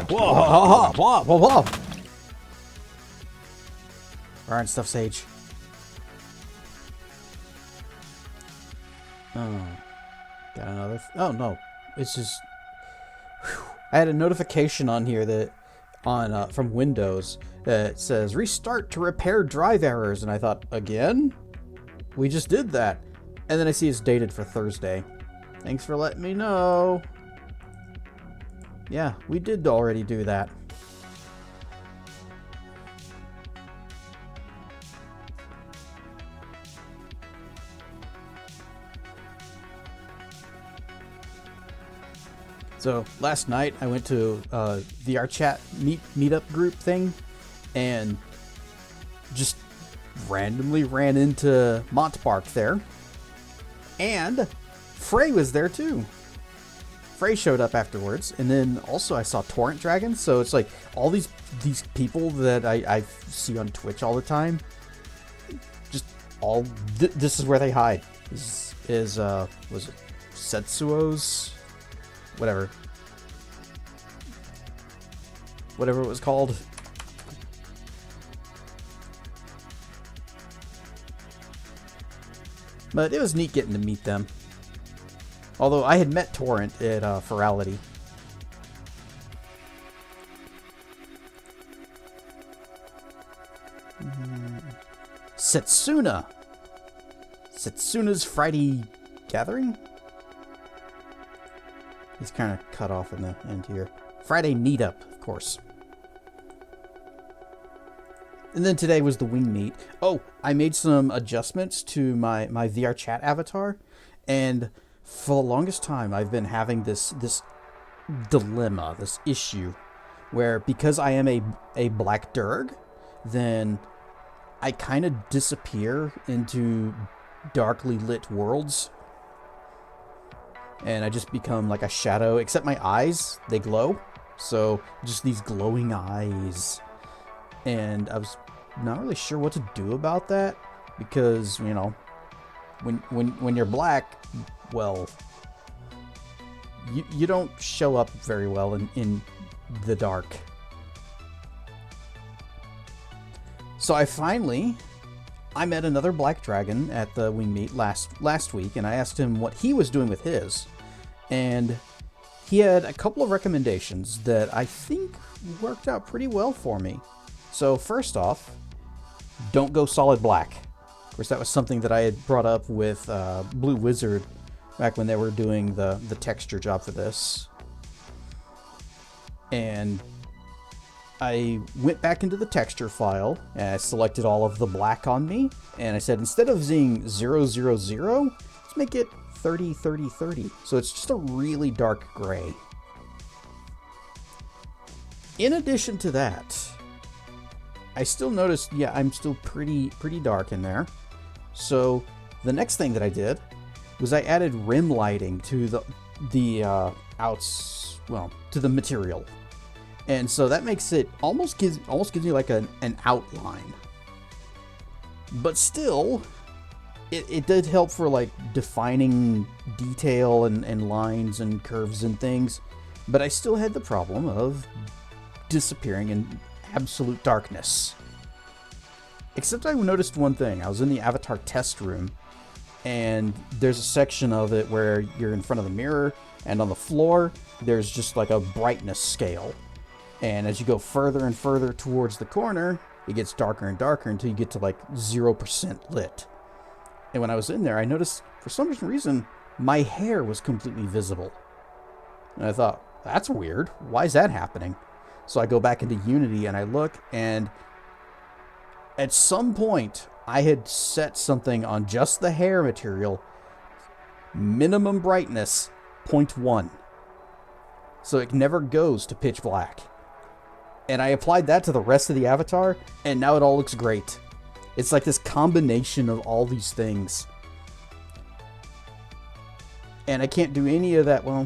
Whoa. Alright, stuff Sage. Oh. Got another... oh, no. It's just... whew. I had a notification on here that... on from Windows that says, restart to repair drive errors. And I thought, again? We just did that. And then I see it's dated for Thursday. Thanks for letting me know. Yeah, we did already do that. So last night I went to VR chat meetup group thing and just randomly ran into Montbark there. And Frey was there too. Frey showed up afterwards, and then also I saw Torrent Dragon. So it's like all these people that I see on Twitch all the time. Just all this is where they hide. This is was it Setsuo's whatever it was called. But it was neat getting to meet them. Although I had met Torrent at Ferality. Setsuna! Setsuna's Friday Gathering? He's kind of cut off in the end here. Friday Meetup, of course. And then today was the wing meet. Oh, I made some adjustments to my VR chat avatar, and for the longest time I've been having this dilemma, this issue, where because I am a black Durg, then I kind of disappear into darkly lit worlds. And I just become like a shadow, except my eyes, they glow. So just these glowing eyes. And I was not really sure what to do about that, because, you know, when you're black, well, you don't show up very well in the dark. So I met another black dragon at the wing meet last week, and I asked him what he was doing with his, and he had a couple of recommendations that I think worked out pretty well for me. So first off, don't go solid black. Of course, that was something that I had brought up with Blue Wizard back when they were doing the texture job for this. And I went back into the texture file and I selected all of the black on me, and I said, instead of seeing 000, let's make it 30 30 30. So it's just a really dark gray. In addition to that, I still noticed, yeah, I'm still pretty dark in there. So the next thing that I did was I added rim lighting to to the material. And so that makes it almost gives you like an outline. But still, it did help for like defining detail and lines and curves and things. But I still had the problem of disappearing in absolute darkness. Except I noticed one thing. I was in the avatar test room, and there's a section of it where you're in front of the mirror, and on the floor there's just like a brightness scale. And as you go further and further towards the corner, it gets darker and darker until you get to like 0% lit. And when I was in there, I noticed for some reason my hair was completely visible. And I thought, that's weird. Why is that happening? So I go back into Unity and I look, and at some point I had set something on just the hair material, minimum brightness 0.1. So it never goes to pitch black. And I applied that to the rest of the avatar, and now it all looks great. It's like this combination of all these things. And I can't do any of that. Well,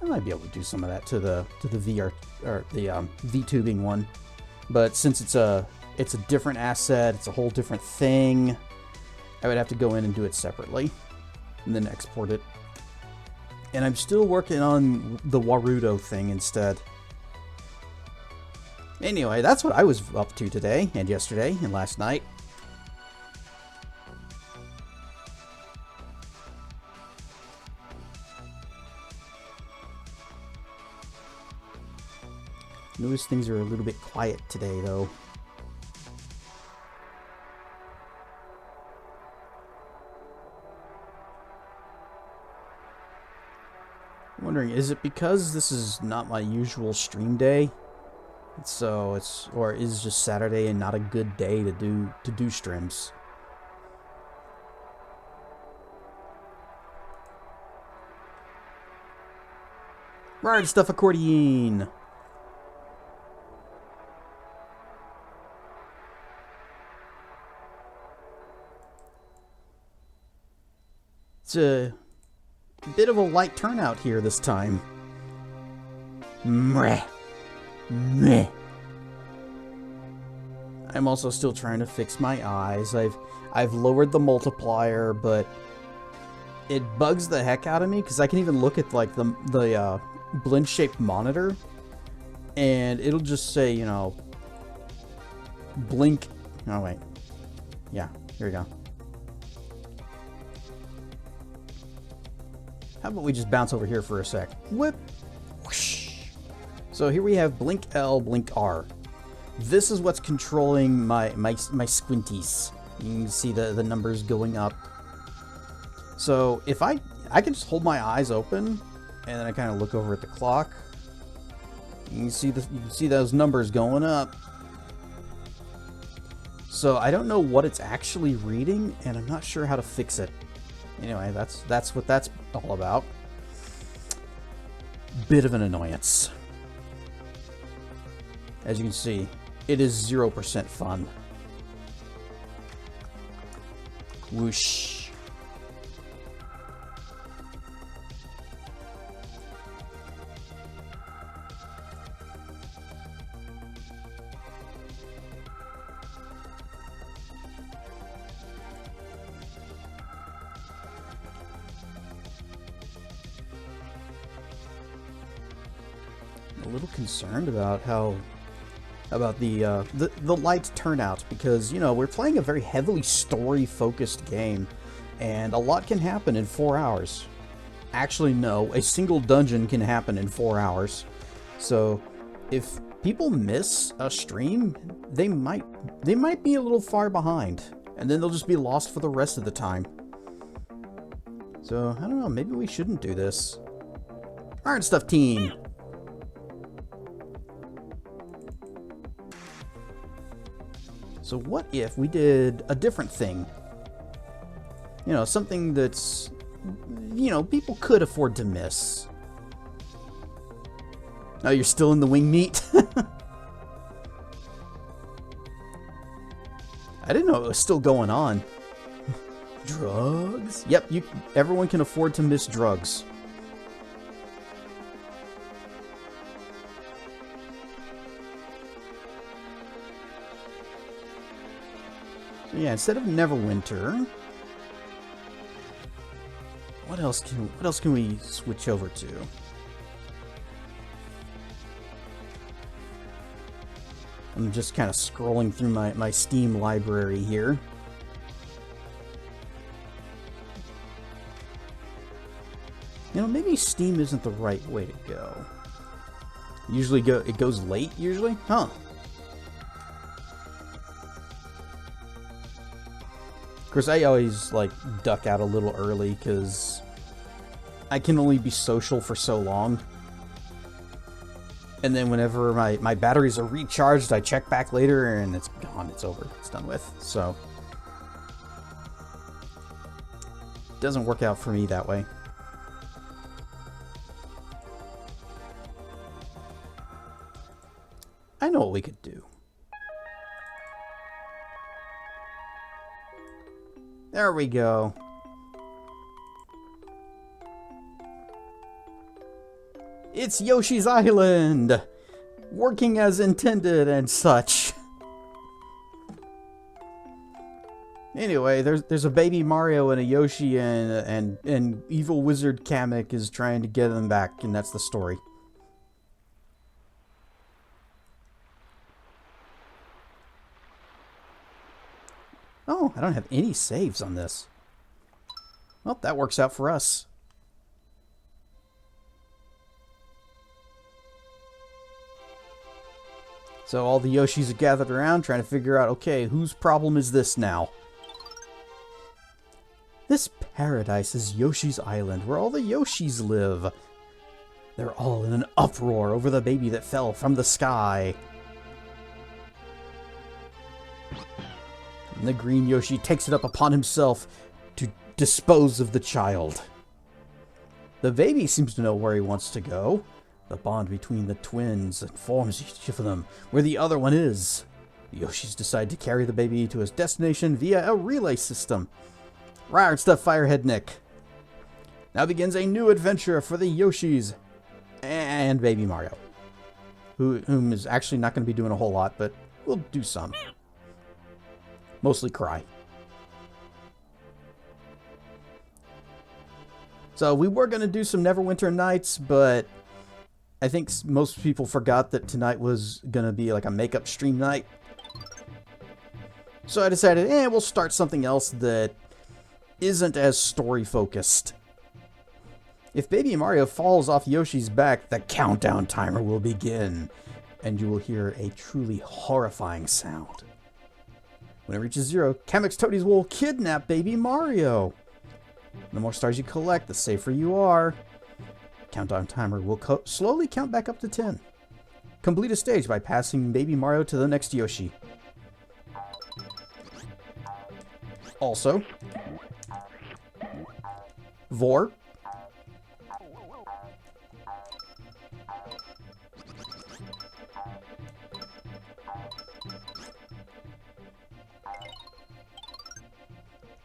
I might be able to do some of that to the VR or the VTubing one. But since it's a different asset, it's a whole different thing, I would have to go in and do it separately and then export it. And I'm still working on the Warudo thing instead. Anyway, that's what I was up to today, and yesterday, and last night. Notice things are a little bit quiet today, though. I'm wondering, is it because this is not my usual stream day? So it's, or is just Saturday and not a good day to do streams? Right, stuff accordion. It's a bit of a light turnout here this time. Meh. Meh. I'm also still trying to fix my eyes. I've lowered the multiplier, but it bugs the heck out of me because I can even look at like the blend-shaped monitor, and it'll just say, you know, blink. Oh wait, yeah, here we go. How about we just bounce over here for a sec? Whip. Whoosh. So here we have blink L, blink R. This is what's controlling my squinties. You can see the numbers going up. So if I can just hold my eyes open, and then I kind of look over at the clock. You can see those numbers going up. So I don't know what it's actually reading, and I'm not sure how to fix it. Anyway, that's what that's all about. Bit of an annoyance. As you can see, it is 0% fun. Whoosh. A little concerned about the light turnout, because, you know, we're playing a very heavily story focused game, and a lot can happen in 4 hours. Actually, no, a single dungeon can happen in 4 hours. So if people miss a stream, they might be a little far behind, and then they'll just be lost for the rest of the time. So I don't know, maybe we shouldn't do this. Alright, stuff team. So what if we did a different thing? You know, something that's, you know, people could afford to miss. Oh, you're still in the wing meat? I didn't know it was still going on. Drugs? Yep, everyone can afford to miss drugs. So yeah, instead of Neverwinter, what else can we switch over to? I'm just kind of scrolling through my Steam library here. You know, maybe Steam isn't the right way to go. Usually it goes late, usually? Huh. Of course, I always, like, duck out a little early, because I can only be social for so long. And then whenever my batteries are recharged, I check back later, and it's gone, it's over, it's done with, so. It doesn't work out for me that way. I know what we could do. There we go. It's Yoshi's Island! Working as intended and such. Anyway, there's a baby Mario and a Yoshi, and evil wizard Kamek is trying to get them back, and that's the story. Oh, I don't have any saves on this. Well, that works out for us. So all the Yoshis are gathered around trying to figure out, okay, whose problem is this now? This paradise is Yoshi's Island, where all the Yoshis live. They're all in an uproar over the baby that fell from the sky. And the green Yoshi takes it up upon himself to dispose of the child. The baby seems to know where he wants to go. The bond between the twins informs each of them where the other one is. The Yoshis decide to carry the baby to his destination via a relay system. Rawr stuff, Firehead Nick. Now begins a new adventure for the Yoshis and Baby Mario, whom is actually not going to be doing a whole lot, but we'll do some. Mostly cry. So we were going to do some Neverwinter Nights, but I think most people forgot that tonight was going to be like a makeup stream night. So I decided, we'll start something else that isn't as story-focused. If Baby Mario falls off Yoshi's back, the countdown timer will begin, and you will hear a truly horrifying sound. When it reaches 0, Kamek's Toadies will kidnap Baby Mario. The more stars you collect, the safer you are. Countdown timer will slowly count back up to 10. Complete a stage by passing Baby Mario to the next Yoshi. Also, Vor.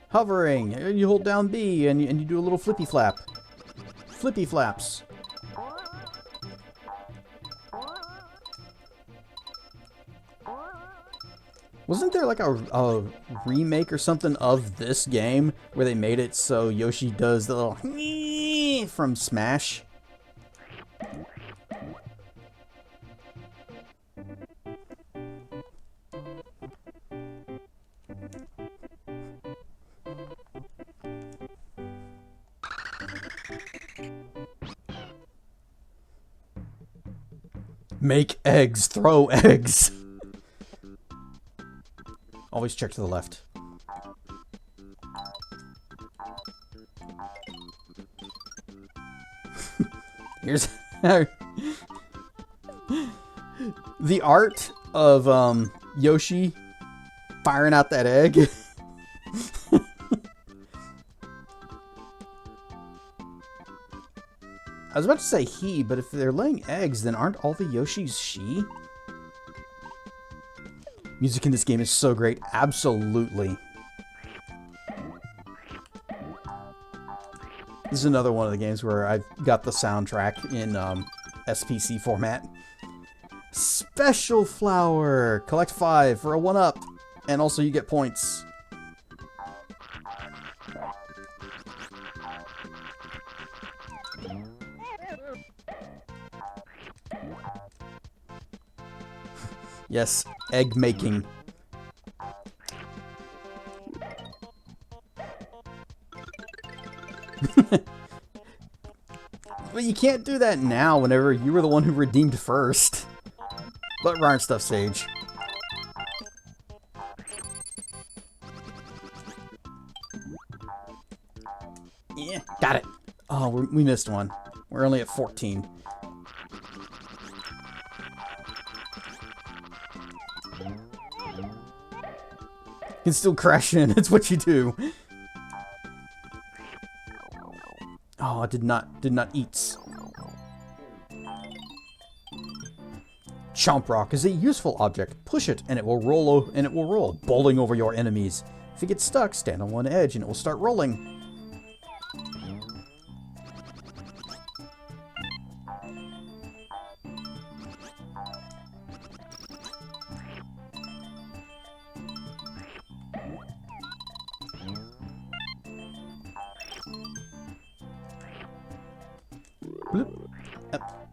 Hovering. You hold down B and you do a little flippy flap. Flippy flaps. Wasn't there like a remake or something of this game where they made it so Yoshi does the little from Smash? Make eggs, throw eggs. Always check to the left. Here's the art of Yoshi firing out that egg. I was about to say he, but if they're laying eggs, then aren't all the Yoshis she? Music in this game is so great. Absolutely. This is another one of the games where I've got the soundtrack in SPC format. Special Flower! Collect 5 for a 1-up. And also you get points. Yes, egg making. But you can't do that now whenever you were the one who redeemed first. But Ryan stuff, Sage. Yeah, got it. Oh, we missed one. We're only at 14. You can still crash in. It's what you do. Oh, I did not eat. Chomp Rock is a useful object. Push it, and it will roll, bowling over your enemies. If it gets stuck, stand on one edge, and it will start rolling.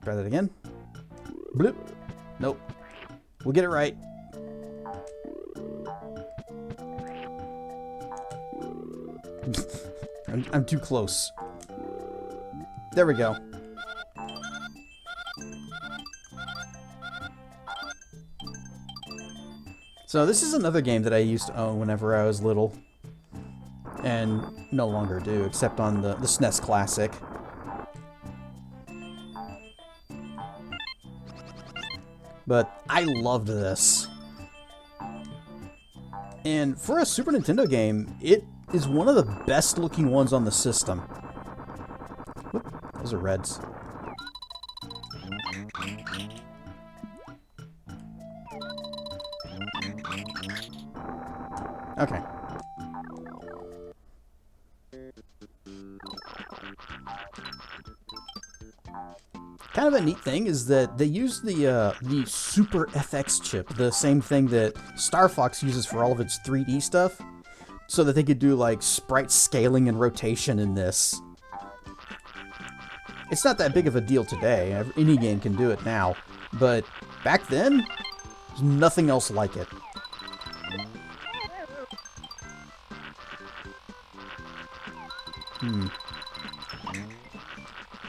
Try that again. Bloop. Nope. We'll get it right. I'm too close. There we go. So this is another game that I used to own whenever I was little. And no longer do, except on the SNES Classic. But I loved this. And for a Super Nintendo game, it is one of the best looking ones on the system. Whoop, those are reds. Okay. Kind of a neat thing is that they use the Super FX chip, the same thing that Star Fox uses for all of its 3D stuff, so that they could do like sprite scaling and rotation in this. It's not that big of a deal today. Any game can do it now, but back then, there's nothing else like it.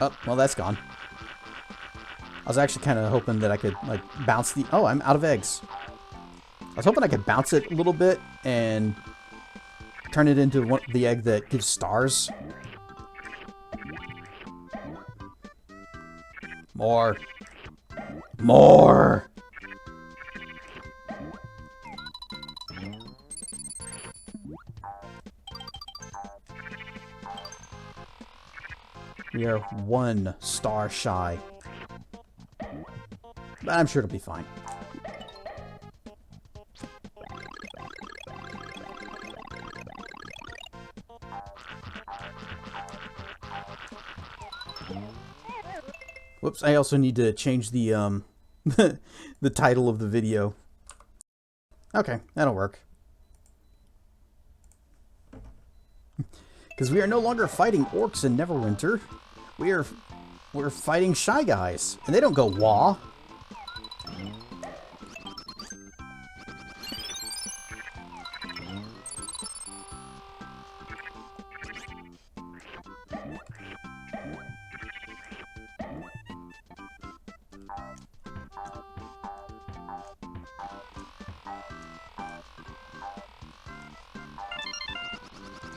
Oh, well, that's gone. I was actually kind of hoping that I could, like, bounce the... Oh, I'm out of eggs. I was hoping I could bounce it a little bit and turn it into the egg that gives stars. More. More! We are 1 star shy. But I'm sure it'll be fine. Whoops, I also need to change the the title of the video. Okay, that'll work. Because we are no longer fighting orcs in Neverwinter. We're fighting Shy Guys, and they don't go wah.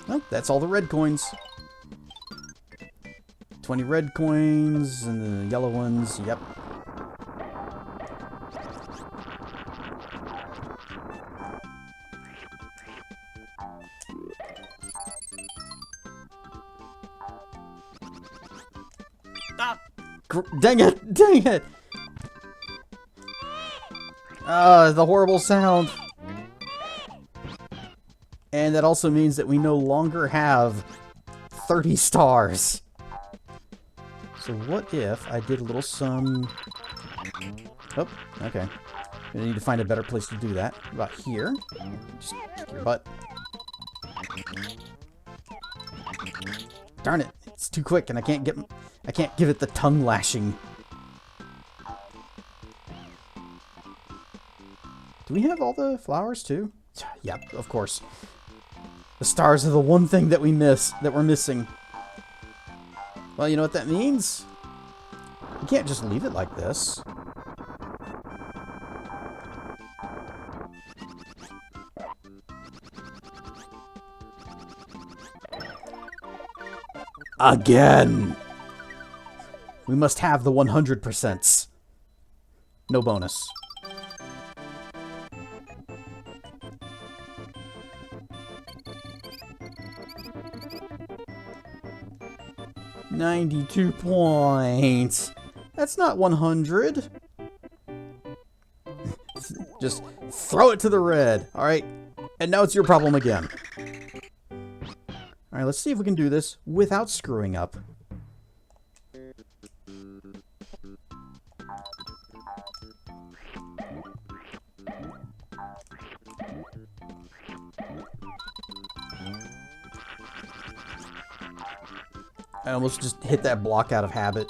Well, that's all the red coins. 20 red coins, and the yellow ones, yep. Ah! Dang it! Dang it! Ah, the horrible sound. And that also means that we no longer have 30 stars. So what if I did a little sum... Oh, okay. I need to find a better place to do that. About here. Just kick your butt. Darn it! It's too quick, and I can't give it the tongue lashing. Do we have all the flowers too? Yep, of course. The stars are the one thing that we're missing. Well, you know what that means? You can't just leave it like this. Again! We must have the 100%. No bonus. $92 points. That's not 100. Just throw it to the red. Alright. And now it's your problem again. Alright, let's see if we can do this without screwing up. I almost just hit that block out of habit.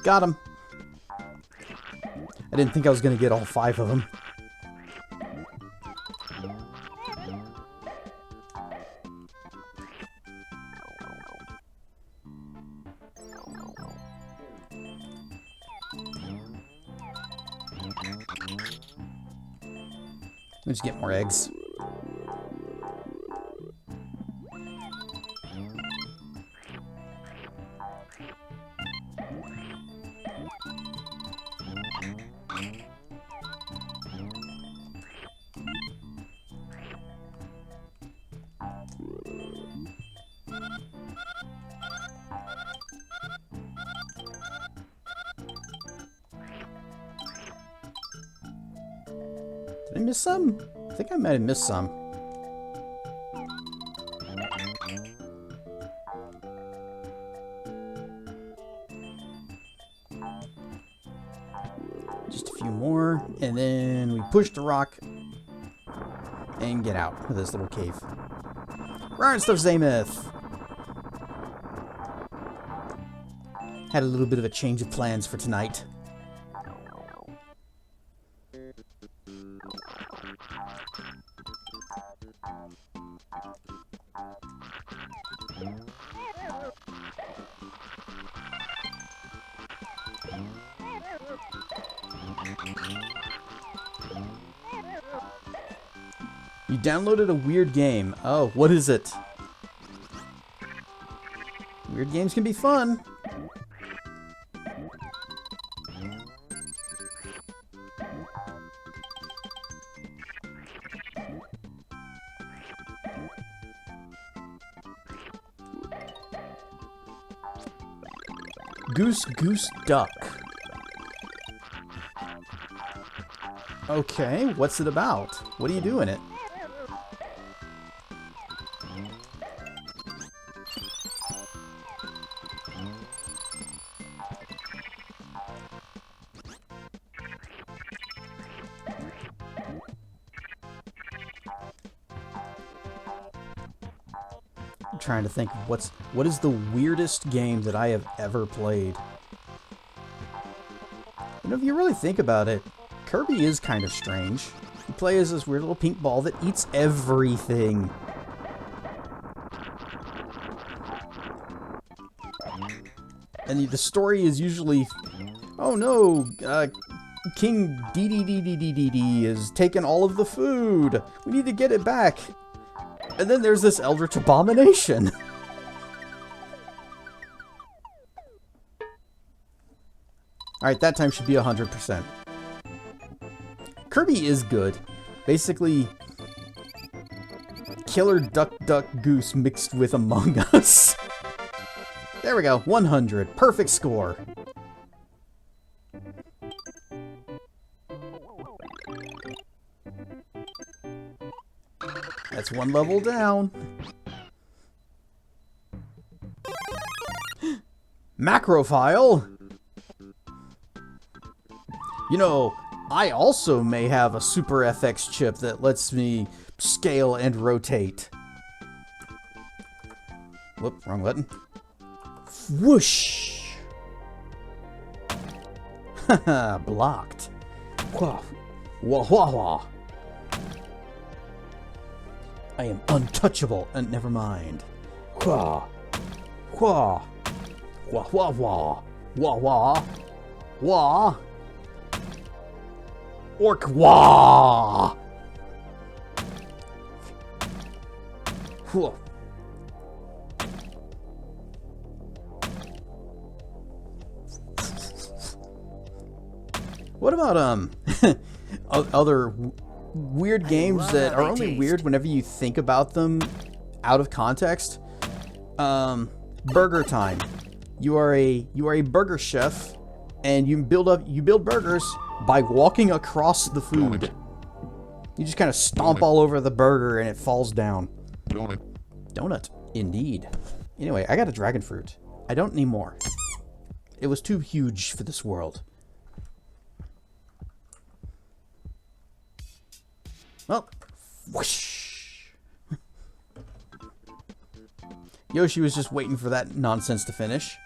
Got him. I didn't think I was going to get all 5 of them. Let's get more eggs. Did I miss some? I think I might have missed some. Just a few more, and then we push the rock and get out of this little cave. Rarnst of Zamoth! Had a little bit of a change of plans for tonight. You downloaded a weird game. Oh, what is it? Weird games can be fun. Goose, goose, duck. Okay, what's it about? What do you do in it? I'm trying to think of what is the weirdest game that I have ever played. You know, if you really think about it, Kirby is kind of strange. You play as this weird little pink ball that eats everything. And the story is usually, oh no, King DDDDDD has taken all of the food. We need to get it back. And then there's this Eldritch Abomination. Alright, that time should be 100%. Kirby is good. Basically, Killer Duck Duck Goose mixed with Among Us. There we go, 100. Perfect score. That's one level down. Macrophile? You know, I also may have a Super FX chip that lets me scale and rotate. Whoop, wrong button. Whoosh! Haha, blocked. Wah, wah, wah, wah. I am untouchable, and never mind. Wah, wah, wah, wah, wah, wah, wah, wah. Orc wah. Whoa. What about other weird games that are only weird whenever you think about them out of context? Burger Time. You are a burger chef, and you build burgers by walking across the food. You just kind of stomp all over the burger and it falls down. Donut. Indeed. Anyway, I got a dragon fruit. I don't need more. It was too huge for this world. Well, whoosh. Yoshi was just waiting for that nonsense to finish.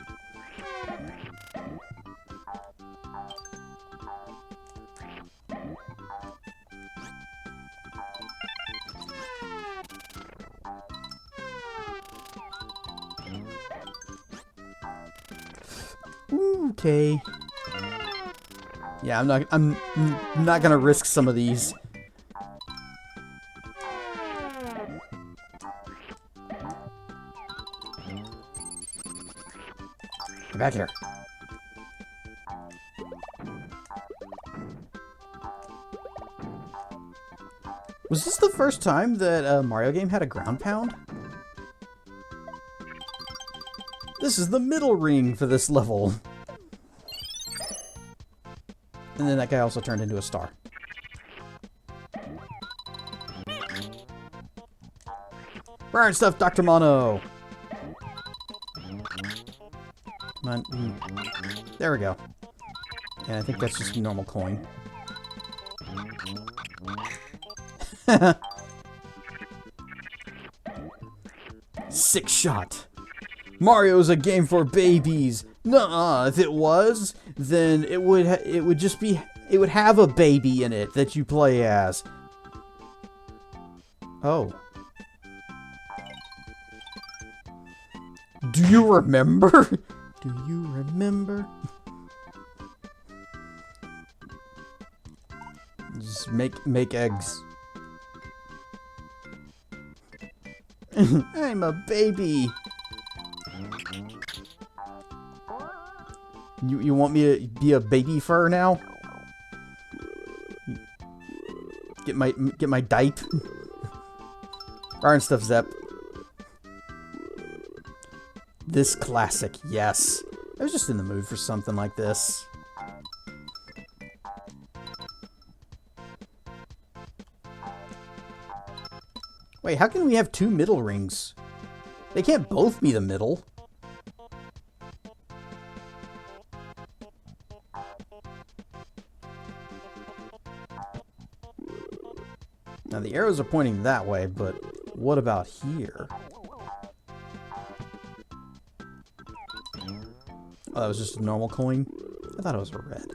Okay. Yeah, I'm not gonna risk some of these. Get back here. Was this the first time that a Mario game had a ground pound? This is the middle ring for this level. And then that guy also turned into a star. Burn stuff, Dr. Mono! Come on. There we go. And I think that's just a normal coin. Sick shot. Mario's a game for babies. Nuh-uh. If it was, then it would have a baby in it that you play as. Oh. Do you remember? Do you remember? Just make eggs. I'm a baby. You want me to be a baby fur now? Get my diaper. Iron stuff, Zep. This classic, yes. I was just in the mood for something like this. Wait, how can we have two middle rings? They can't both be the middle. Now the arrows are pointing that way, but what about here? Oh, that was just a normal coin? I thought it was a red.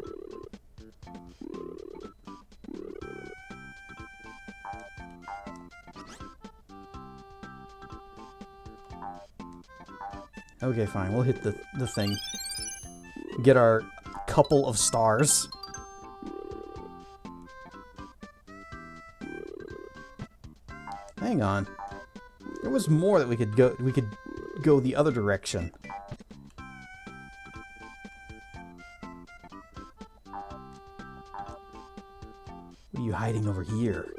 Okay, fine. We'll hit the thing. Get our couple of stars. Hang on. There was more that we could go. We could go the other direction. What are you hiding over here?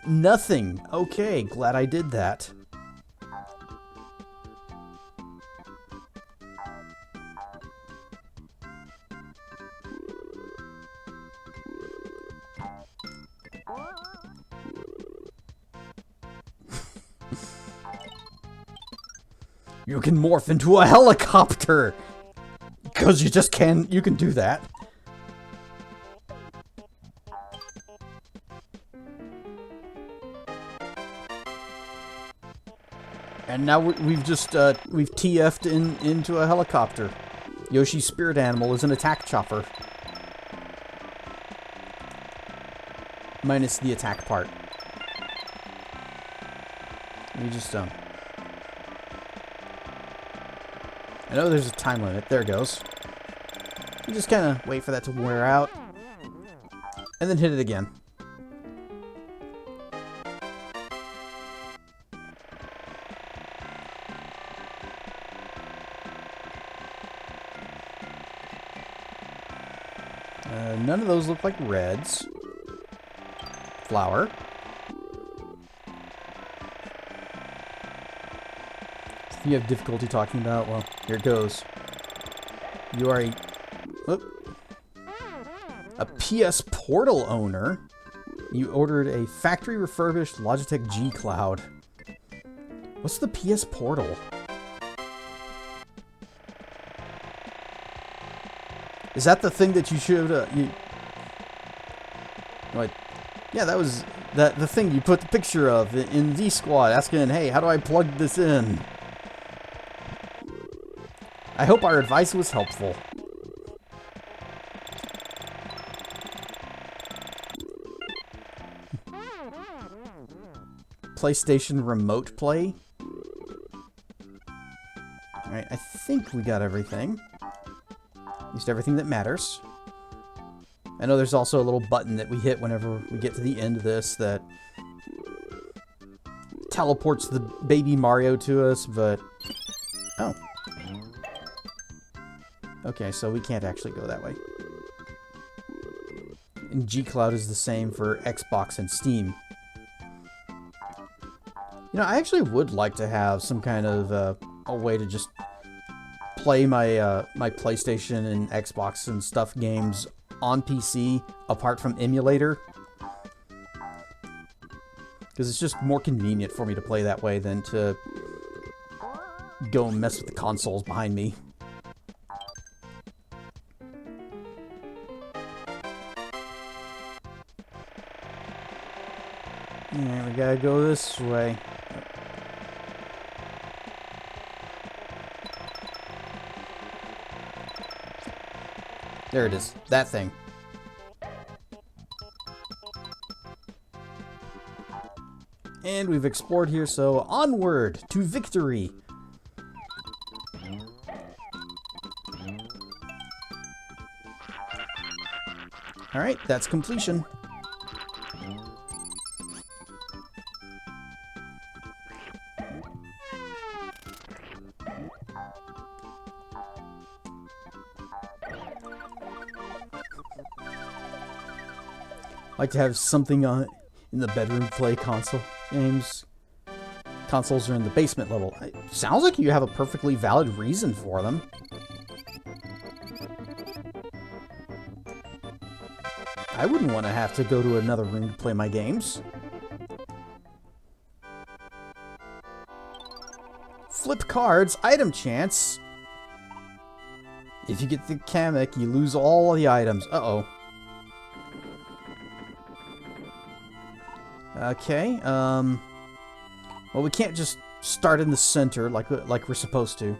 Nothing. Okay, glad I did that. You can morph into a helicopter! Because you just can, you can do that. And now we've just, we've TF'd into a helicopter. Yoshi's spirit animal is an attack chopper. Minus the attack part. We just, I know there's a time limit. There it goes. You just kind of wait for that to wear out. And then hit it again. None of those look like reds. Flower. You have difficulty talking about? Well, here it goes. You are a PS Portal owner. You ordered a factory refurbished Logitech G Cloud. What's the PS Portal? Is that the thing that you should Wait, yeah, that was the thing you put the picture of in D Squad, asking, "Hey, how do I plug this in?" I hope our advice was helpful. PlayStation Remote Play. Alright, I think we got everything. Used everything that matters. I know there's also a little button that we hit whenever we get to the end of this that teleports the baby Mario to us, but... Oh. Okay, so we can't actually go that way. And G-Cloud is the same for Xbox and Steam. You know, I actually would like to have some kind of a way to just play my my PlayStation and Xbox and stuff games on PC apart from emulator. Because it's just more convenient for me to play that way than to go and mess with the consoles behind me. Yeah, we gotta go this way. There it is. That thing. And we've explored here, so onward to victory! Alright, that's completion. Like to have something on in the bedroom play console games. Consoles are in the basement level. It sounds like you have a perfectly valid reason for them. I wouldn't want to have to go to another room to play my games. Flip cards, item chance. If you get the Kamek, you lose all the items. Uh-oh. Okay, well, we can't just start in the center like we're supposed to.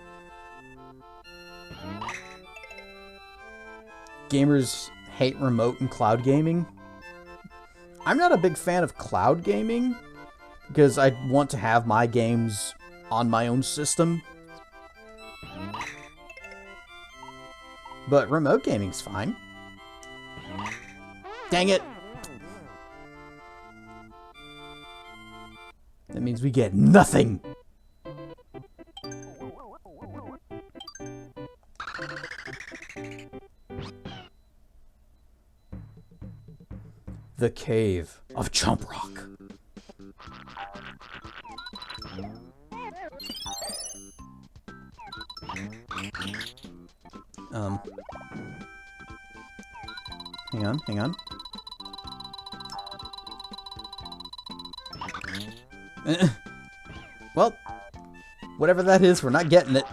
Gamers hate remote and cloud gaming. I'm not a big fan of cloud gaming because I want to have my games on my own system. But remote gaming's fine. Dang it! That means we get nothing! The Cave of Chomp Rock. Hang on. Well, whatever that is, we're not getting it.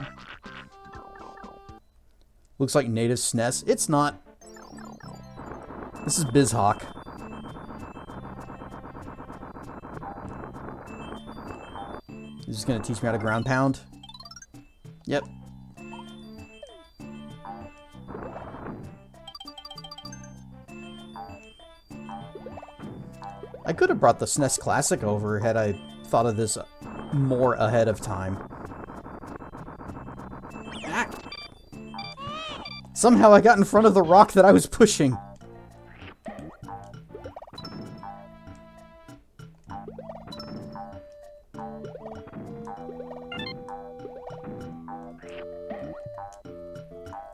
Looks like native SNES. It's not. This is BizHawk. Is this gonna teach me how to ground pound? Yep. I could have brought the SNES Classic over had I thought of this more ahead of time. Ah! Somehow I got in front of the rock that I was pushing.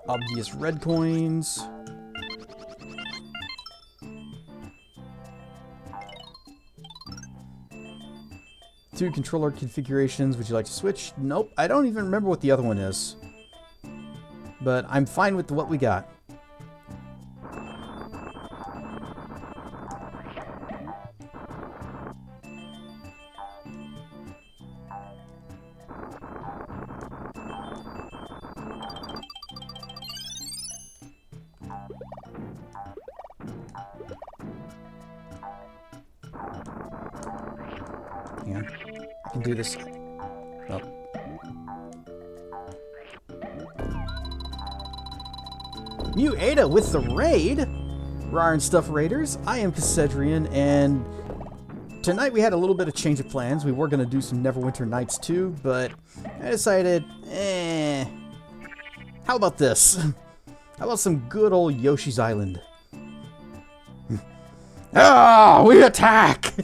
Obvious red coins. Two controller configurations. Would you like to switch? Nope. I don't even remember what the other one is. But I'm fine with what we got. Hang on. I can do this. Oh. New Ada with the raid! Rar and Stuff Raiders. I am Cassedrian, and tonight we had a little bit of change of plans. We were going to do some Neverwinter Nights 2, but I decided, how about this? How about some good old Yoshi's Island? Ah, we attack!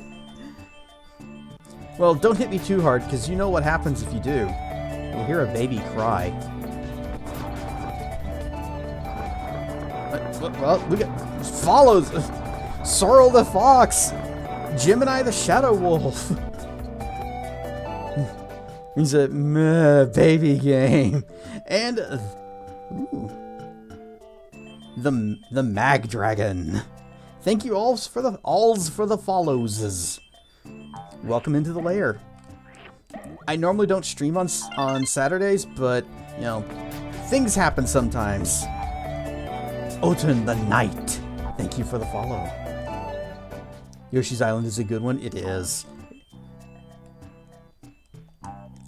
Well, don't hit me too hard, because you know what happens if you do. You'll hear a baby cry. Well, we got follows. Sorrel the Fox! Gemini the Shadow Wolf! He's a baby game. And ooh, the Mag Dragon. Thank you alls for the follows. Welcome into the lair. I normally don't stream on Saturdays, but you know, things happen sometimes. Oten the Knight. Thank you for the follow. Yoshi's Island is a good one. It is.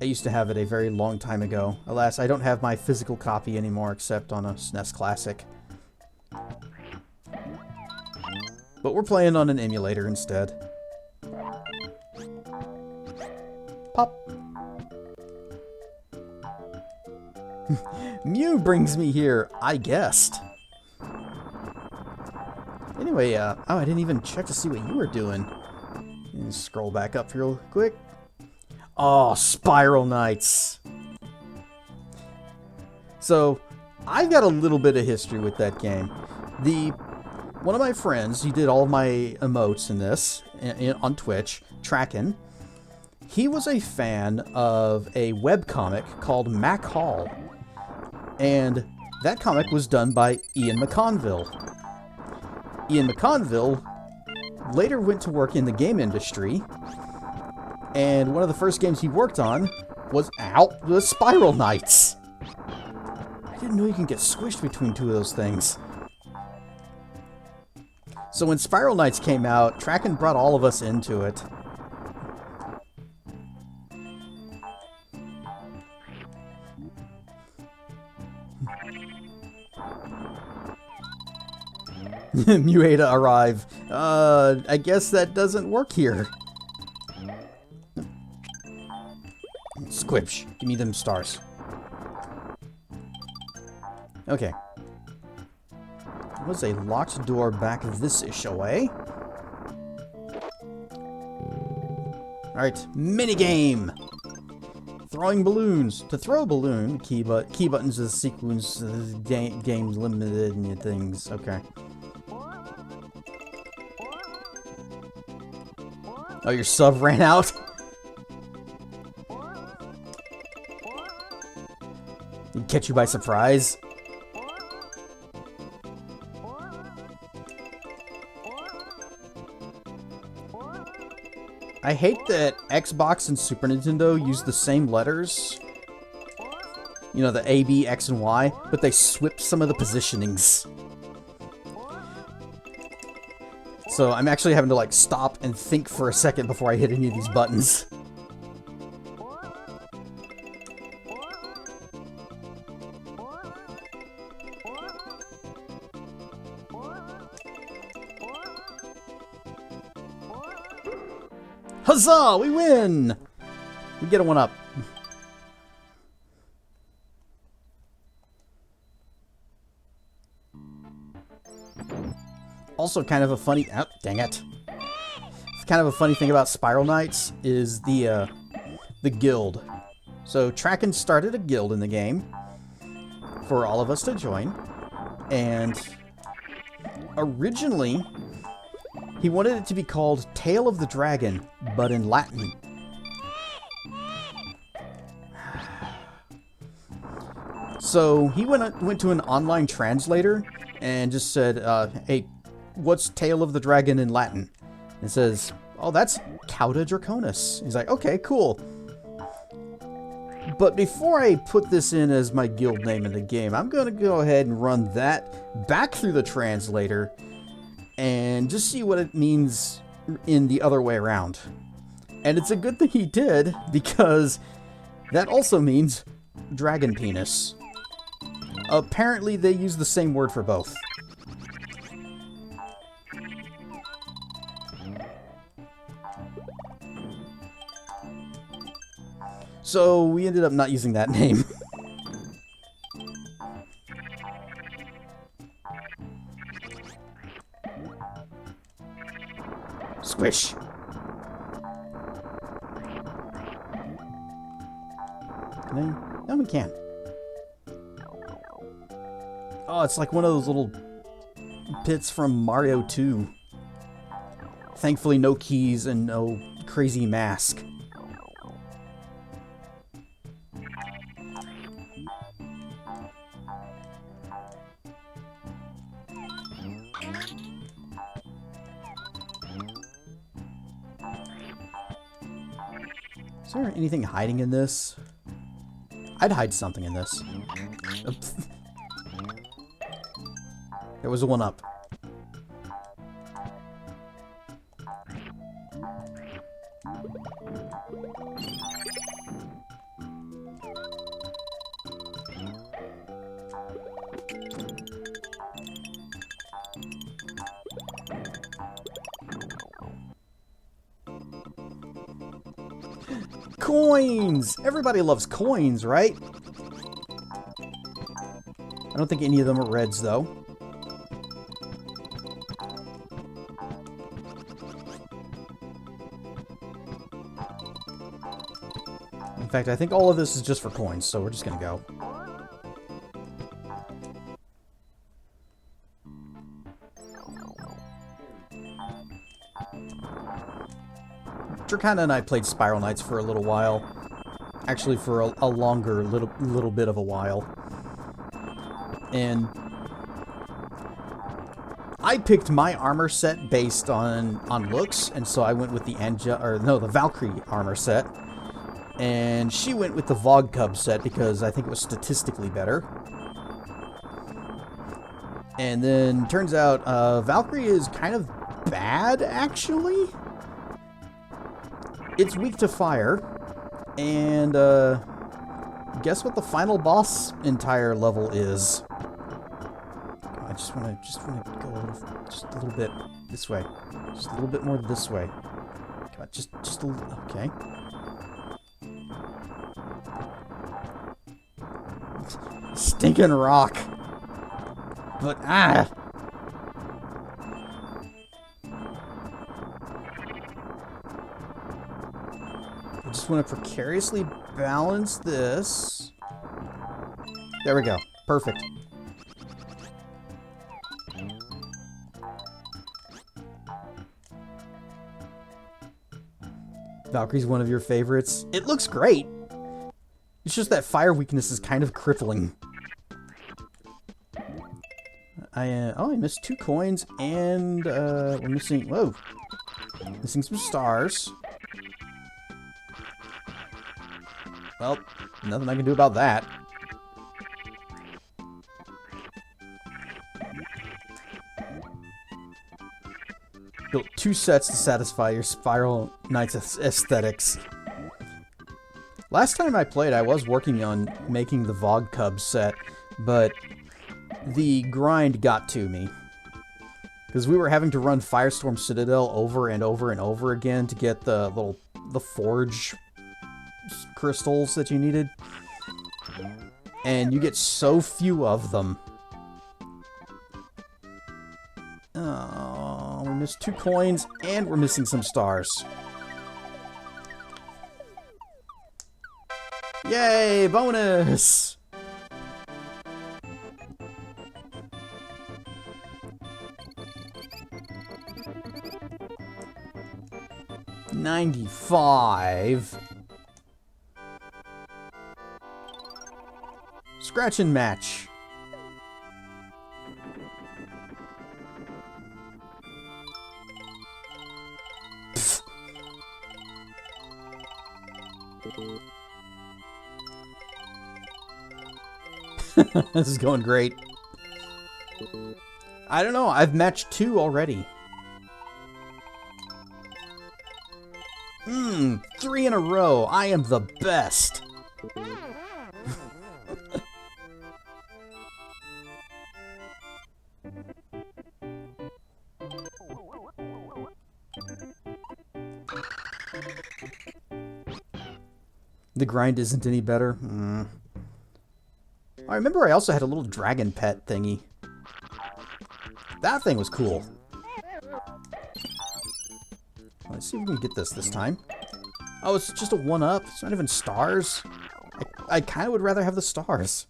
I used to have it a very long time ago. Alas, I don't have my physical copy anymore except on a SNES Classic. But we're playing on an emulator instead. Pop. Mew brings me here, I guessed. Anyway, oh, I didn't even check to see what you were doing. Scroll back up real quick. Oh, Spiral Knights. So, I've got a little bit of history with that game. One of my friends, he did all of my emotes in this, on Twitch, Trackin'. He was a fan of a webcomic called Mac Hall. And that comic was done by Ian McConville. Ian McConville later went to work in the game industry, and one of the first games he worked on was the Spiral Knights. I didn't know you can get squished between two of those things. So when Spiral Knights came out, Trackin' brought all of us into it. Muada arrive. I guess that doesn't work here. Squibsh, give me them stars. Okay. There was a locked door back this-ish away. Alright, minigame! Throwing balloons. To throw a balloon, key buttons is sequence games limited and things. Okay. Oh, your sub ran out? Did catch you by surprise? I hate that Xbox and Super Nintendo use the same letters. You know, the A, B, X, and Y, but they swip some of the positionings. So I'm actually having to like stop and think for a second before I hit any of these buttons. Huzzah! We win! We get a one up. Also, kind of a funny... Oh, dang it. Kind of a funny thing about Spiral Knights is the guild. So, Trackin' started a guild in the game for all of us to join. And originally, he wanted it to be called Tale of the Dragon, but in Latin. So, he went to an online translator and just said, hey, what's Tale of the Dragon in Latin? And says, oh, that's Cauda Draconis. He's like, okay, cool. But before I put this in as my guild name in the game, I'm going to go ahead and run that back through the translator and just see what it means in the other way around. And it's a good thing he did, because that also means dragon penis. Apparently they use the same word for both. So we ended up not using that name. Squish. Can I? No, we can. Oh, it's like one of those little pits from Mario 2. Thankfully, no keys and no crazy mask. Is there anything hiding in this? I'd hide something in this. There was a one up. Coins! Everybody loves coins, right? I don't think any of them are reds, though. In fact, I think all of this is just for coins, so we're just gonna go. Dracana and I played Spiral Knights for a little while. Actually, for a longer little bit of a while. And I picked my armor set based on looks, and so I went with the Valkyrie armor set. And she went with the Vogcub set because I think it was statistically better. And then turns out Valkyrie is kind of bad, actually. It's weak to fire, and guess what the final boss entire level is? I just want to go just a little bit this way, just a little bit more this way. Come on, just a little. Okay. Stinking rock, but ah. I just want to precariously balance this. There we go. Perfect. Valkyrie's one of your favorites. It looks great. It's just that fire weakness is kind of crippling. I missed 2 coins, and we're missing. Whoa, missing some stars. Well, nothing I can do about that. Built 2 sets to satisfy your Spiral Knights aesthetics. Last time I played, I was working on making the Vogcub set, but the grind got to me. Because we were having to run Firestorm Citadel over and over and over again to get the forge crystals that you needed, and you get so few of them. Oh, we missed 2 coins, and we're missing some stars. Yay, bonus! $95. Scratch and match. This is going great. I don't know. I've matched 2 already. 3 in a row. I am the best. The grind isn't any better. I remember I also had a little dragon pet thingy. That thing was cool. Let's see if we can get this time. Oh, it's just a 1-up. It's not even stars. I kind of would rather have the stars.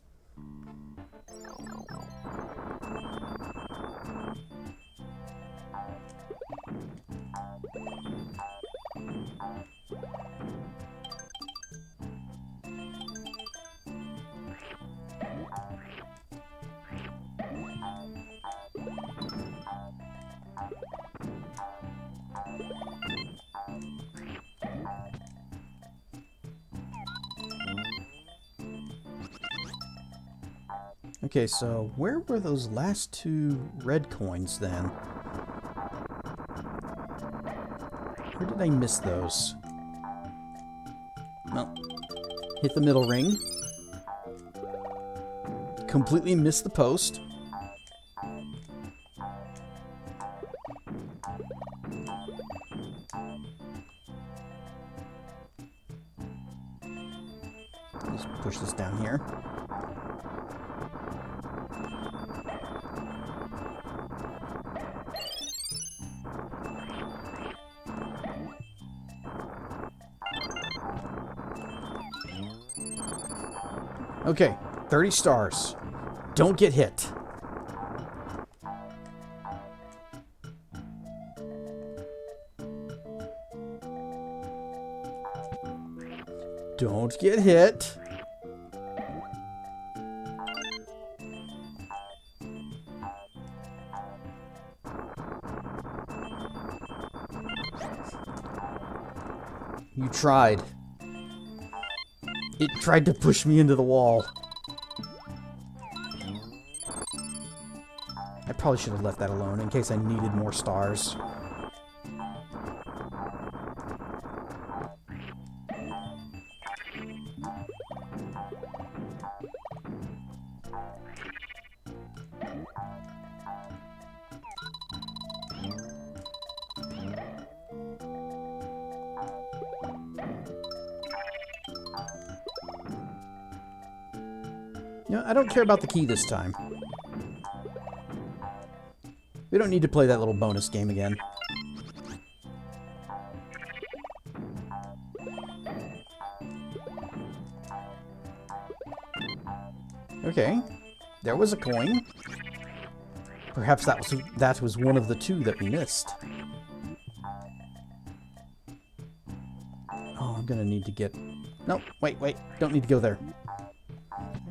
Okay, so where were those last 2 red coins then? Where did I miss those? Well, hit the middle ring. Completely missed the post. Let's push this down here. Okay, 30 stars. Don't get hit. Don't get hit. You tried. It tried to push me into the wall. I probably should have left that alone in case I needed more stars. You know, I don't care about the key this time. We don't need to play that little bonus game again. Okay, there was a coin. Perhaps that was one of the 2 that we missed. Oh, I'm gonna need to get... No, wait, don't need to go there.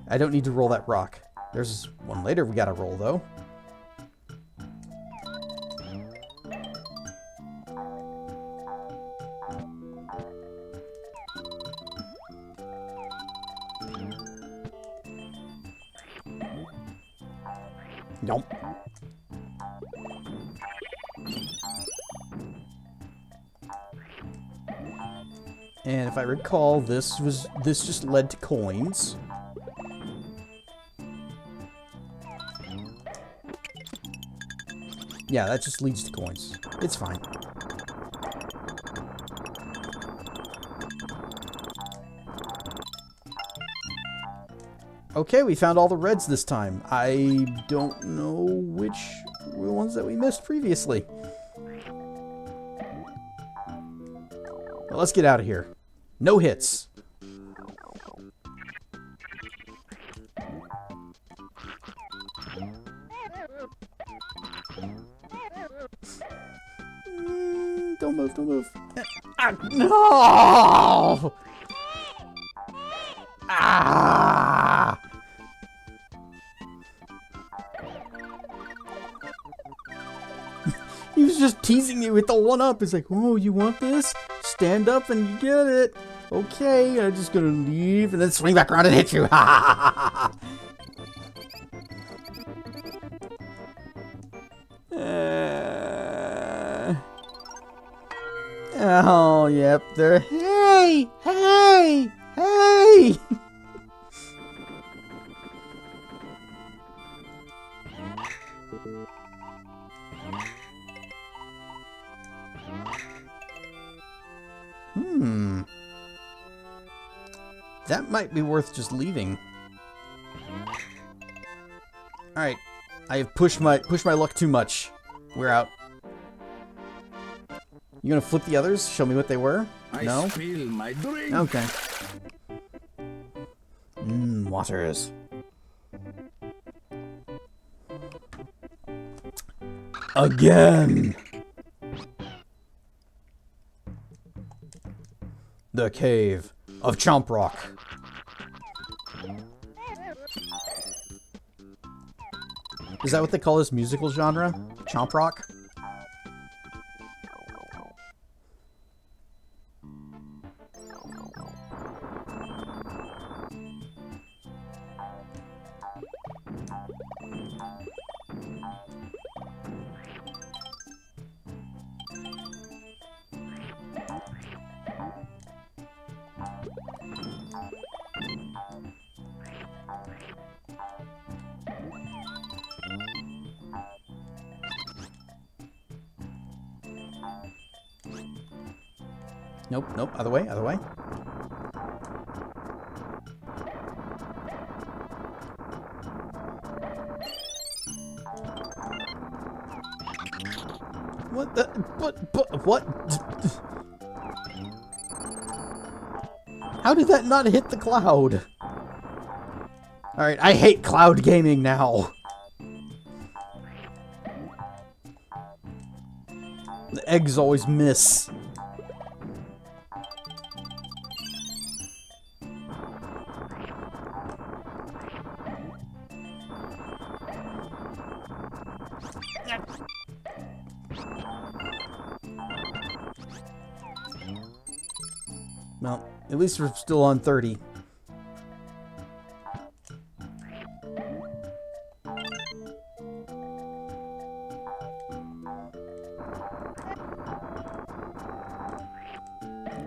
I don't need to roll that rock. There's one later we gotta roll, though. Nope. And if I recall, this just led to coins. Yeah, that just leads to coins. It's fine. Okay, we found all the reds this time. I don't know which were the ones that we missed previously. Well, let's get out of here. No hits. Don't move, don't move. No! Ah! He was just teasing me with the 1-up. He's like, oh, you want this? Stand up and you get it. Okay, I'm just gonna leave and then swing back around and hit you. Oh, yep, there. Hey! Hey! Hey! That might be worth just leaving. Alright. I have pushed my luck too much. We're out. You gonna flip the others? Show me what they were? No? I spill my drink. Okay. Waters. Again! The Cave of Chomp Rock. Is that what they call this musical genre? Chomp Rock? Nope, nope, other way, other way. What the? What? How did that not hit the cloud? Alright, I hate cloud gaming now. The eggs always miss. Well, at least we're still on 30.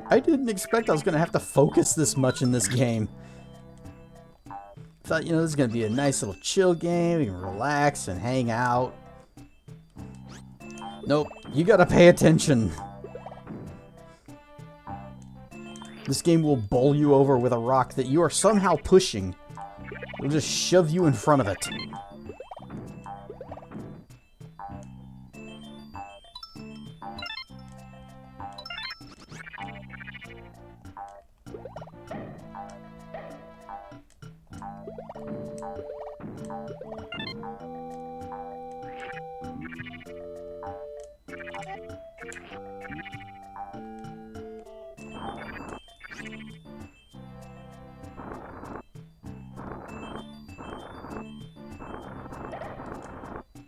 I didn't expect I was going to have to focus this much in this game. Thought, you know, this is going to be a nice little chill game. We can relax and hang out. Nope, you got to pay attention. This game will bowl you over with a rock that you are somehow pushing. It'll just shove you in front of it.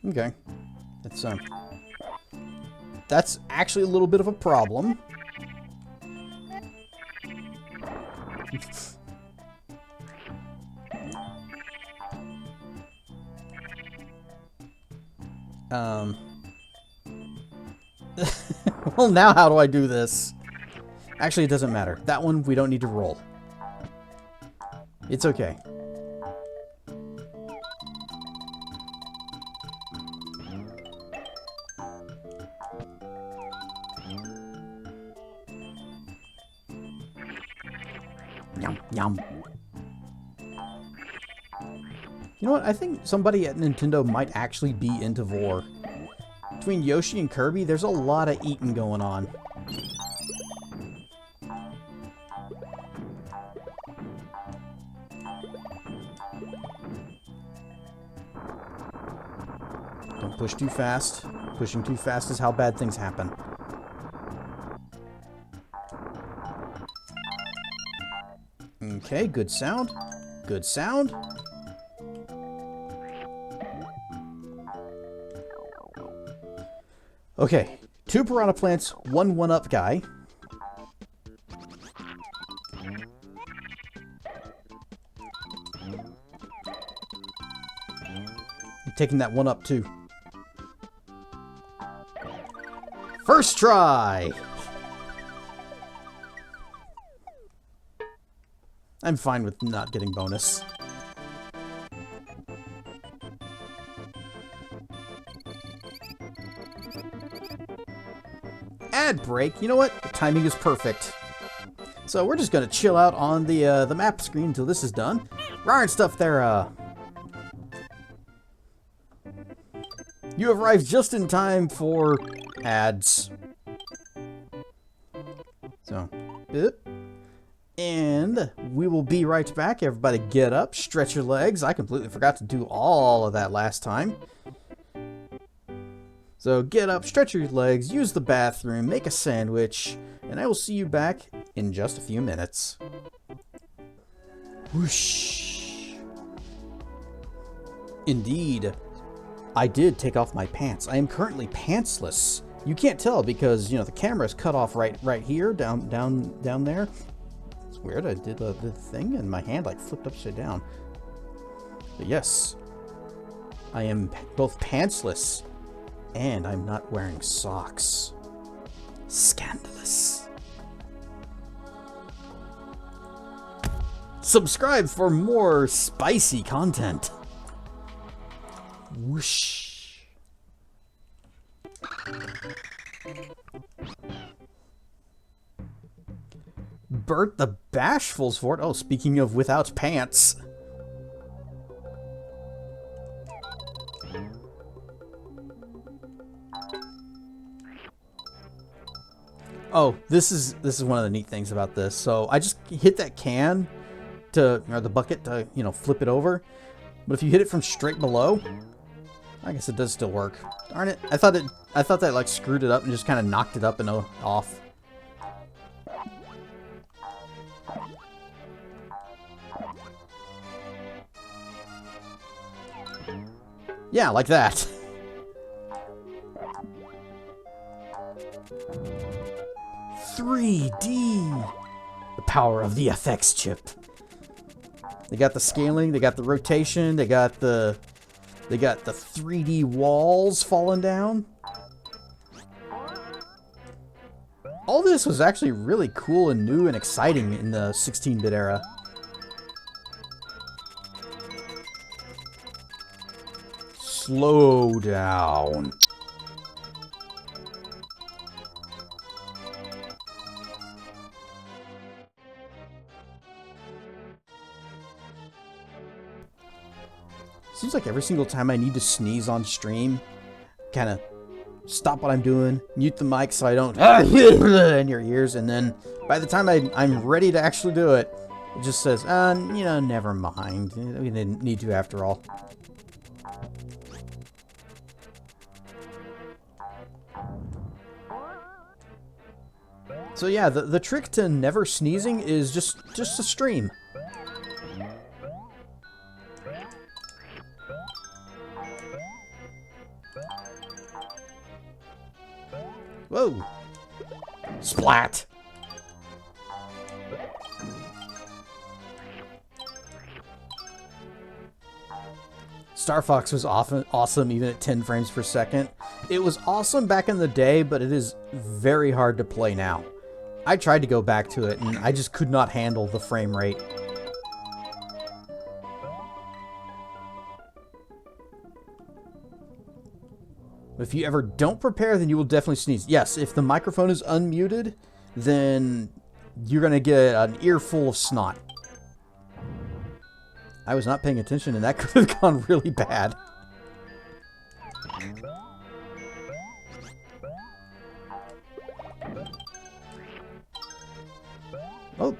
Okay. That's actually a little bit of a problem. Well, now how do I do this? Actually, it doesn't matter. That one, we don't need to roll. It's okay. Yum, yum. You know what? I think somebody at Nintendo might actually be into vor. Between Yoshi and Kirby, there's a lot of eating going on. Don't push too fast. Pushing too fast is how bad things happen. Okay, good sound. Good sound. Okay, 2 piranha plants, 1 1-up guy. I'm taking that 1-up too. First try! I'm fine with not getting bonus. Ad break. You know what? The timing is perfect. So we're just gonna chill out on the map screen until this is done. Rawr and stuff there. You have arrived just in time for ads. So, and we will be right back. Everybody get up, stretch your legs. I completely forgot to do all of that last time. So get up, stretch your legs, use the bathroom, make a sandwich, and I will see you back in just a few minutes. Whoosh. Indeed, I did take off my pants. I am currently pantsless. You can't tell because, you know, the camera is cut off right here, down there. It's weird. I did the thing and my hand like flipped upside down. But yes, I am both pantsless and I'm not wearing socks. Scandalous. Subscribe for more spicy content. Whoosh. Bert the Bashful's fort. Oh, speaking of without pants. Oh, this is one of the neat things about this. So I just hit that can or the bucket to, you know, flip it over. But if you hit it from straight below, I guess it does still work. Darn it. I thought that like screwed it up and just kind of knocked it up and off. Yeah, like that. $3D. The power of the FX chip. They got the scaling, they got the rotation, they got the 3D walls falling down. All this was actually really cool and new and exciting in the 16-bit era. Slow down. Seems like every single time I need to sneeze on stream, kind of stop what I'm doing, mute the mic so I don't in your ears, and then by the time I'm ready to actually do it, it just says, you know, never mind. We didn't need to after all. So yeah, the trick to never sneezing is just a stream. Whoa! Splat! Star Fox was awesome even at 10 frames per second. It was awesome back in the day, but it is very hard to play now. I tried to go back to it, and I just could not handle the frame rate. If you ever don't prepare, then you will definitely sneeze. Yes, if the microphone is unmuted, then you're going to get an earful of snot. I was not paying attention, and that could have gone really bad. Oh.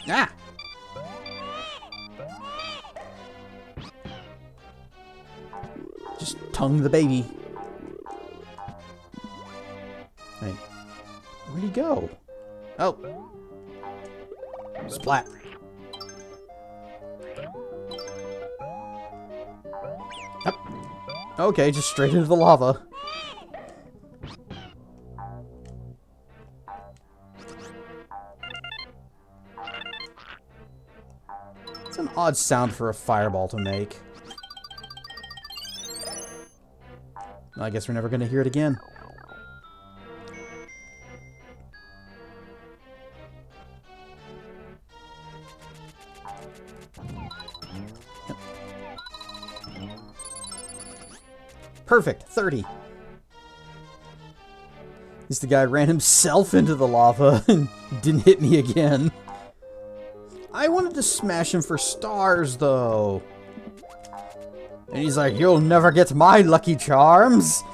Ah! Just tongue the baby. Hey, where'd he go? Oh. Splat. Yep. Okay, just straight into the lava. It's an odd sound for a fireball to make. I guess we're never going to hear it again. Yep. Perfect. 30. At least the guy ran himself into the lava and didn't hit me again. I wanted to smash him for stars, though. And he's like, you'll never get my Lucky Charms.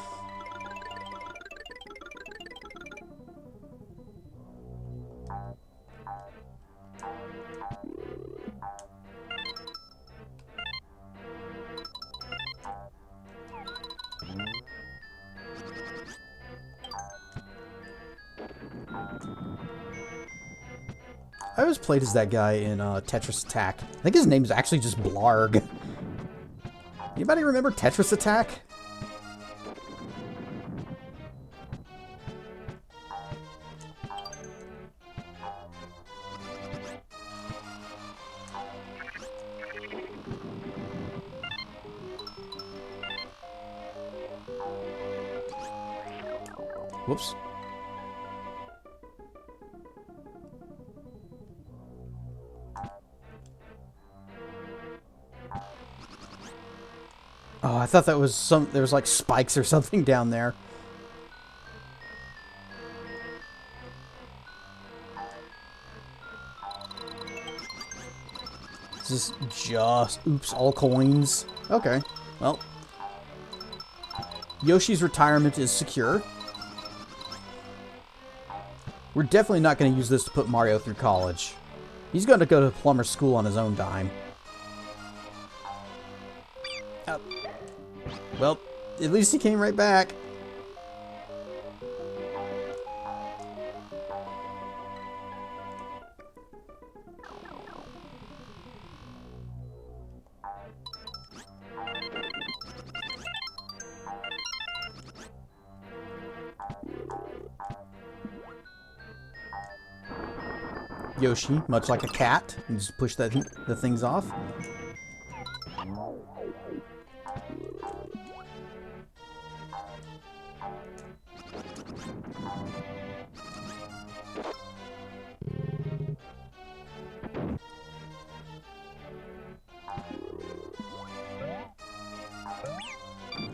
I always played as that guy in Tetris Attack. I think his name's actually just Blarg. Anybody remember Tetris Attack? Whoops. Oh, I thought that was there was like spikes or something down there. This is just, oops, all coins. Okay, well. Yoshi's retirement is secure. We're definitely not going to use this to put Mario through college. He's going to go to plumber school on his own dime. Oh. Well, at least he came right back. Yoshi, much like a cat, you just push the things off.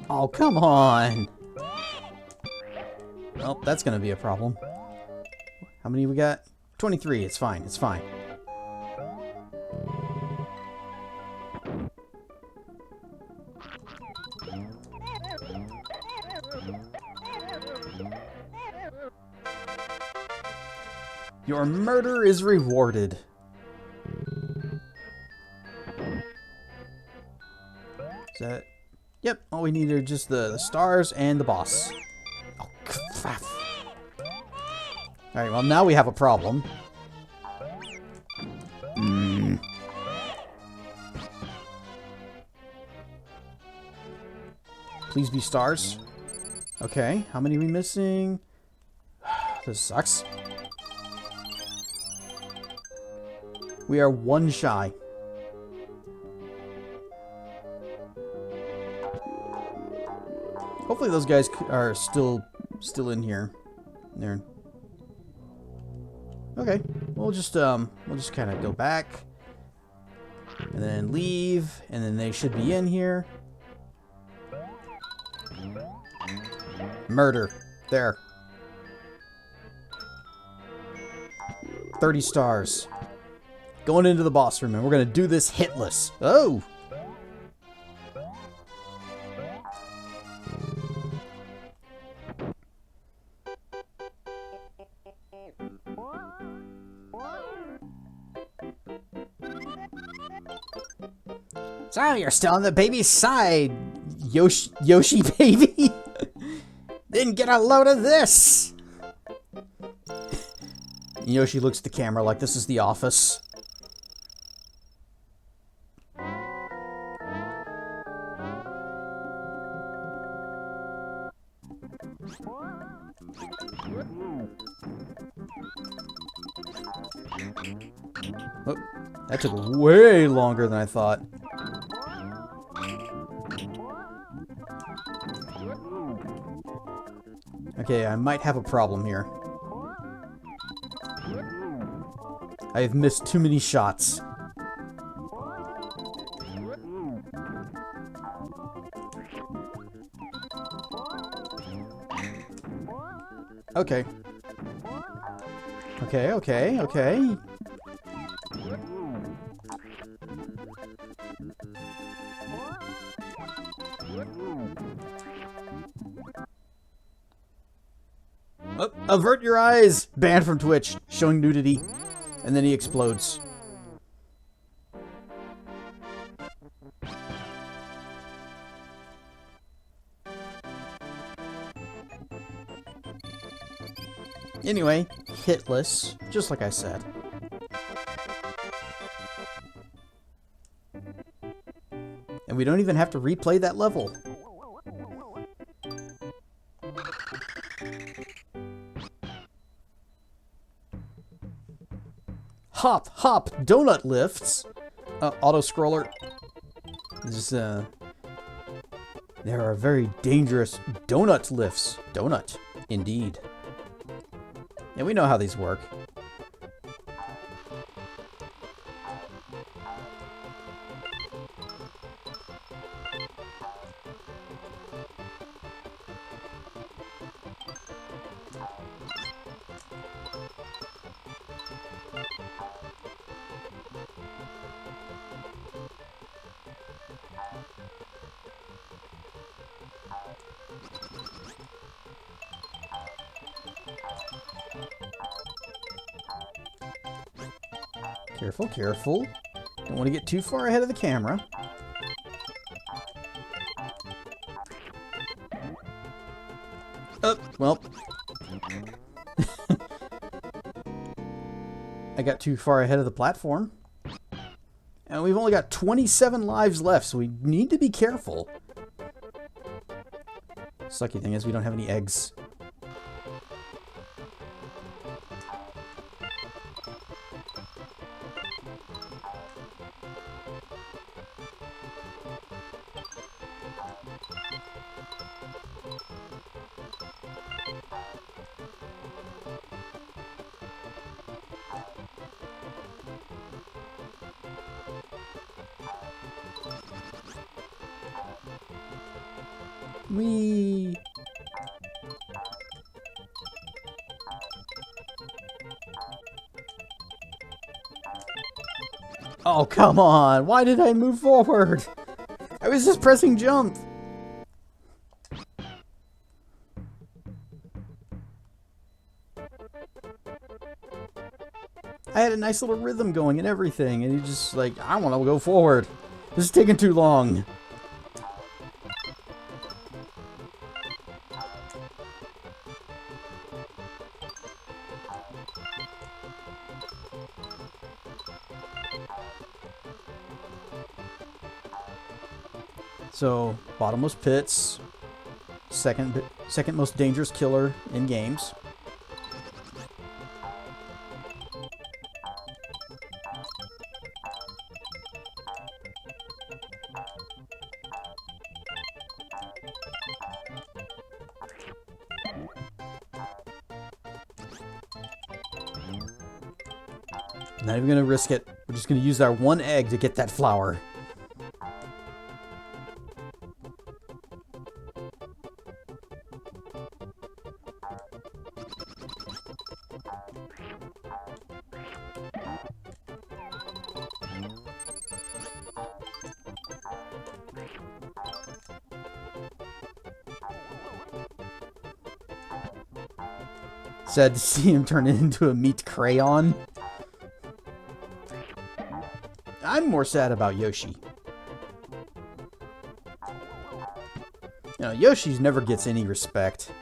Oh, come on! Well, that's gonna be a problem. How many we got? 23, it's fine, it's fine. Your murder is rewarded. Is that... Yep, all we need are just the stars and the boss. Oh, crap. Alright, well now we have a problem. Please be stars. Okay, how many are we missing? This sucks. We are one shy. Hopefully those guys are still in here. There. Okay, we'll just kind of go back and then leave, and then they should be in here. Murder. There. 30 stars. Going into the boss room, and we're going to do this hitless. Oh! So, you're still on the baby's side, Yoshi baby. Then get a load of this. Yoshi looks at the camera like this is the office. Oh, that took way longer than I thought. Okay, I might have a problem here. I have missed too many shots. Okay. Okay. Oh, avert your eyes! Banned from Twitch. Showing nudity. And then he explodes. Anyway, hitless, just like I said. And we don't even have to replay that level. Hop, hop, donut lifts. Auto scroller. This there are very dangerous donut lifts. Donut, indeed. Yeah, we know how these work. Careful, careful. Don't want to get too far ahead of the camera. Oh, well. I got too far ahead of the platform. And we've only got 27 lives left, so we need to be careful. Sucky thing is we don't have any eggs. Whee! Oh, come on! Why did I move forward? I was just pressing jump! I had a nice little rhythm going and everything, and you just like, I want to go forward. This is taking too long. So, bottomless pits, second most dangerous killer in games. Not even gonna risk it. We're just gonna use our one egg to get that flower. Sad to see him turn it into a meat crayon. I'm more sad about Yoshi. You know, Yoshi never gets any respect.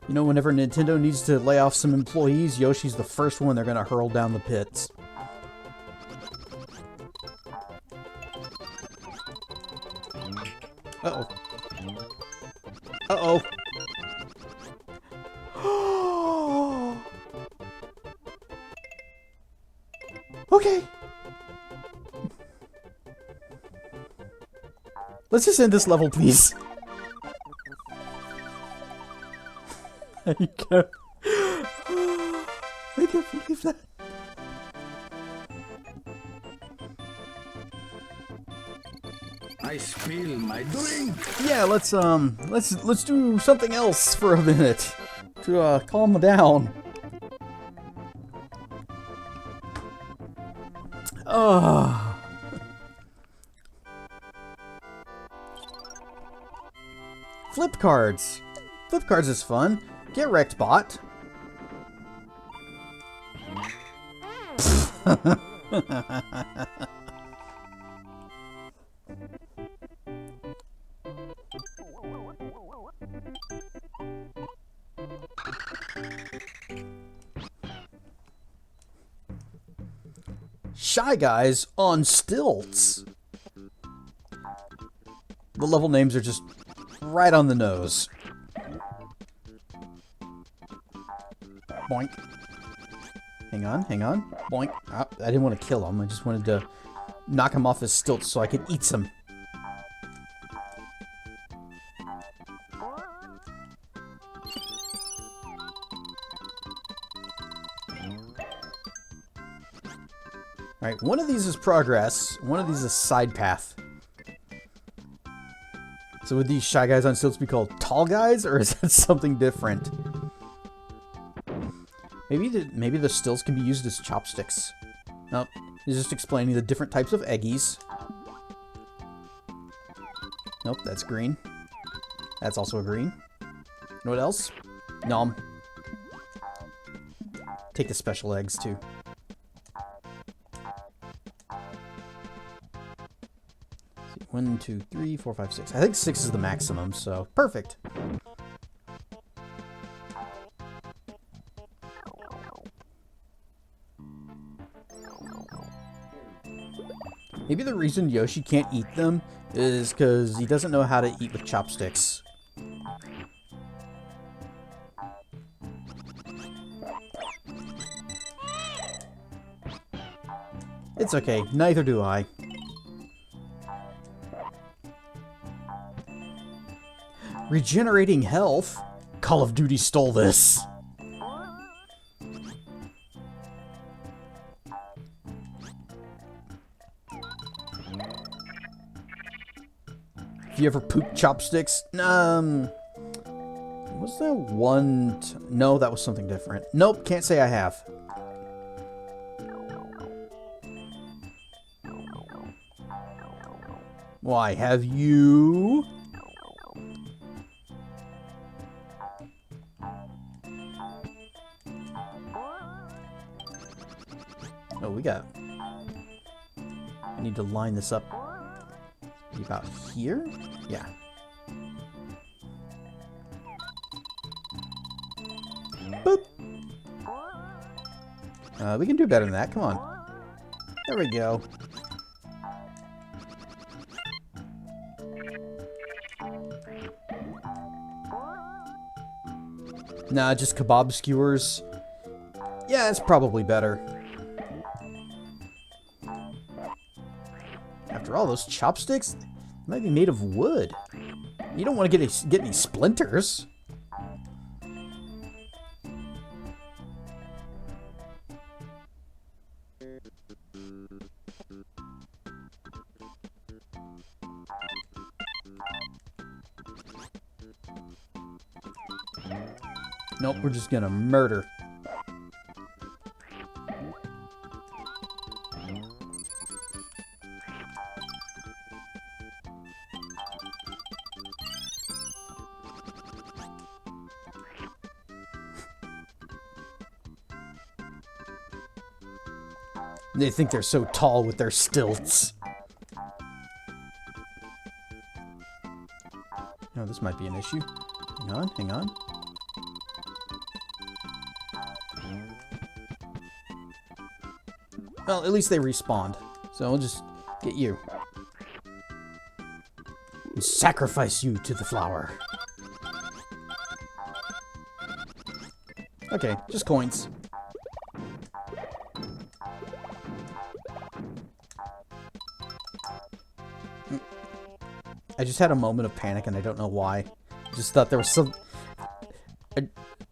You know, whenever Nintendo needs to lay off some employees, Yoshi's the first one they're gonna hurl down the pits. Uh-oh. Uh-oh. Okay. Let's just end this level, please. I can't believe that. I spill my drink. Yeah, let's do something else for a minute. to calm down. Ugh. Flip cards. Flip cards is fun. Get wrecked, bot. Shy Guys on Stilts. The level names are just right on the nose. Boink. Hang on, hang on. Boink. Oh, I didn't want to kill him. I just wanted to knock him off his stilts so I could eat some. Alright, one of these is progress. One of these is side path. So would these Shy Guys on Stilts be called Tall Guys, or is that something different? Maybe the stilts can be used as chopsticks. Nope. He's just explaining the different types of eggies. Nope, that's green. That's also a green. You know what else? Nom. Take the special eggs, too. 1, 2, 3, 4, 5, 6. I think 6 is the maximum, so perfect. Maybe the reason Yoshi can't eat them is because he doesn't know how to eat with chopsticks. It's okay, neither do I. Regenerating health? Call of Duty stole this. Have you ever pooped chopsticks? Was there one... No, that was something different. Nope, can't say I have. Why, have you? Oh, we got... I need to line this up. About here? Yeah. Boop. We can do better than that. Come on. There we go. Nah, just kebab skewers. Yeah, it's probably better. After all, those chopsticks might be made of wood. You don't want to get any splinters. Nope, we're just gonna murder. They think they're so tall with their stilts. Oh, this might be an issue. Hang on, hang on. Well, at least they respawned. So we'll just get you. And sacrifice you to the flower. Okay, just coins. I just had a moment of panic and I don't know why. Just thought there was some...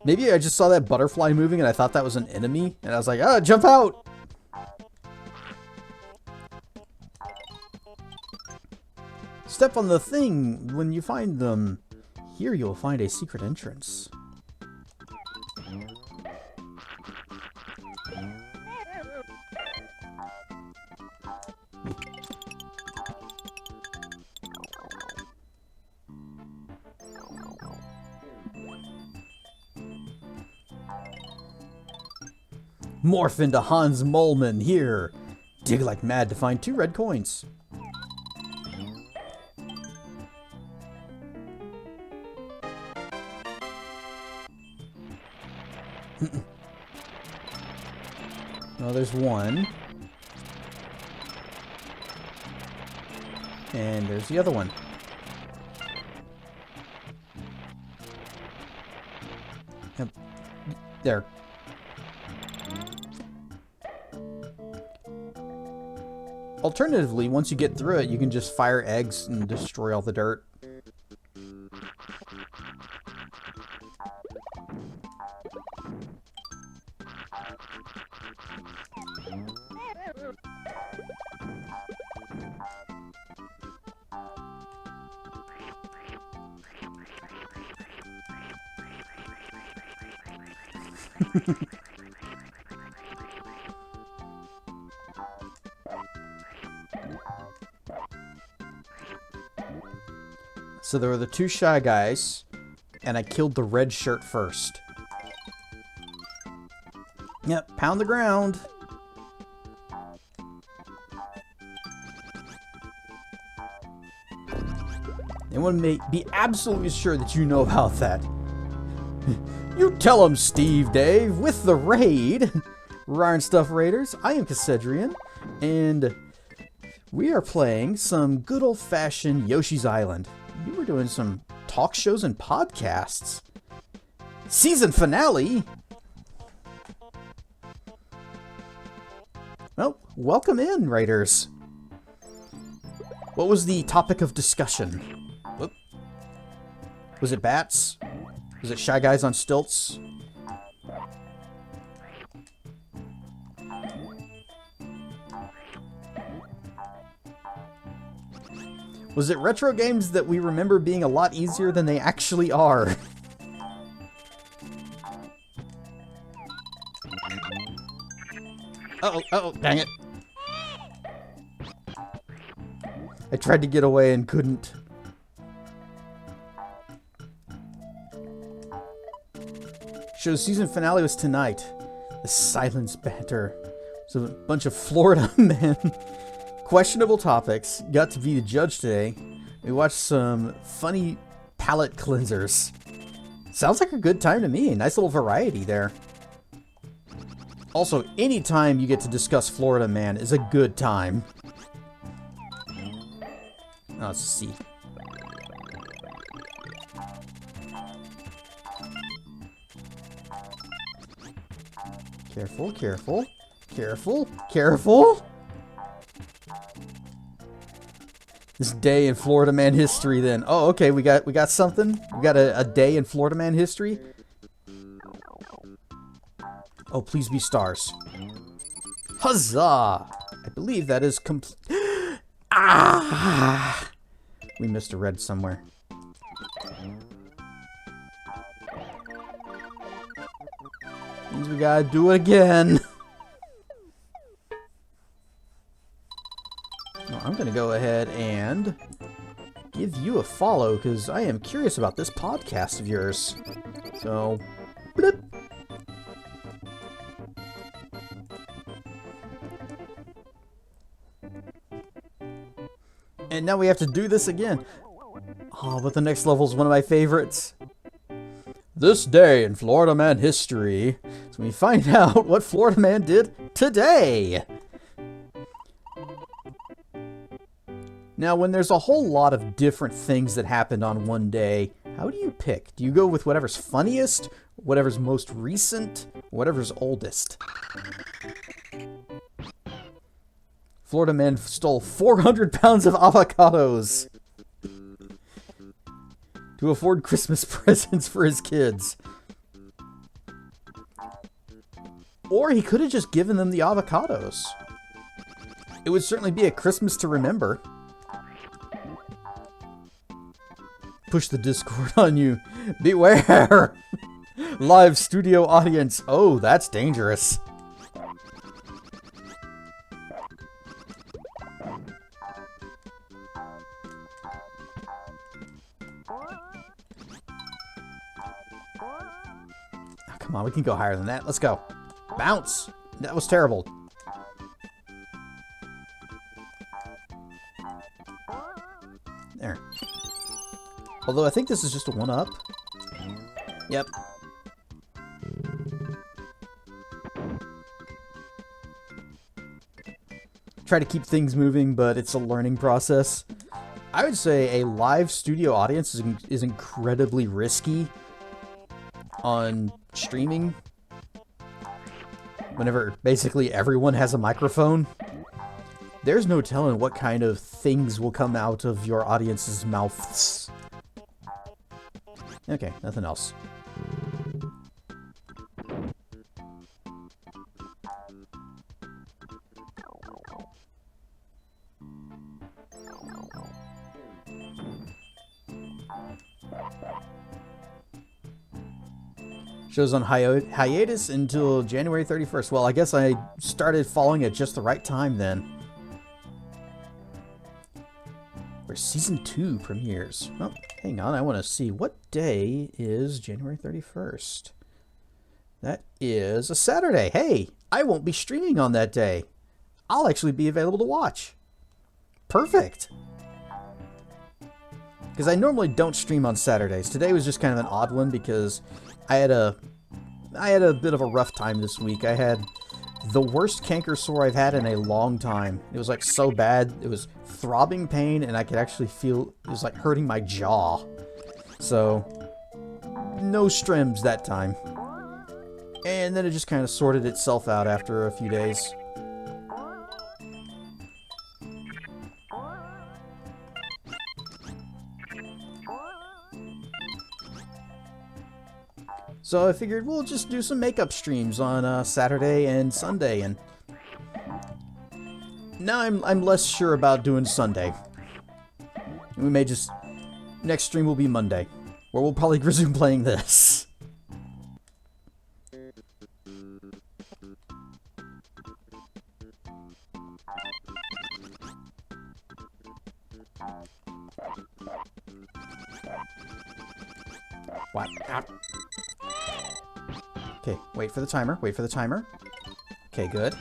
maybe I just saw that butterfly moving and I thought that was an enemy. And I was like, ah, jump out! Step on the thing when you find them. Here you'll find a secret entrance. Morph into Hans Moleman. Here. Dig like mad to find 2 red coins. Oh, there's 1. And there's the other one. Yep. There. Alternatively, once you get through it, you can just fire eggs and destroy all the dirt. So there were the 2 Shy Guys, and I killed the red shirt first. Yep, pound the ground. Anyone may be absolutely sure that you know about that. You tell 'em, Steve Dave, with the raid. Ryan Stuff Raiders, I am Cassedrian, and we are playing some good old-fashioned Yoshi's Island. You were doing some talk shows and podcasts. Season finale? Well, welcome in, Raiders. What was the topic of discussion? Whoop. Was it bats? Was it Shy Guys on stilts? Was it retro games that we remember being a lot easier than they actually are? Uh-oh, dang it. I tried to get away and couldn't. Show's season finale was tonight. The silence banter. So a bunch of Florida men. Questionable topics. Got to be the judge today. We watched some funny palate cleansers. Sounds like a good time to me. Nice little variety there. Also, any time you get to discuss Florida Man is a good time. Oh, let's see. Careful, careful, careful, careful. This day in Florida Man history then. Oh, okay, we got something. We got a day in Florida Man history. Oh, please be stars. Huzzah! I believe that is complete. Ah! We missed a red somewhere. Means we gotta do it again. Well, I'm gonna go ahead and give you a follow because I am curious about this podcast of yours. So, bloop. And now we have to do this again. Oh, but the next level is one of my favorites. This day in Florida Man history. So we find out what Florida Man did today. Now, when there's a whole lot of different things that happened on one day, how do you pick? Do you go with whatever's funniest, whatever's most recent, whatever's oldest? Florida Man stole 400 pounds of avocados to afford Christmas presents for his kids. Or he could have just given them the avocados. It would certainly be a Christmas to remember. Push the Discord on you. Beware! Live studio audience. Oh, that's dangerous. Oh, come on, we can go higher than that. Let's go. Bounce! That was terrible. There. Although I think this is just a 1-up. Yep. Try to keep things moving, but it's a learning process. I would say a live studio audience is incredibly risky on streaming. Whenever basically everyone has a microphone, there's no telling what kind of things will come out of your audience's mouths. Okay, nothing else. Show's on hiatus until January 31st. Well, I guess I started following at just the right time then. Where Season 2 premieres. Oh, hang on. I want to see what day is January 31st. That is a Saturday. Hey, I won't be streaming on that day. I'll actually be available to watch. Perfect. Because I normally don't stream on Saturdays. Today was just kind of an odd one because I had a bit of a rough time this week. I had the worst canker sore I've had in a long time. It was like so bad. It was throbbing pain and I could actually feel it was like hurting my jaw. So no streams that time. And then it just kind of sorted itself out after a few days. So I figured we'll just do some makeup streams on Saturday and Sunday, and now I'm less sure about doing Sunday. We may just... next stream will be Monday, where we'll probably resume playing this. What? Okay, wait for the timer. Wait for the timer. Okay, good.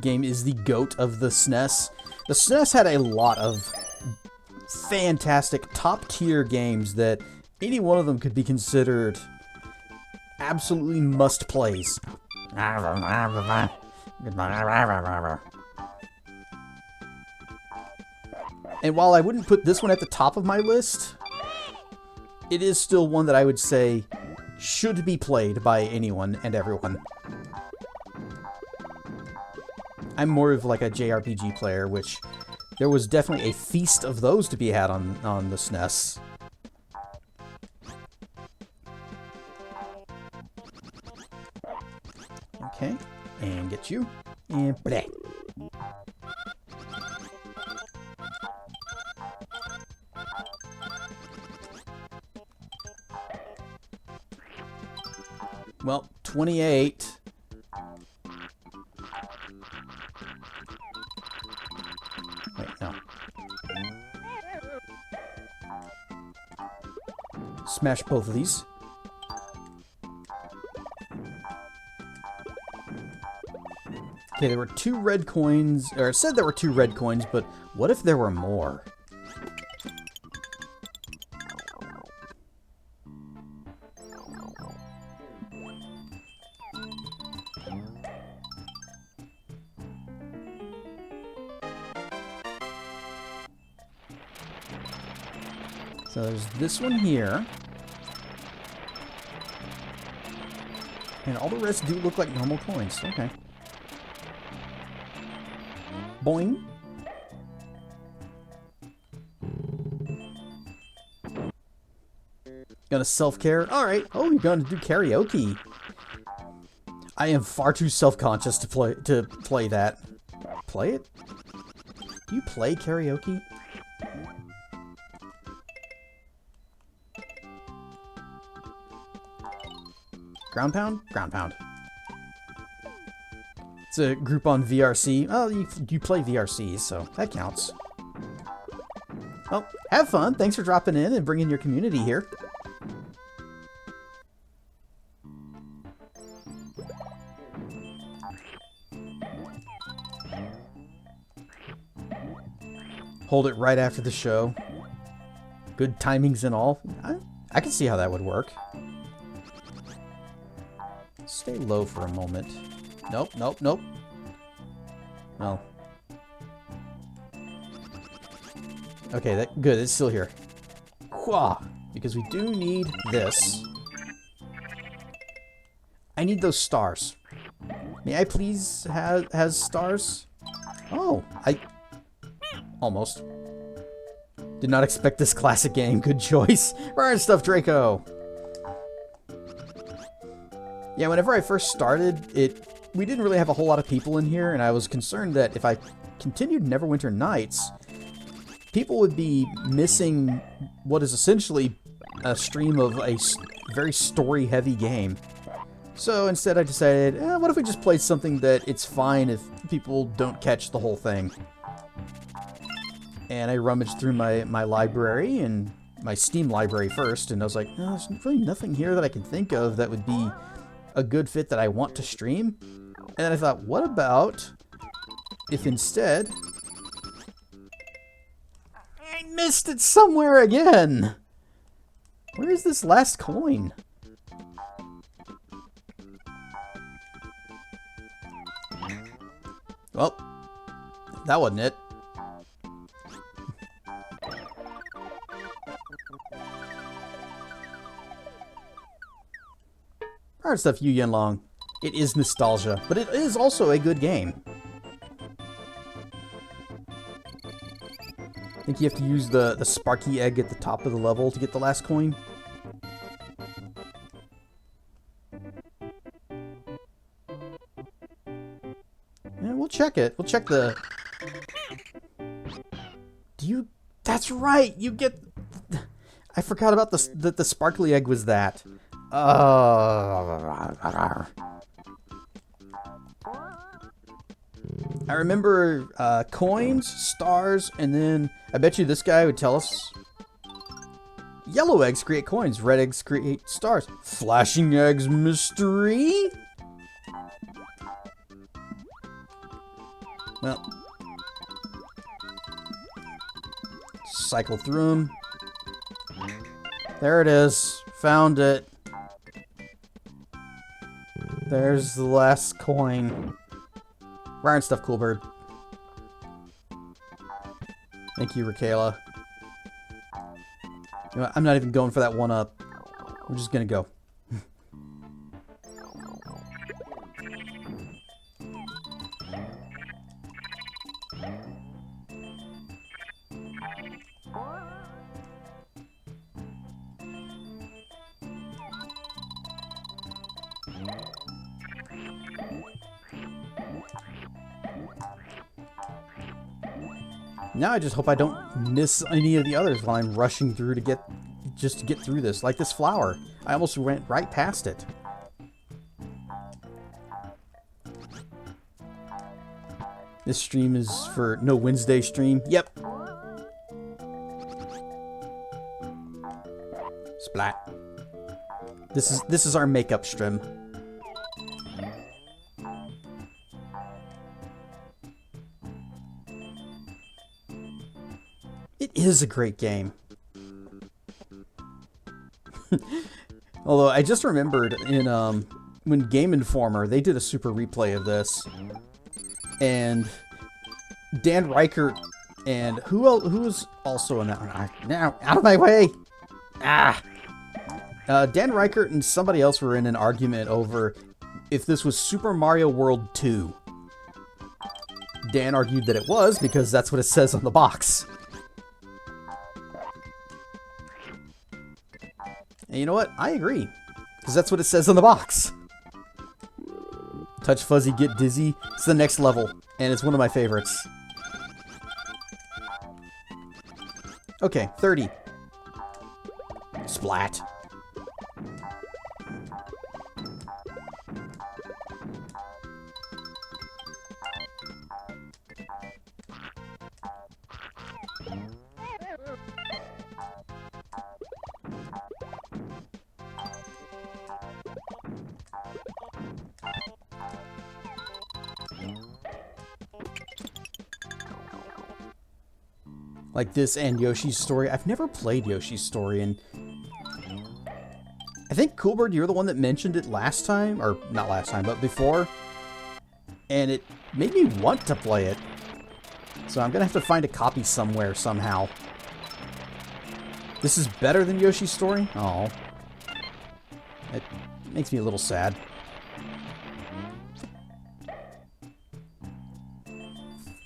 Game is the GOAT of the SNES. The SNES had a lot of fantastic top-tier games that any one of them could be considered absolutely must-plays. And while I wouldn't put this one at the top of my list, it is still one that I would say should be played by anyone and everyone. I'm more of like a JRPG player, which there was definitely a feast of those to be had on the SNES. Okay, and get you, and bleh. Well, 28. Wait, no. Smash both of these. Okay, there were 2 red coins, or it said there were 2 red coins, but what if there were more? So there's this one here. And all the rest do look like normal coins. Okay. Boing. Gonna self-care? Alright. Oh, you're gonna do karaoke. I am far too self-conscious to play that. Play it? Do you play karaoke? Ground Pound? Ground Pound. It's a group on VRC. Oh, you play VRCs, so that counts. Well, have fun. Thanks for dropping in and bringing your community here. Hold it right after the show. Good timings and all. I can see how that would work. Stay low for a moment. Nope, nope, nope. Well. Okay, good. It's still here. Whoa, because we do need this. I need those stars. May I please has stars? Oh, almost. Did not expect this classic game. Good choice. Rare stuff, Draco. Yeah, whenever I first started, we didn't really have a whole lot of people in here, and I was concerned that if I continued Neverwinter Nights, people would be missing what is essentially a stream of a very story-heavy game. So instead I decided, what if we just play something that it's fine if people don't catch the whole thing? And I rummaged through my library, and my Steam library first, and I was like, no, there's really nothing here that I can think of that would be a good fit that I want to stream. And then I thought, what about if instead... I missed it somewhere again! Where is this last coin? Well, that wasn't it. Alright stuff, Yu Yanlong. It is nostalgia, but it is also a good game. I think you have to use the sparky egg at the top of the level to get the last coin. Yeah, we'll check it. We'll check the... That's right! You get... I forgot about the sparkly egg was that. I remember coins, stars, and then I bet you this guy would tell us yellow eggs create coins, red eggs create stars. Flashing eggs mystery? Well, cycle through them. There it is. Found it. There's the last coin. Rare and stuff, cool bird. Thank you, Raquela. You know what, I'm not even going for that one up. I'm just gonna go. Now I just hope I don't miss any of the others while I'm rushing through to get through this. Like this flower. I almost went right past it. This stream is for no Wednesday stream. Yep. Splat. This is our makeup stream. It is a great game. Although I just remembered in when Game Informer, they did a super replay of this, and Dan Reichert and who was also in that one? Now out of my way! Dan Reichert and somebody else were in an argument over if this was Super Mario World 2. Dan argued that it was because that's what it says on the box. And you know what? I agree. Because that's what it says on the box. Touch Fuzzy, Get Dizzy. It's the next level. And it's one of my favorites. Okay, 30. Splat. Like this and Yoshi's Story. I've never played Yoshi's Story, and I think Coolbird, you're the one that mentioned it last time, or not last time, but before, and it made me want to play it. So I'm gonna have to find a copy somewhere, somehow. This is better than Yoshi's Story? Oh. It makes me a little sad.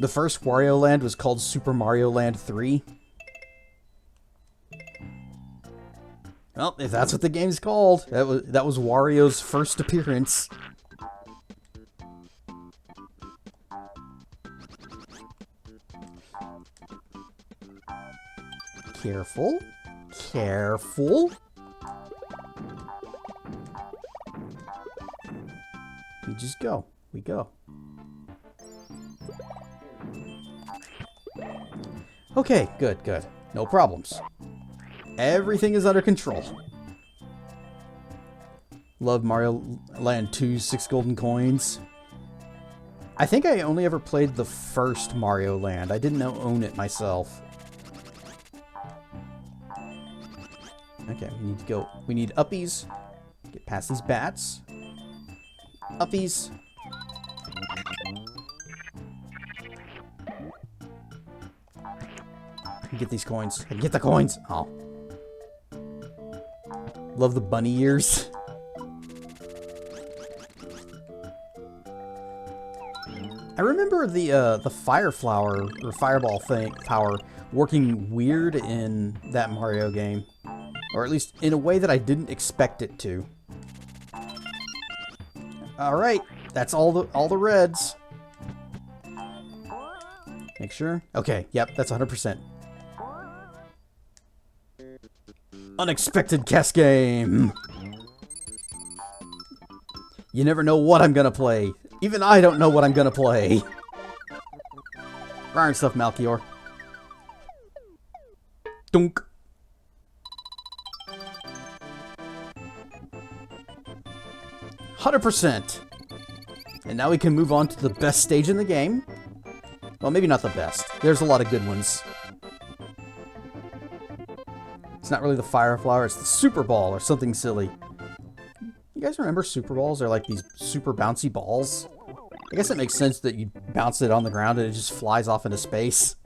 The first Wario Land was called Super Mario Land 3. Well, if that's what the game's called, that was Wario's first appearance. Careful. Careful. We just go. We go. Okay, good, good. No problems. Everything is under control. Love Mario Land 2's 6 golden coins. I think I only ever played the first Mario Land. I didn't own it myself. Okay, we need to go. We need uppies. Get past these bats. Uppies. Get these coins. Get the coins. Oh. Love the bunny ears. I remember the fire flower or fireball power working weird in that Mario game, or at least in a way that I didn't expect it to. All right, that's all the reds. Make sure. Okay, yep, that's 100%. Unexpected Chess game. You never know what I'm gonna play. Even I don't know what I'm gonna play. Iron stuff, Malchior. Dunk. %. And now we can move on to the best stage in the game. Well, maybe not the best. There's a lot of good ones. It's not really the fire flower, it's the super ball or something silly. You guys remember super balls? They're like these super bouncy balls. I guess it makes sense that you bounce it on the ground and it just flies off into space.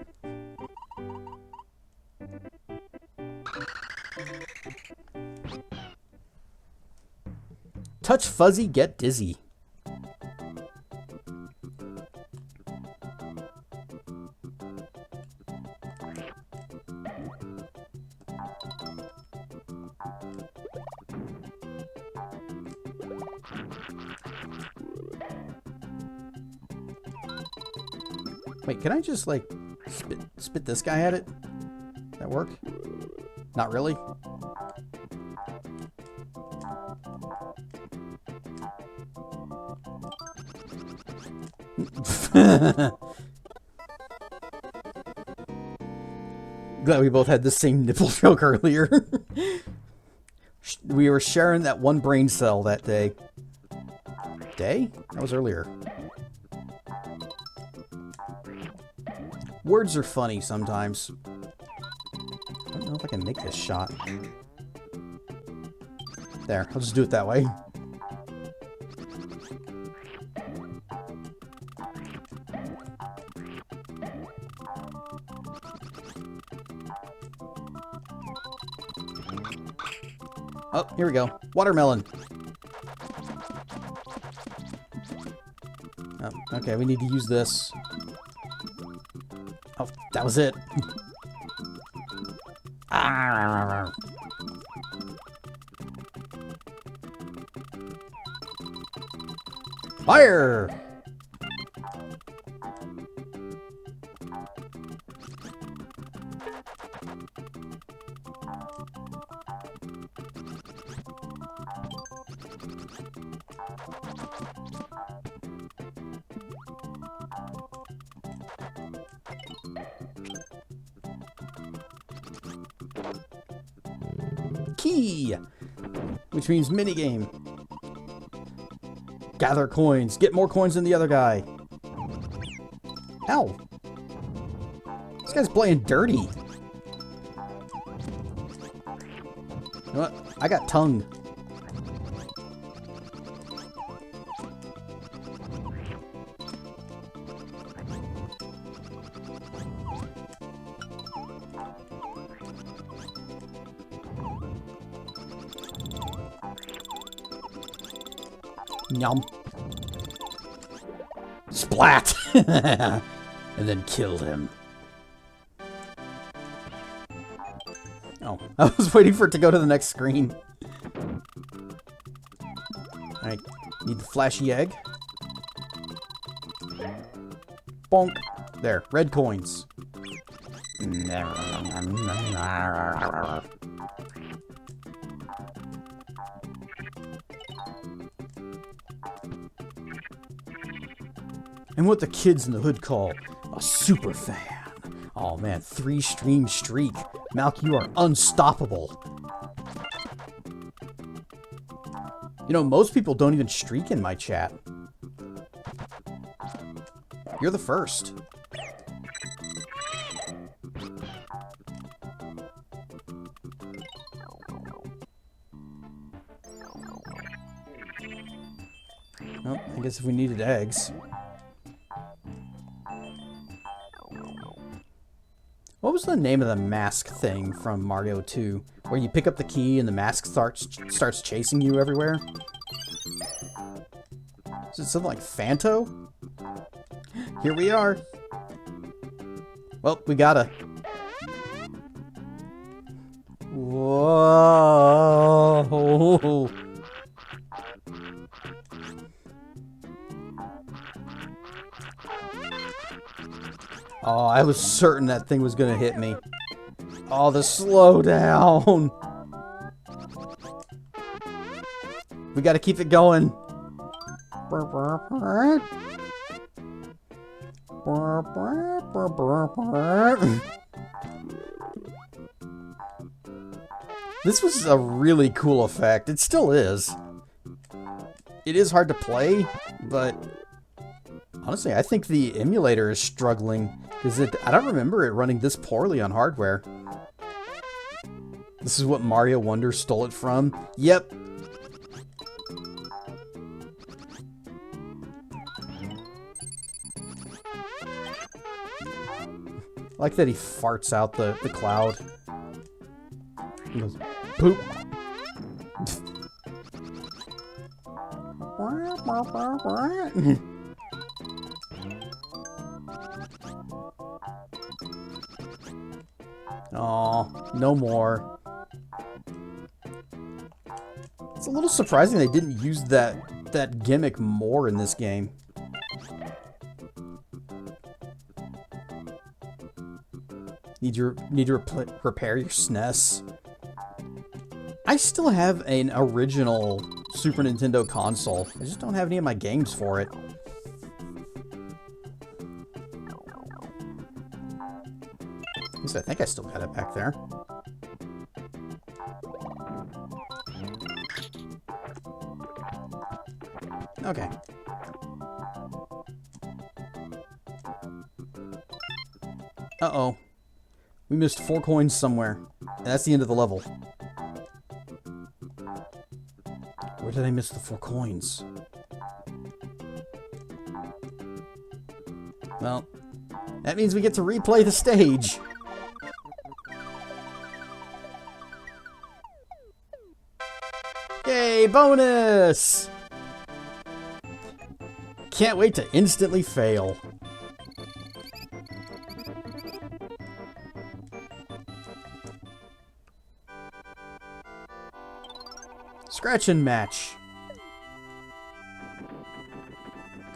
Touch fuzzy, get dizzy. Wait, can I just, like, spit this guy at it? That work? Not really? Glad we both had the same nipple joke earlier. We were sharing that one brain cell that day. Day? That was earlier. Words are funny sometimes. I don't know if I can make this shot. There, I'll just do it that way. Oh, here we go. Watermelon. Oh, okay, we need to use this. Oh, that was it. Ah. Fire! Key, which means minigame. Gather coins. Get more coins than the other guy. Ow. This guy's playing dirty. You know what? I got tongue. Yum. Splat! And then killed him. Oh, I was waiting for it to go to the next screen. Alright, need the flashy egg. Bonk. There, red coins. And what the kids in the hood call a super fan. Oh man, 3-stream streak. Malk, you are unstoppable. You know, most people don't even streak in my chat. You're the first. Well, I guess if we needed eggs. What was the name of the mask thing from Mario 2? Where you pick up the key and the mask starts chasing you everywhere? Is it something like Phanto? Here we are. Well, we gotta. Whoa. Oh, I was certain that thing was gonna hit me. Oh, the slowdown. We gotta keep it going. This was a really cool effect. It still is. It is hard to play, but honestly, I think the emulator is struggling. Because I don't remember it running this poorly on hardware. This is what Mario Wonder stole it from. Yep. I like that he farts out the cloud. He goes, poop. Aw, no more. It's a little surprising they didn't use that gimmick more in this game. Need to repair your SNES. I still have an original Super Nintendo console. I just don't have any of my games for it. At least I think I still got it back there. Okay. Uh-oh. We missed 4 coins somewhere. And that's the end of the level. Where did I miss the 4 coins? Well, that means we get to replay the stage. Yay, bonus! Can't wait to instantly fail. Scratch and match.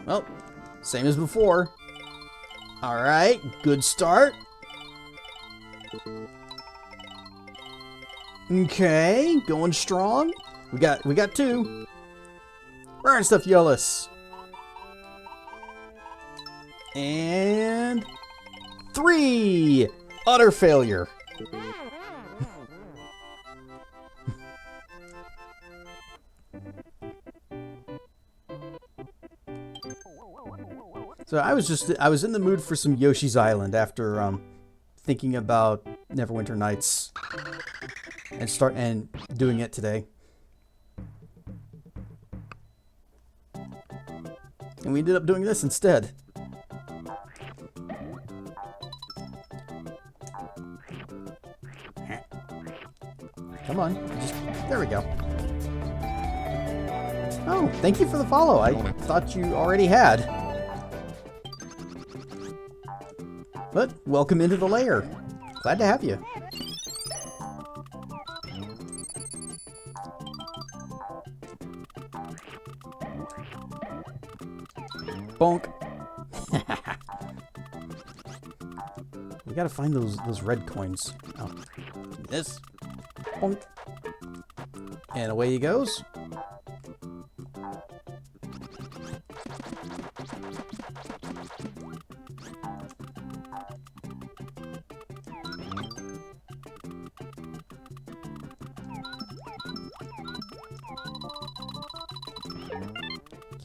Well, same as before. Alright, good start. Okay, going strong. We got 2. Burn stuff, Yollis. And 3. Utter failure. So I was in the mood for some Yoshi's Island after thinking about Neverwinter Nights and doing it today. And we ended up doing this instead. Come on. There we go. Oh, thank you for the follow. I thought you already had. But welcome into the lair. Glad to have you. Bonk. We gotta find those red coins. Oh. This. Bonk. And away he goes.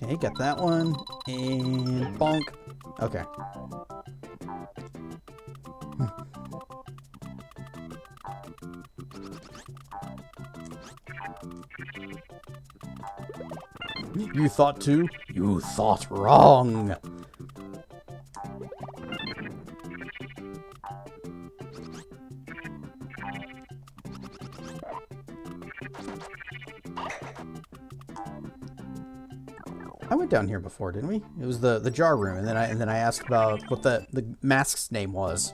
Okay, got that one. And bonk. Okay. You thought too? You thought wrong. I went down here before, didn't we? It was the jar room, and then I asked about what the mask's name was.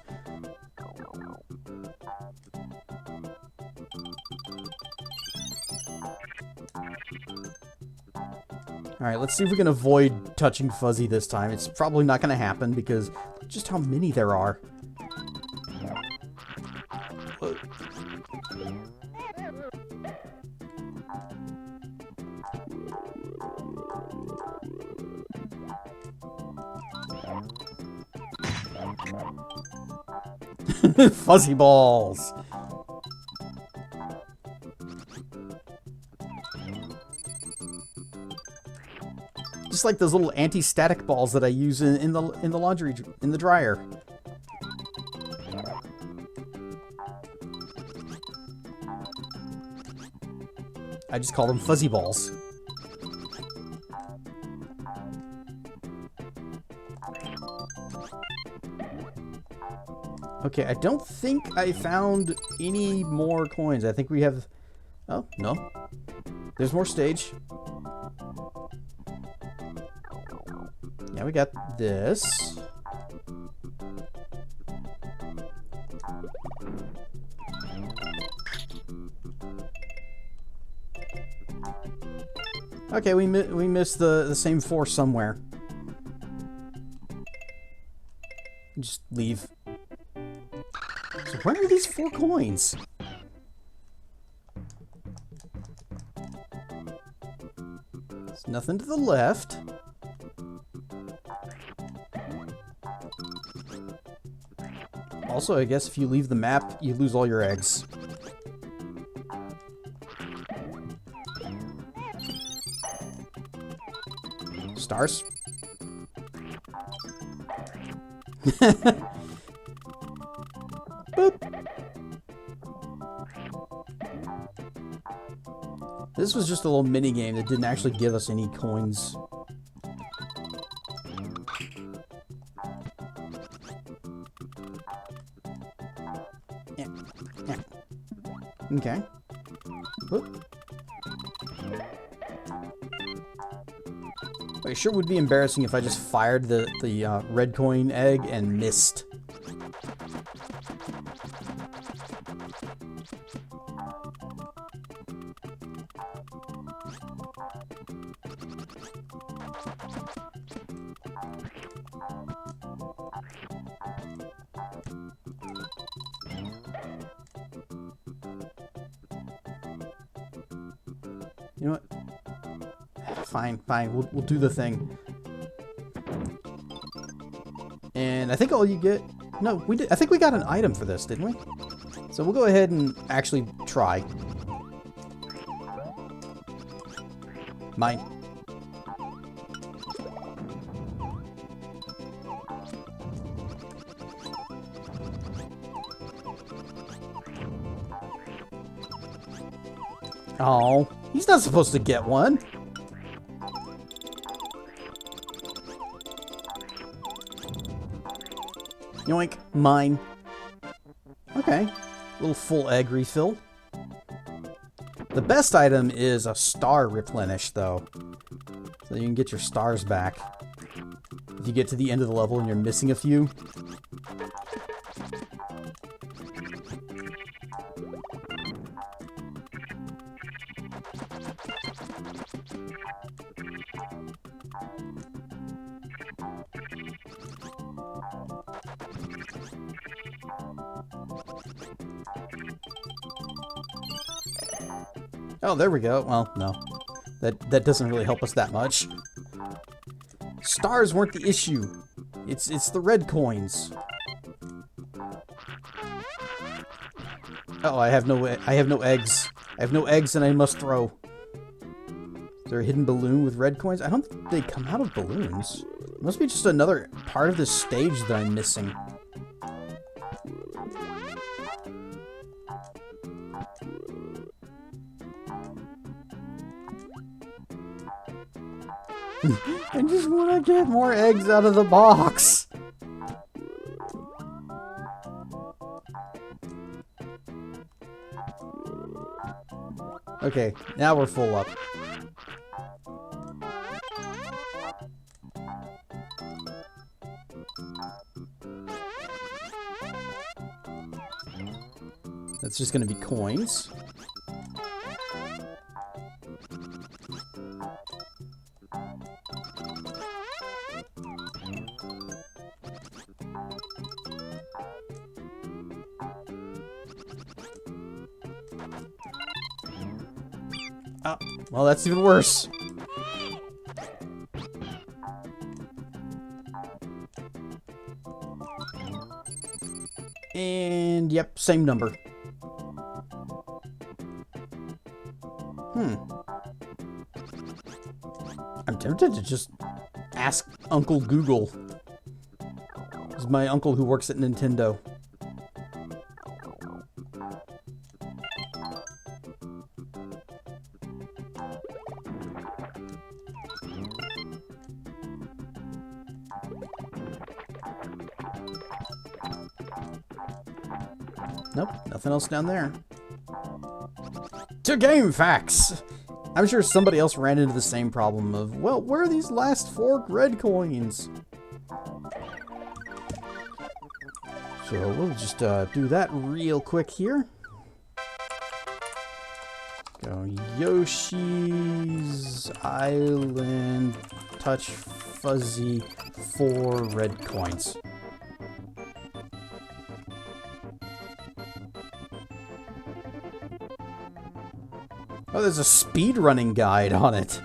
Alright, let's see if we can avoid touching Fuzzy this time. It's probably not going to happen because just how many there are. Fuzzy balls. Just like those little anti-static balls that I use in the laundry in the dryer. I just call them fuzzy balls. Okay, I don't think I found any more coins. I think we have... Oh, no. There's more stage. Yeah, we got this. Okay, we missed the same four somewhere. Just leave. So where are these 4 coins? There's nothing to the left. Also, I guess if you leave the map, you lose all your eggs. Stars? Boop. This was just a little mini game that didn't actually give us any coins. Yeah. Yeah. Okay. Whoop. It sure would be embarrassing if I just fired the red coin egg and missed. You know what? Fine, fine. We'll do the thing. And I think all you get... No, we did. I think we got an item for this, didn't we? So we'll go ahead and actually try. Mine. Oh, he's not supposed to get one. Yoink, mine. Okay, little full egg refill. The best item is a star replenish, though. So you can get your stars back. If you get to the end of the level and you're missing a few. Oh, there we go. Well, no. That doesn't really help us that much. Stars weren't the issue. It's the red coins. Oh, I have no eggs. I have no eggs and I must throw. Is there a hidden balloon with red coins? I don't think they come out of balloons. It must be just another part of this stage that I'm missing. I just want to get more eggs out of the box. Okay, now we're full up. That's just going to be coins. Oh, well, that's even worse. And, yep, same number. I'm tempted to just ask Uncle Google. This is my uncle who works at Nintendo. Nope, nothing else down there. To game facts! I'm sure somebody else ran into the same problem of, well, where are these last 4 red coins? So we'll just do that real quick here. Go Yoshi's Island, touch fuzzy, 4 red coins. Oh, there's a speedrunning guide on it.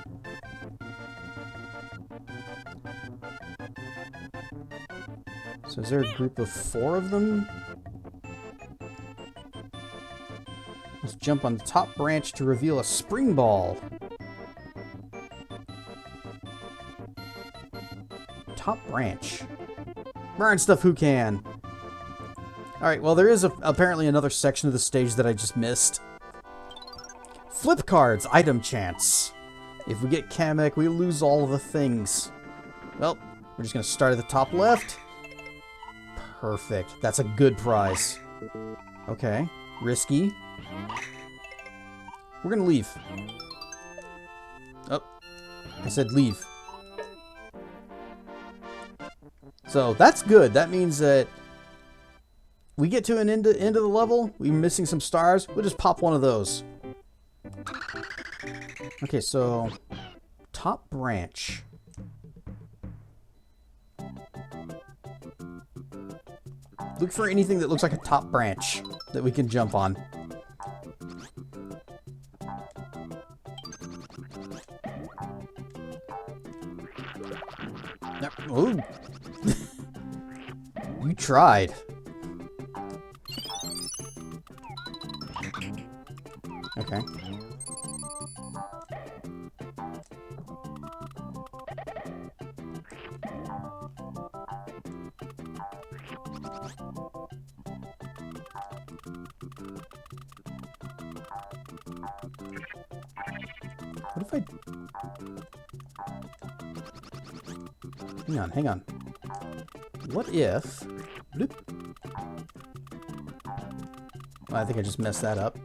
So is there a group of 4 of them? Let's jump on the top branch to reveal a spring ball. Top branch. Burn stuff who can. Alright, well there is apparently another section of the stage that I just missed. Flip cards, item chance. If we get Kamek, we lose all of the things. Well, we're just going to start at the top left. Perfect. That's a good prize. Okay. Risky. We're going to leave. Oh. I said leave. So, that's good. That means that we get to an end of the level. We're missing some stars. We'll just pop one of those. Okay, so top branch. Look for anything that looks like a top branch that we can jump on. Yep. Ooh. You tried. Okay. What if I... Hang on. What if... Bloop. Oh, I think I just messed that up.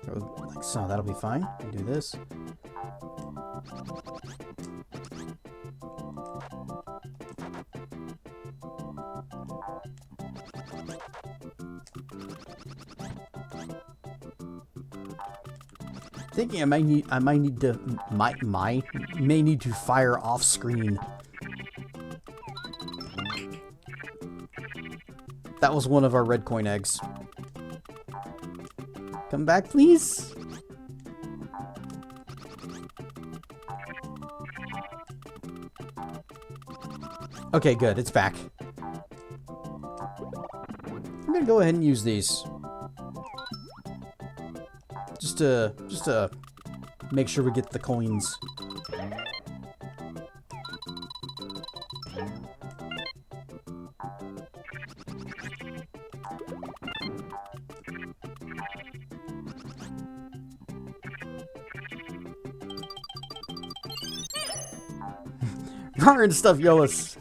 Like so, that'll be fine. I do this. Thinking I may need to fire off screen. That was one of our red coin eggs. Come back, please. Okay, good. It's back. I'm gonna go ahead and use these. Just to make sure we get the coins. Run stuff, Yoas.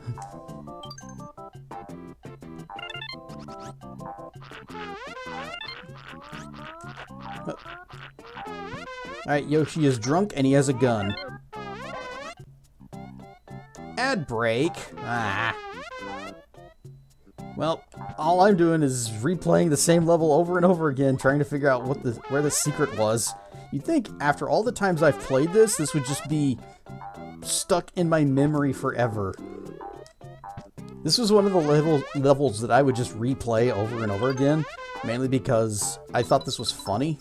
Alright, Yoshi is drunk and he has a gun. Ad break. Ah. Well, all I'm doing is replaying the same level over and over again, trying to figure out where the secret was. You'd think after all the times I've played this would just be stuck in my memory forever. This was one of the levels that I would just replay over and over again, mainly because I thought this was funny.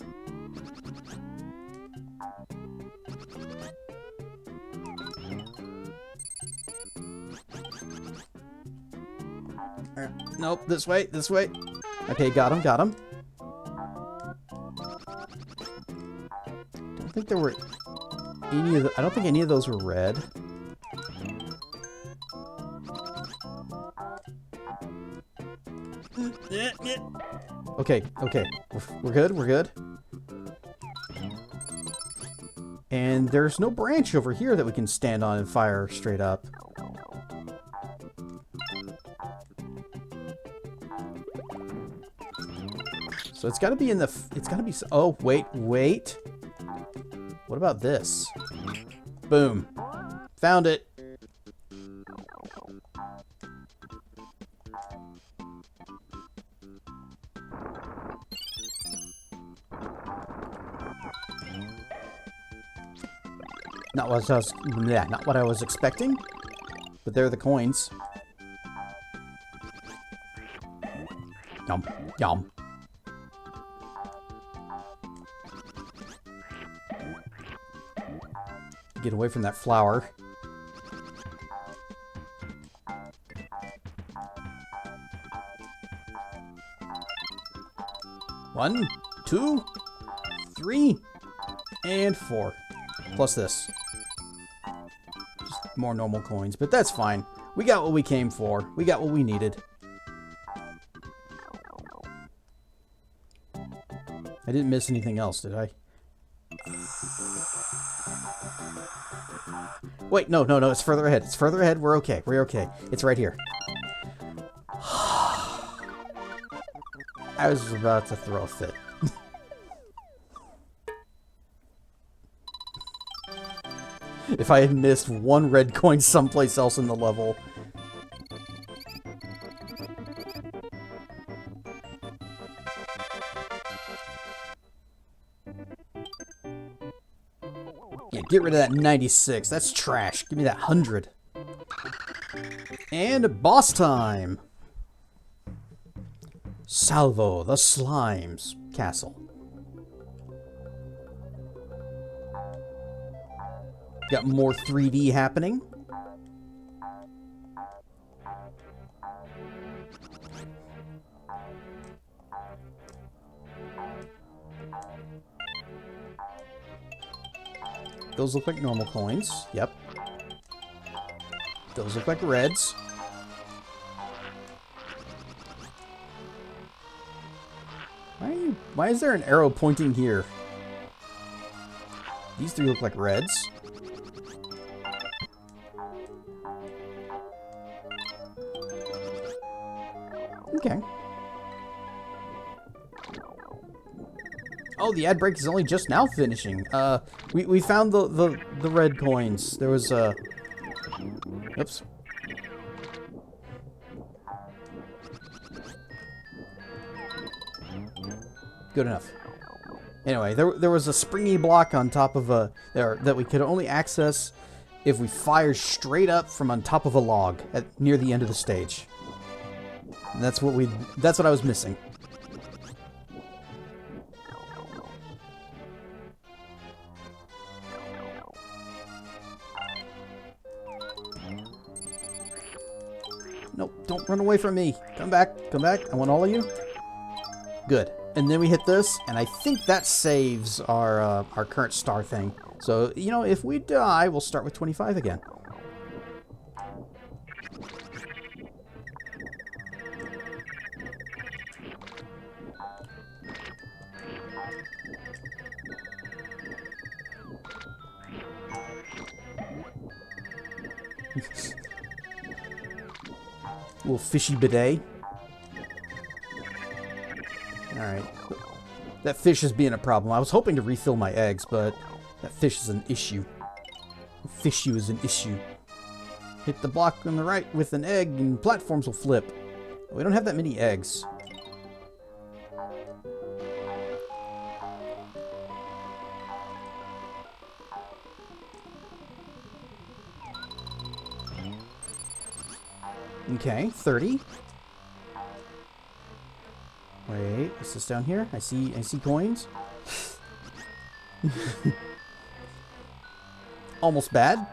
Nope, this way. Okay, got him. Don't think there were any of I don't think any of those were red. Okay. We're good. And there's no branch over here that we can stand on and fire straight up. So it's got to be in the... It's got to be... Oh, wait. What about this? Boom. Found it. Not what I was expecting. But there are the coins. Yum. Get away from that flower. One, 2, 3, and 4. Plus this. Just more normal coins, but that's fine. We got what we came for. We got what we needed. I didn't miss anything else, did I? Wait, no, it's further ahead. We're okay. It's right here. I was about to throw a fit. If I had missed one red coin someplace else in the level. Yeah, get rid of that 96. That's trash. Give me that 100. And boss time. Salvo the Slimes Castle. Got more 3D happening. Those look like normal coins. Yep. Those look like reds. Why are you Why is there an arrow pointing here? These three look like reds. Okay. Oh, the ad break is only just now finishing. We found the red coins. There was oops. Good enough. Anyway, there was a springy block on top of that we could only access if we fired straight up from on top of a log near the end of the stage. And that's what I was missing. Nope, don't run away from me. Come back, come back. I want all of you. Good. And then we hit this, and I think that saves our current star thing. So, you know, if we die, we'll start with 25 again. Little fishy bidet. Alright. That fish is being a problem. I was hoping to refill my eggs, but that fish is an issue. Fish you is an issue. Hit the block on the right with an egg and platforms will flip. We don't have that many eggs. Okay, 30. Wait, what's this down here? I see coins. Almost bad.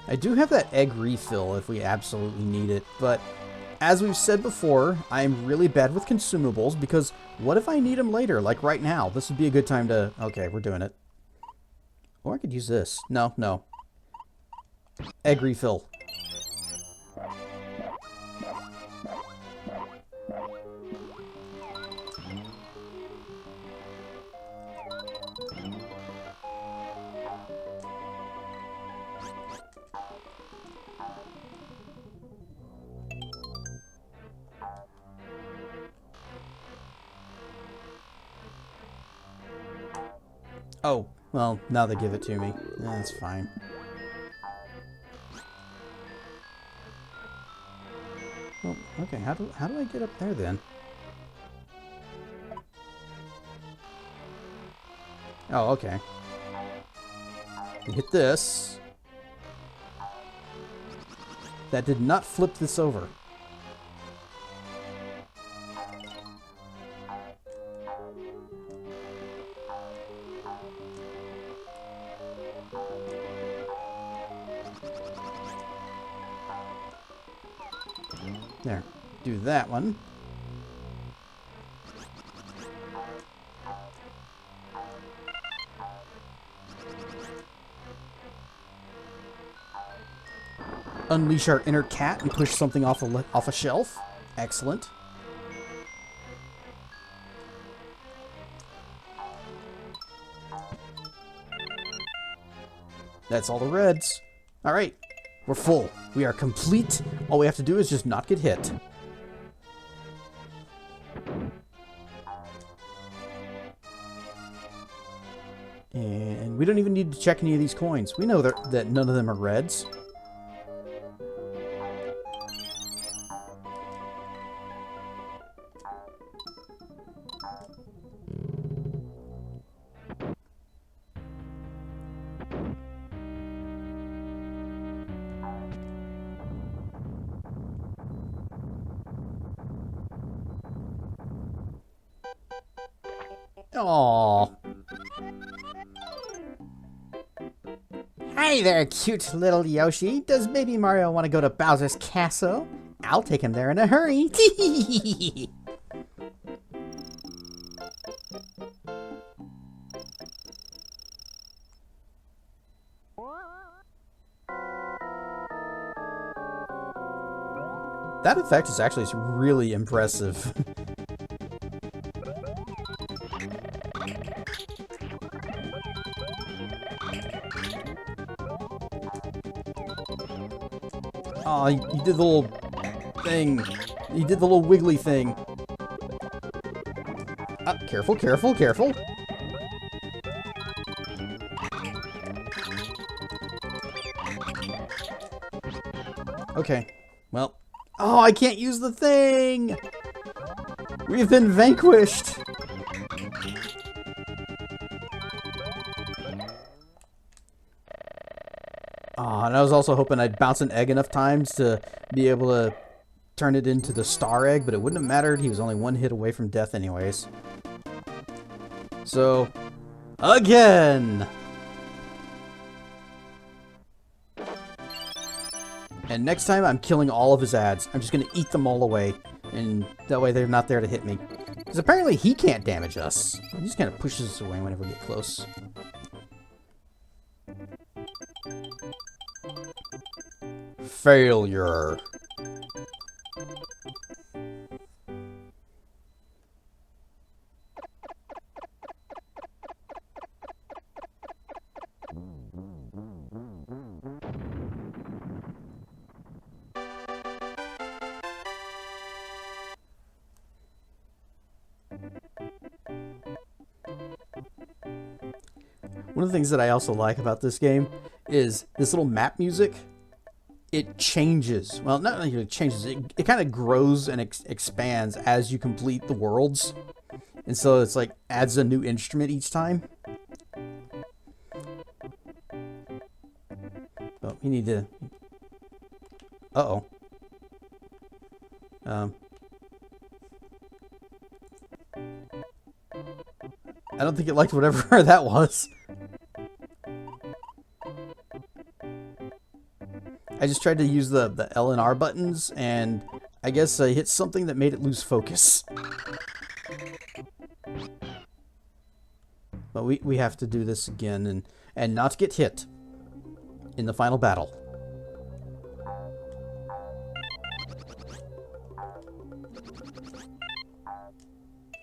I do have that egg refill if we absolutely need it, but as we've said before, I'm really bad with consumables because what if I need them later, like right now? This would be a good time to... Okay, we're doing it. Or I could use this. No, no. Egg refill. Oh, well, now they give it to me. That's fine. Well, okay, how do I get up there then? Oh, okay. We hit this. That did not flip this over. There. Do that one. Unleash our inner cat and push something off a shelf. Excellent. That's all the reds. All right. We're full. We are complete. All we have to do is just not get hit. And we don't even need to check any of these coins. We know that none of them are reds. Aww. Hey there, cute little Yoshi. Does Baby Mario want to go to Bowser's castle? I'll take him there in a hurry. That effect is actually really impressive. Aw, you did the little thing. You did the little wiggly thing. Careful, careful, careful. Okay, well. Oh, I can't use the thing! We've been vanquished! Oh, and I was also hoping I'd bounce an egg enough times to be able to turn it into the star egg, but it wouldn't have mattered. He was only one hit away from death anyways. So, again! And next time, I'm killing all of his ads. I'm just going to eat them all away. And that way they're not there to hit me. Because apparently he can't damage us. He just kind of pushes us away whenever we get close. Failure. One of the things that I also like about this game is this little map music. It changes. Well, not really it changes. It kind of grows and expands as you complete the worlds. And so it's like adds a new instrument each time. Oh, you need to... Uh-oh. I don't think it liked whatever that was. I just tried to use the L and R buttons, and I guess I hit something that made it lose focus. But we have to do this again and not get hit in the final battle.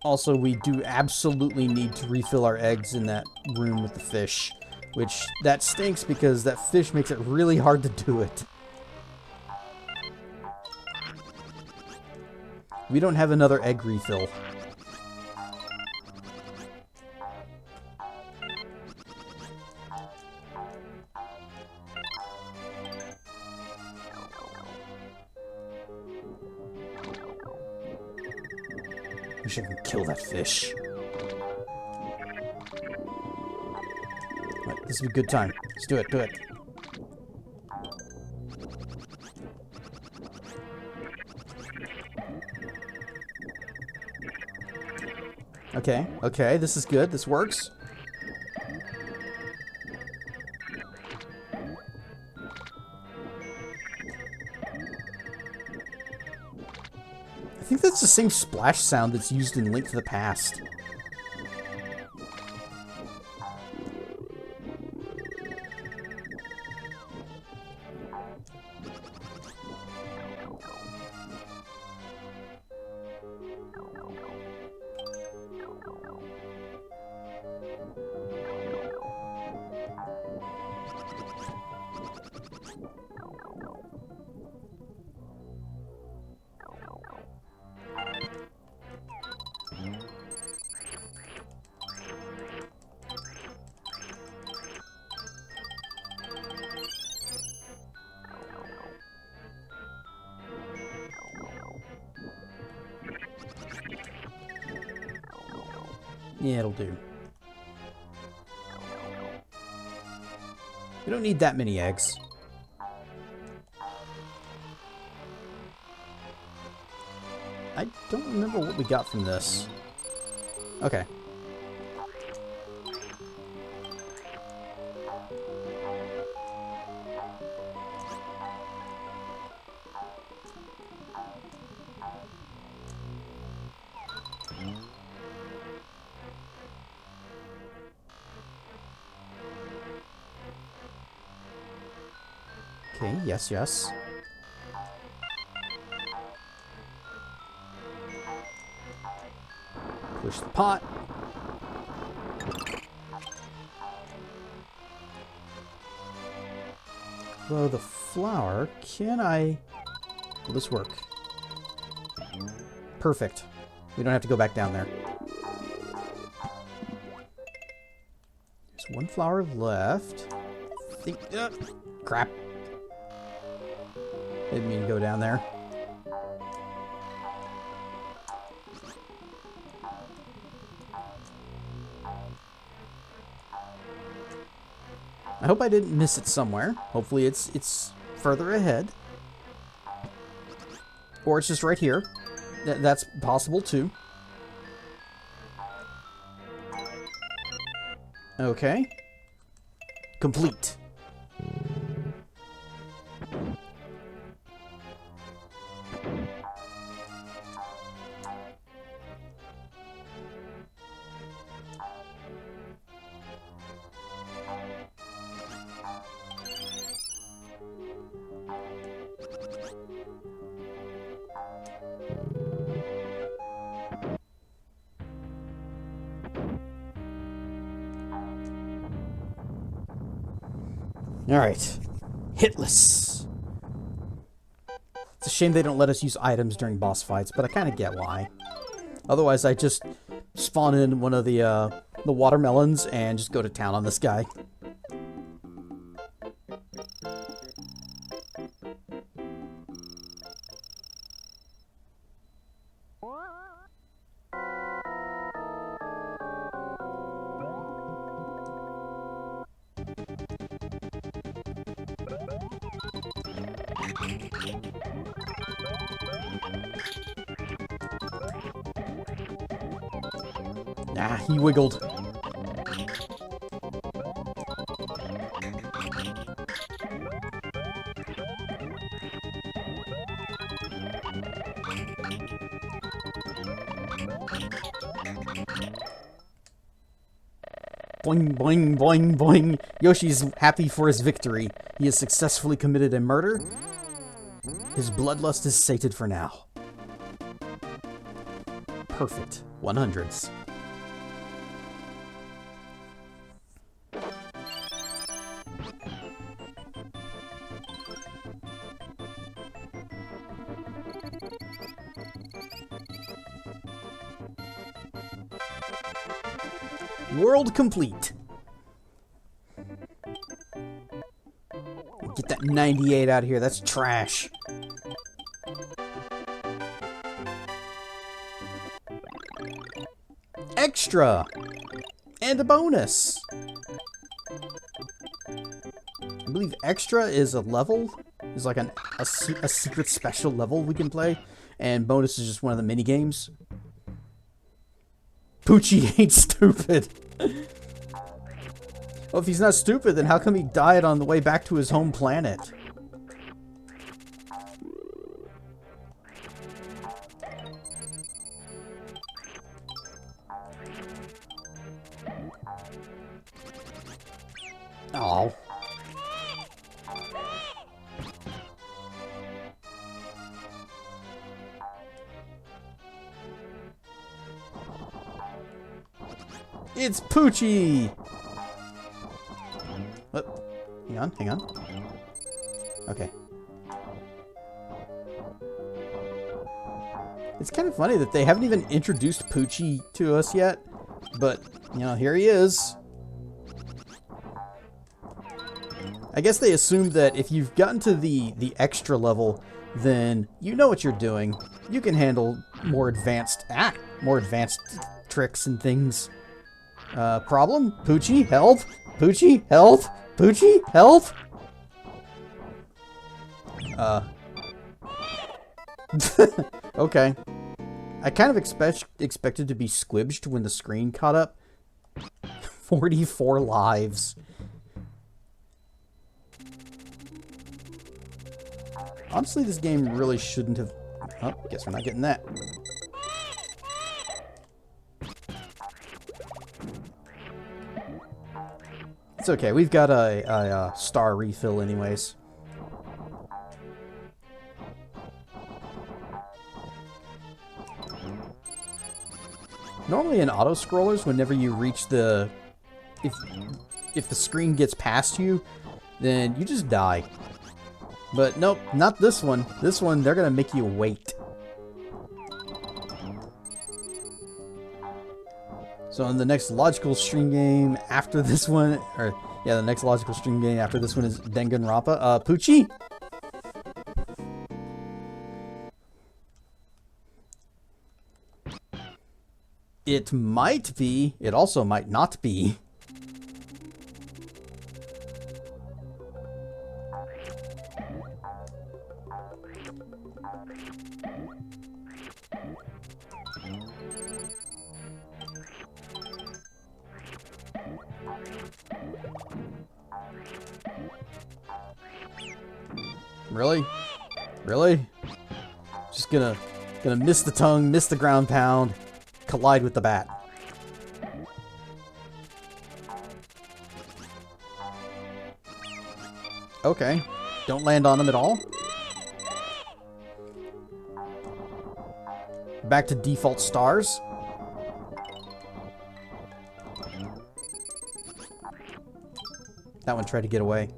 Also, we do absolutely need to refill our eggs in that room with the fish. Which, that stinks because that fish makes it really hard to do it. We don't have another egg refill. We should kill that fish. Right, this is a good time. Let's do it, do it. Okay, okay, this is good. This works. I think that's the same splash sound that's used in Link to the Past. Yeah, it'll do. We don't need that many eggs. I don't remember what we got from this. Okay. Okay, yes, yes. Push the pot. Though the flower, can I... Will this work? Perfect. We don't have to go back down there. There's one flower left. Crap. Didn't mean to go down there. I hope I didn't miss it somewhere. Hopefully it's further ahead. Or it's just right here. That's possible too. Okay. Complete. Alright. Hitless. It's a shame they don't let us use items during boss fights, but I kind of get why. Otherwise, I just spawn in one of the watermelons and just go to town on this guy. Ah, he wiggled. Boing, boing, boing, boing. Yoshi's happy for his victory. He has successfully committed a murder. His bloodlust is sated for now. Perfect. 100s. World complete. Get that 98 out of here. That's trash. Extra! And a bonus! I believe extra is a level. Is like a secret special level we can play. And bonus is just one of the mini games. Poochie ain't stupid. Well, if he's not stupid, then how come he died on the way back to his home planet? Oh. It's Poochie! Oh, hang on, hang on. Okay. It's kind of funny that they haven't even introduced Poochie to us yet, but, you know, here he is. I guess they assumed that if you've gotten to the extra level, then you know what you're doing. You can handle more advanced tricks and things. Problem? Poochie, help! Poochie, help! Poochie, help! Okay. I kind of expected to be squibbed when the screen caught up. 44 lives. Honestly, this game really shouldn't have... Oh, guess we're not getting that. It's okay, we've got a star refill anyways. Normally in auto-scrollers, whenever you reach the... If the screen gets past you, then you just die. But nope, not this one. This one, they're gonna make you wait. So in the next logical stream game after this one, or yeah, the next logical stream game after this one is Danganronpa. Poochie? It might be. It also might not be. Really? Really? Just gonna miss the tongue, miss the ground pound, collide with the bat. Okay. Don't land on them at all. Back to default stars. That one tried to get away.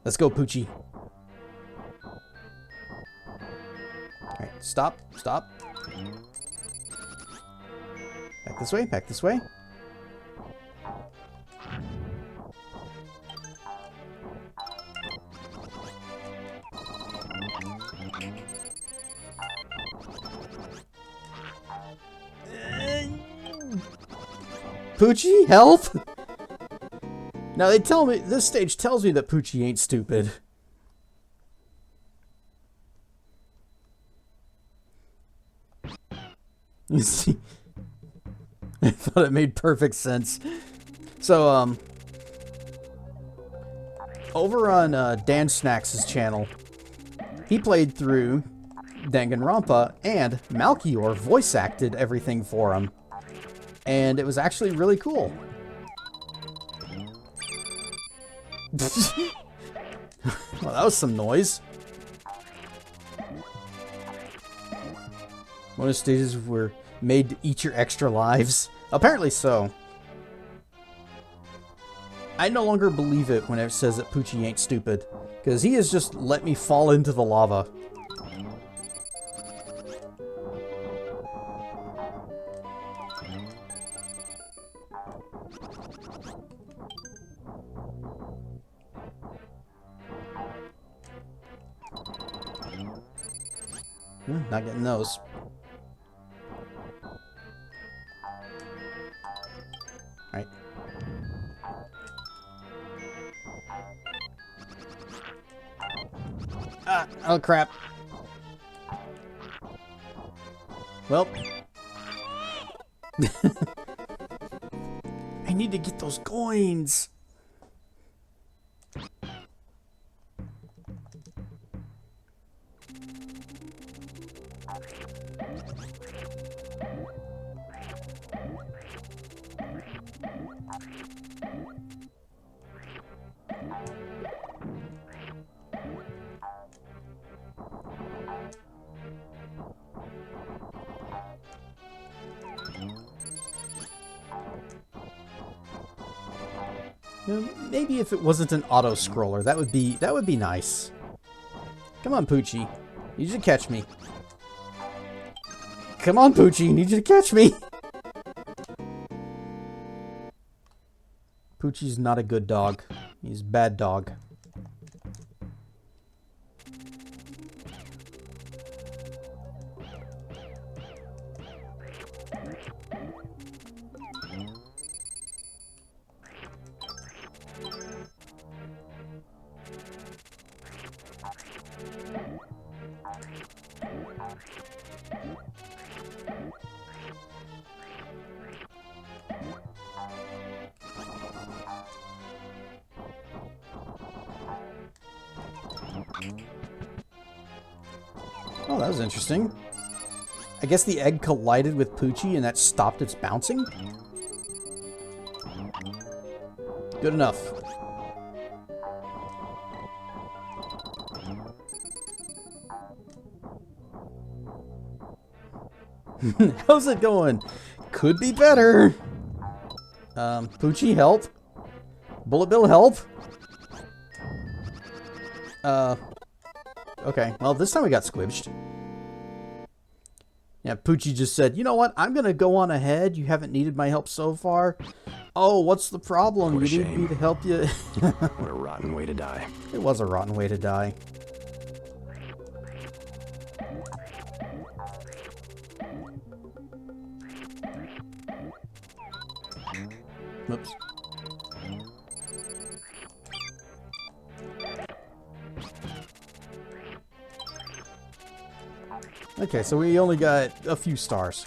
Let's go, Poochie. Alright, stop, stop. Back this way, back this way. Poochie, help! Now they tell me, this stage tells me that Poochie ain't stupid. You see? I thought it made perfect sense. So, over on Dan Snacks' channel, he played through Danganronpa, and Malchior voice acted everything for him. And it was actually really cool. Well, that was some noise. Bonus stages were made to eat your extra lives. Apparently so. I no longer believe it when it says that Poochie ain't stupid, because he has just let me fall into the lava. Not getting those. Alright. Ah, oh crap. Well. I need to get those coins. Maybe if it wasn't an auto-scroller, that would be nice. Come on, Poochie. Need you to catch me. Come on, Poochie. Need you to catch me. Poochie's not a good dog. He's a bad dog. Oh, that was interesting. I guess the egg collided with Poochie and that stopped its bouncing? Good enough. How's it going? Could be better. Poochie, help. Bullet Bill, help. Okay. Well, this time we got squibshed. Yeah, Poochie just said, you know what? I'm gonna go on ahead. You haven't needed my help so far. Oh, what's the problem? What a You need shame. me to help you? What a rotten way to die. It was a rotten way to die. Oops. Okay, so we only got a few stars.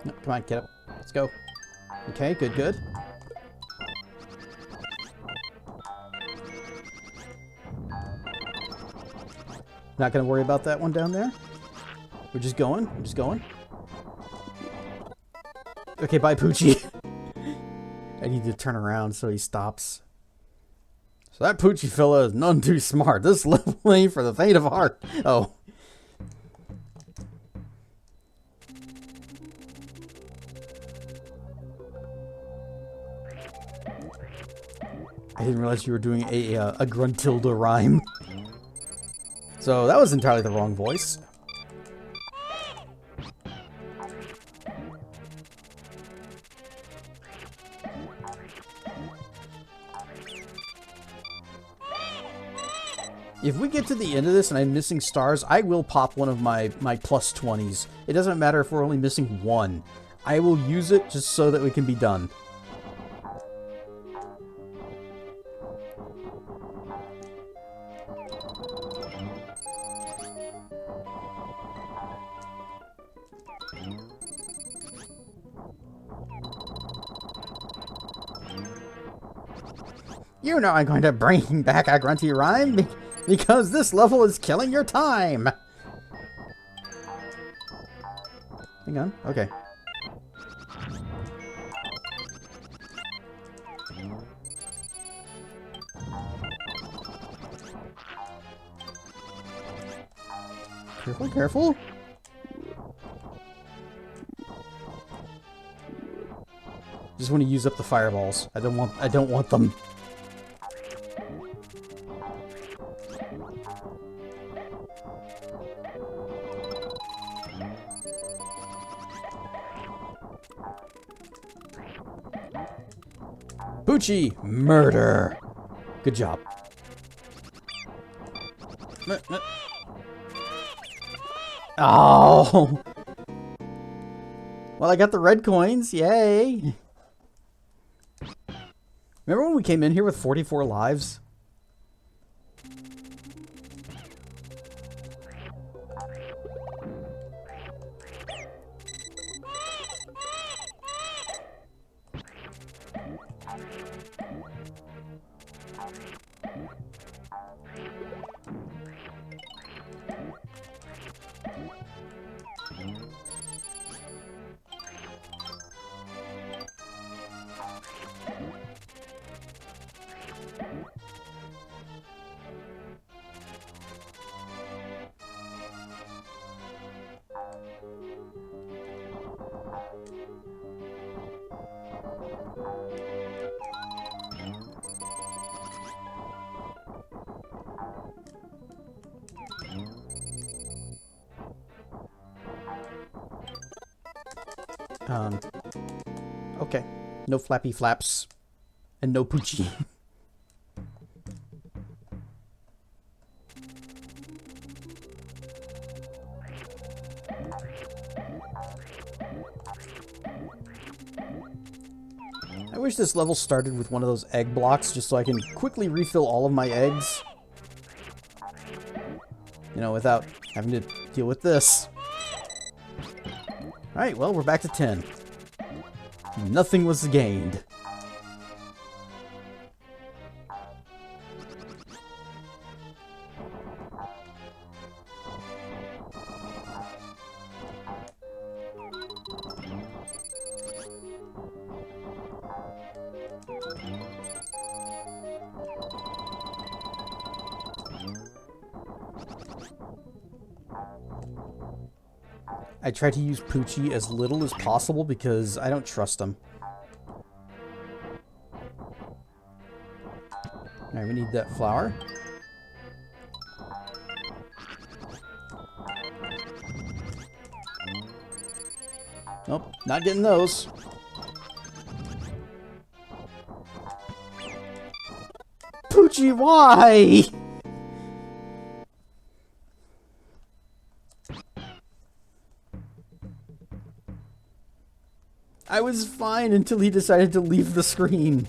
No, come on, get up. Let's go. Okay, good, good. Not gonna worry about that one down there. We're just going. We're just going. Okay, bye, Poochie. I need to turn around so he stops. So that Poochie fella is none too smart. This level ain't for the faint of heart. Oh. I didn't realize you were doing a Gruntilda rhyme. So that was entirely the wrong voice. If we get to the end of this and I'm missing stars, I will pop one of my plus 20s. It doesn't matter if we're only missing one. I will use it just so that we can be done. You know I'm going to bring back a grunty rhyme because this level is killing your time. Hang on. Okay. Careful, careful. Just want to use up the fireballs. I don't want them. Poochie, murder. Good job. Oh. Well, I got the red coins. Yay. Remember when we came in here with 44 lives? Okay. No flappy flaps. And no Poochie. I wish this level started with one of those egg blocks just so I can quickly refill all of my eggs. You know, without having to deal with this. Alright, well, we're back to 10. Nothing was gained. I try to use Poochie as little as possible because I don't trust him. Alright, we need that flower. Nope, not getting those. Poochie, why? I was fine until he decided to leave the screen.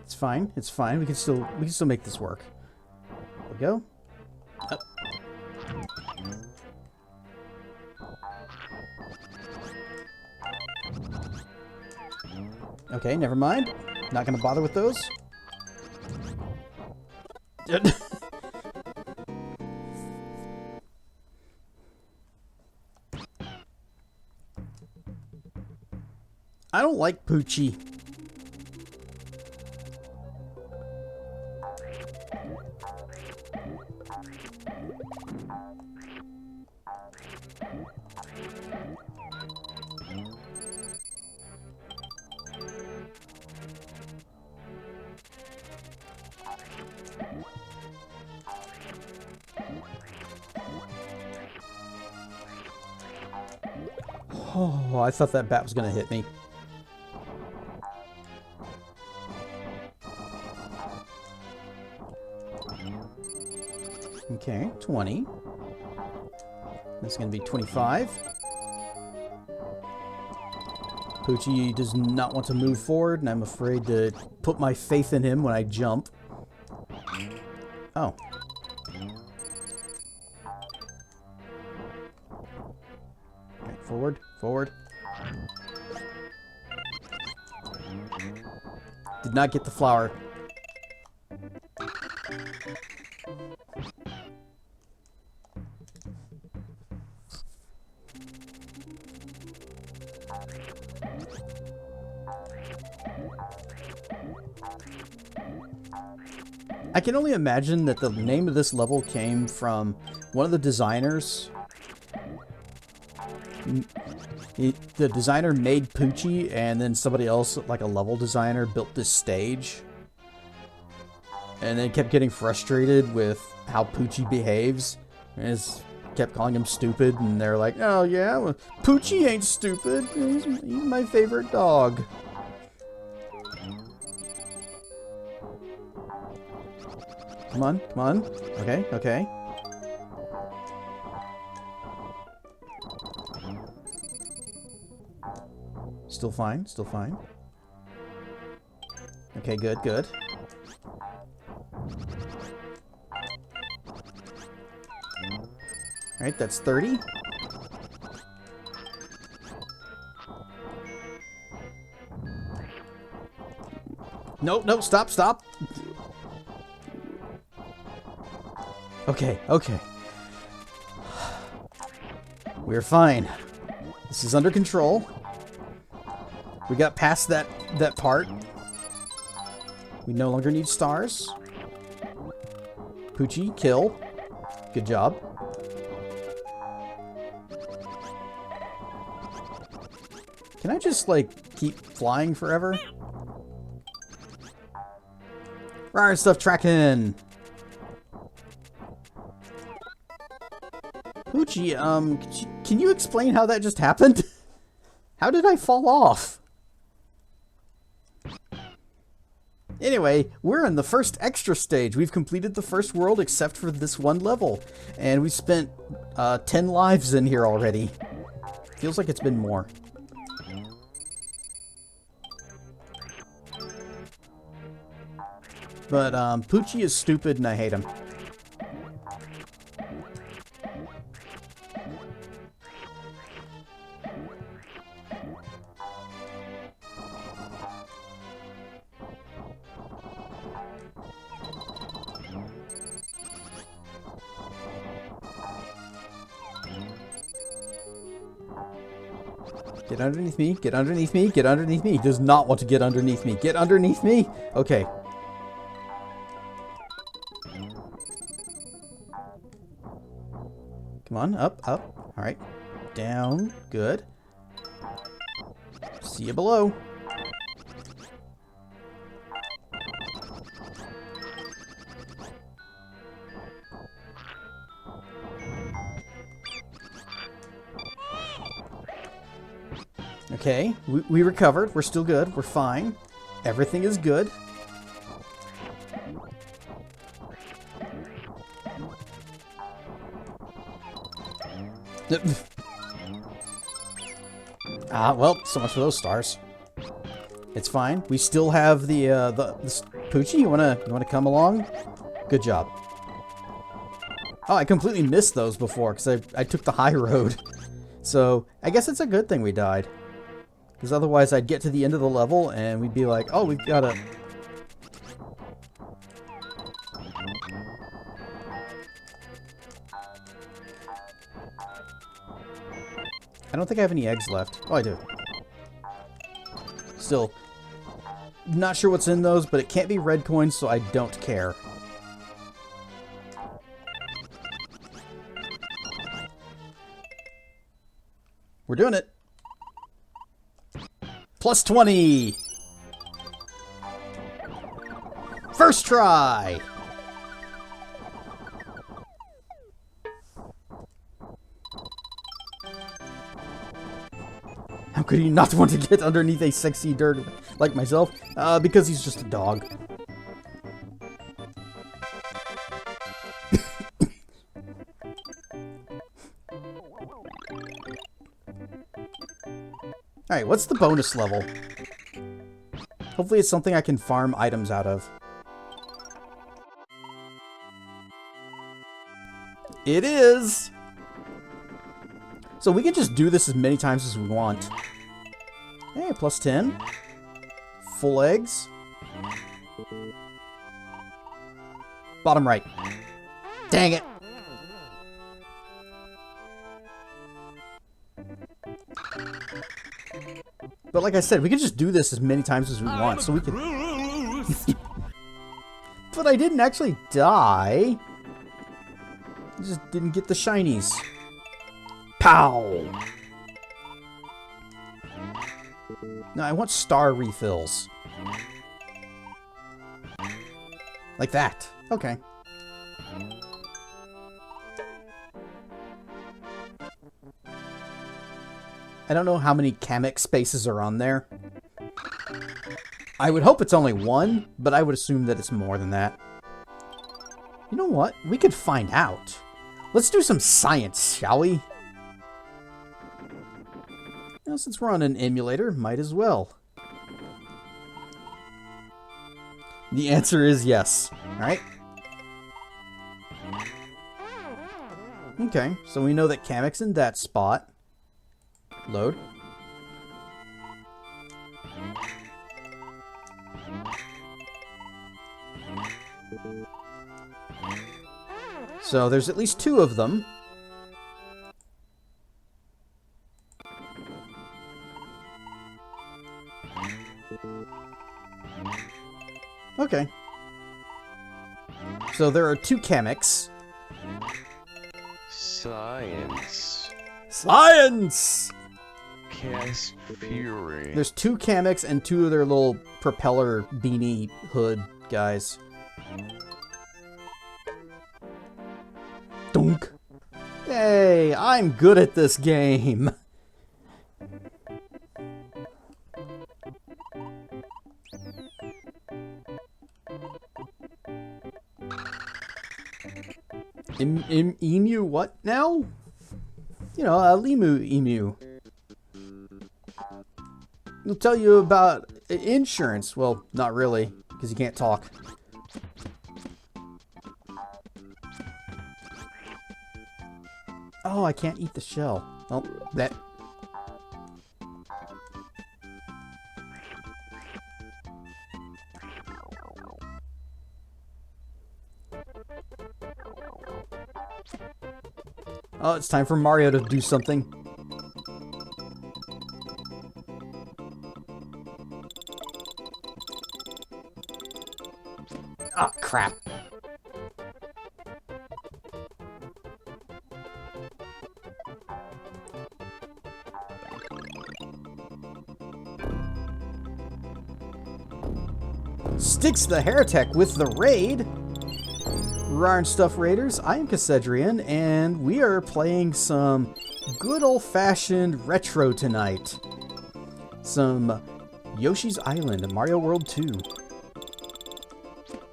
It's fine. It's fine. We can still make this work. There we go. Up. Okay, never mind. Not gonna bother with those. I don't like Poochie. Oh, I thought that bat was going to hit me. Okay, 20. That's going to be 25. Poochie does not want to move forward, and I'm afraid to put my faith in him when I jump. Oh. Okay, forward, forward. Did not get the flower. I can only imagine that the name of this level came from one of the designers. The designer made Poochie, and then somebody else, like a level designer, built this stage. And then kept getting frustrated with how Poochie behaves. And just kept calling him stupid, and they're like, oh yeah, well, Poochie ain't stupid. He's my favorite dog. Come on, come on. Okay, okay. Still fine, still fine. Okay, good, good. Alright, that's 30. Nope, nope, stop, stop. Okay, okay. We're fine. This is under control. We got past that part. We no longer need stars. Poochie, kill. Good job. Can I just, like, keep flying forever? Rawr, stuff tracking! Poochie, can you explain how that just happened? How did I fall off? Anyway, we're in the first extra stage. We've completed the first world except for this one level. And we spent 10 lives in here already. Feels like it's been more. But Poochie is stupid and I hate him. Get underneath me, get underneath me, get underneath me. He does not want to get underneath me. Get underneath me! Okay. Come on, up, up. Alright. Down. Good. See you below. Okay, we recovered. We're still good. We're fine. Everything is good. Well, so much for those stars. It's fine. We still have the Poochie. You wanna come along? Good job. Oh, I completely missed those before because I took the high road. So I guess it's a good thing we died. Because otherwise I'd get to the end of the level and we'd be like, oh, we've got to... I don't think I have any eggs left. Oh, I do. Still, not sure what's in those, but it can't be red coins, so I don't care. We're doing it. Plus 20! First try! How could he not want to get underneath a sexy dirt like myself? Because he's just a dog. Alright, what's the bonus level? Hopefully it's something I can farm items out of. It is! So we can just do this as many times as we want. Hey, plus 10. Full eggs. Bottom right. Dang it! But like I said, we can just do this as many times as we want, so we can... But I didn't actually die. I just didn't get the shinies. Pow! No, I want star refills. Like that. Okay. I don't know how many Kamek spaces are on there. I would hope it's only one, but I would assume that it's more than that. You know what? We could find out. Let's do some science, shall we? Now, since we're on an emulator, might as well. The answer is yes. Alright. Okay, so we know that Kamek's in that spot. Load. So there's at least 2 of them. Okay. So there are 2 Kameks. Science. Science! Chaos Fury. There's 2 Kameks and 2 of their little propeller beanie hood guys. Dunk. Hey, I'm good at this game. Emu what now? You know, a emu. He'll tell you about insurance. Well, not really, because you can't talk. Oh, I can't eat the shell. Oh, that... Oh, it's time for Mario to do something. Oh, crap. Sticks the Heretic with the raid. Rarn Stuff Raiders, I am Cassedrian, and we are playing some good old-fashioned retro tonight. Some Yoshi's Island and Mario World 2.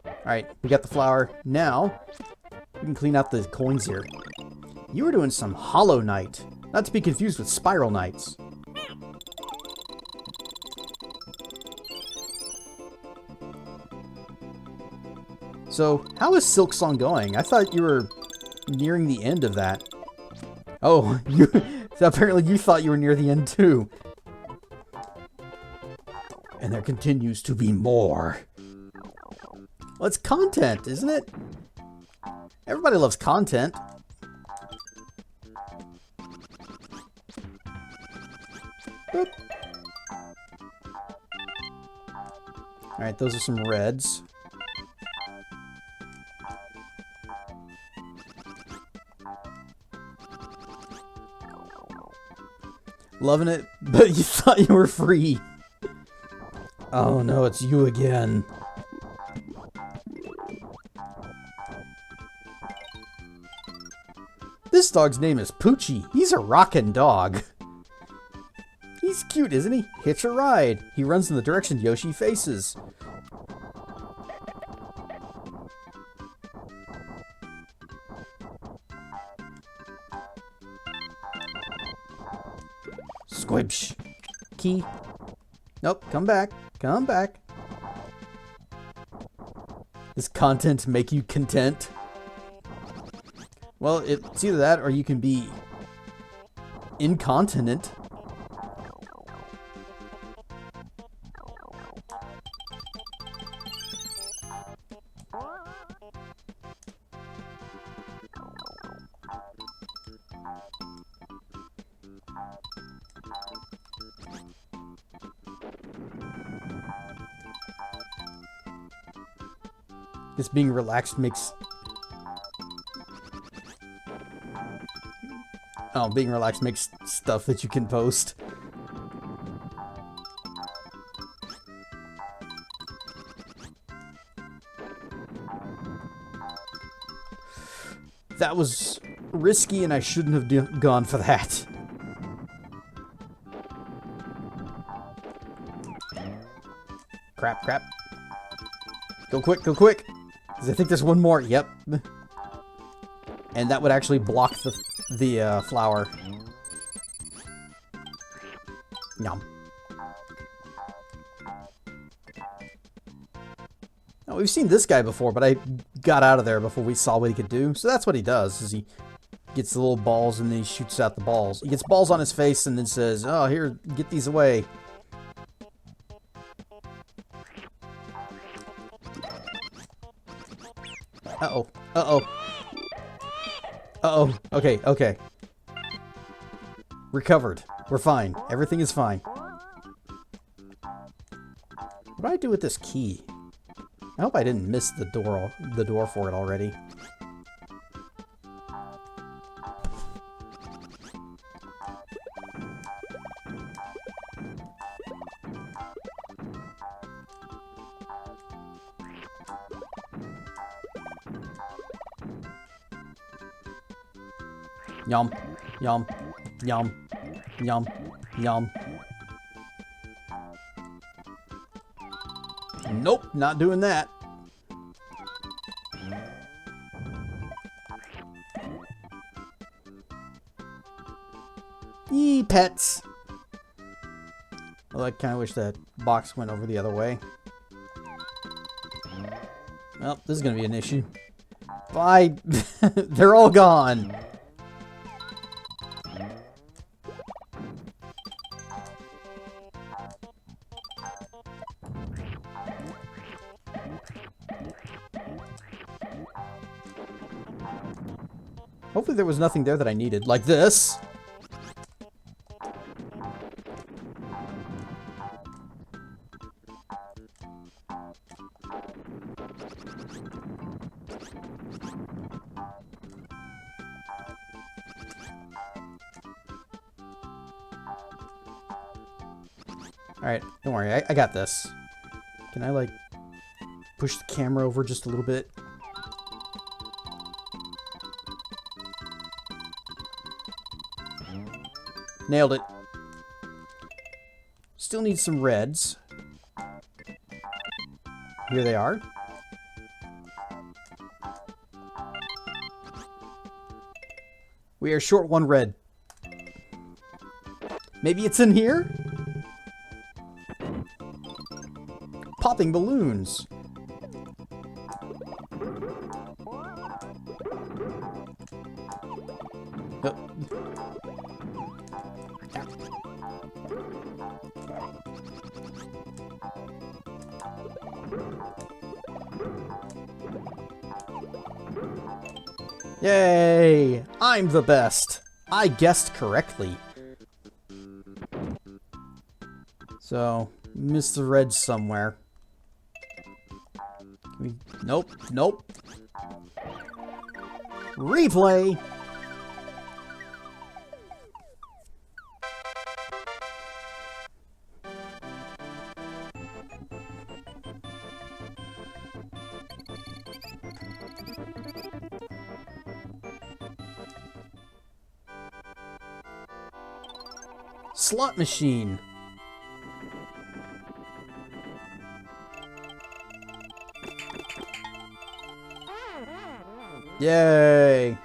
Alright, we got the flower. Now, we can clean out the coins here. You were doing some Hollow Knight, not to be confused with Spiral Knights. So, how is Silk Song going? I thought you were nearing the end of that. Oh, so apparently you thought you were near the end too. And there continues to be more. Well, it's content, isn't it? Everybody loves content. Boop. Alright, those are some reds. Loving it, but you thought you were free. Oh no, it's you again. This dog's name is Poochie. He's a rockin' dog. He's cute, isn't he? Hitch a ride. He runs in the direction Yoshi faces. Squibsh. Key. Nope, come back. Come back. Does content make you content? Well, it's either that or you can be incontinent. Just being relaxed makes... Oh, being relaxed makes stuff that you can post. That was risky and I shouldn't have gone for that. Crap, crap. Go quick, go quick! Because I think there's one more. Yep. And that would actually block the flower. Yum. Now, we've seen this guy before, but I got out of there before we saw what he could do. So that's what he does, is he gets the little balls and then he shoots out the balls. He gets balls on his face and then says, oh, here, get these away. Uh-oh. Uh-oh. Uh-oh. Okay, okay. Recovered. We're fine. Everything is fine. What do I do with this key? I hope I didn't miss the door for it already. Yum. Yum. Yum. Yum. Yum. Nope, not doing that. Yee, pets. Well, I kind of wish that box went over the other way. Well, this is going to be an issue. Bye. They're all gone. Hopefully there was nothing there that I needed, like this. Alright, don't worry, I got this. Can I, like, push the camera over just a little bit? Nailed it. Still need some reds. Here they are. We are short one red. Maybe it's in here? Popping balloons. Yay! I'm the best. I guessed correctly. So, missed the red somewhere. Nope, nope. Replay! Slot machine. Yay!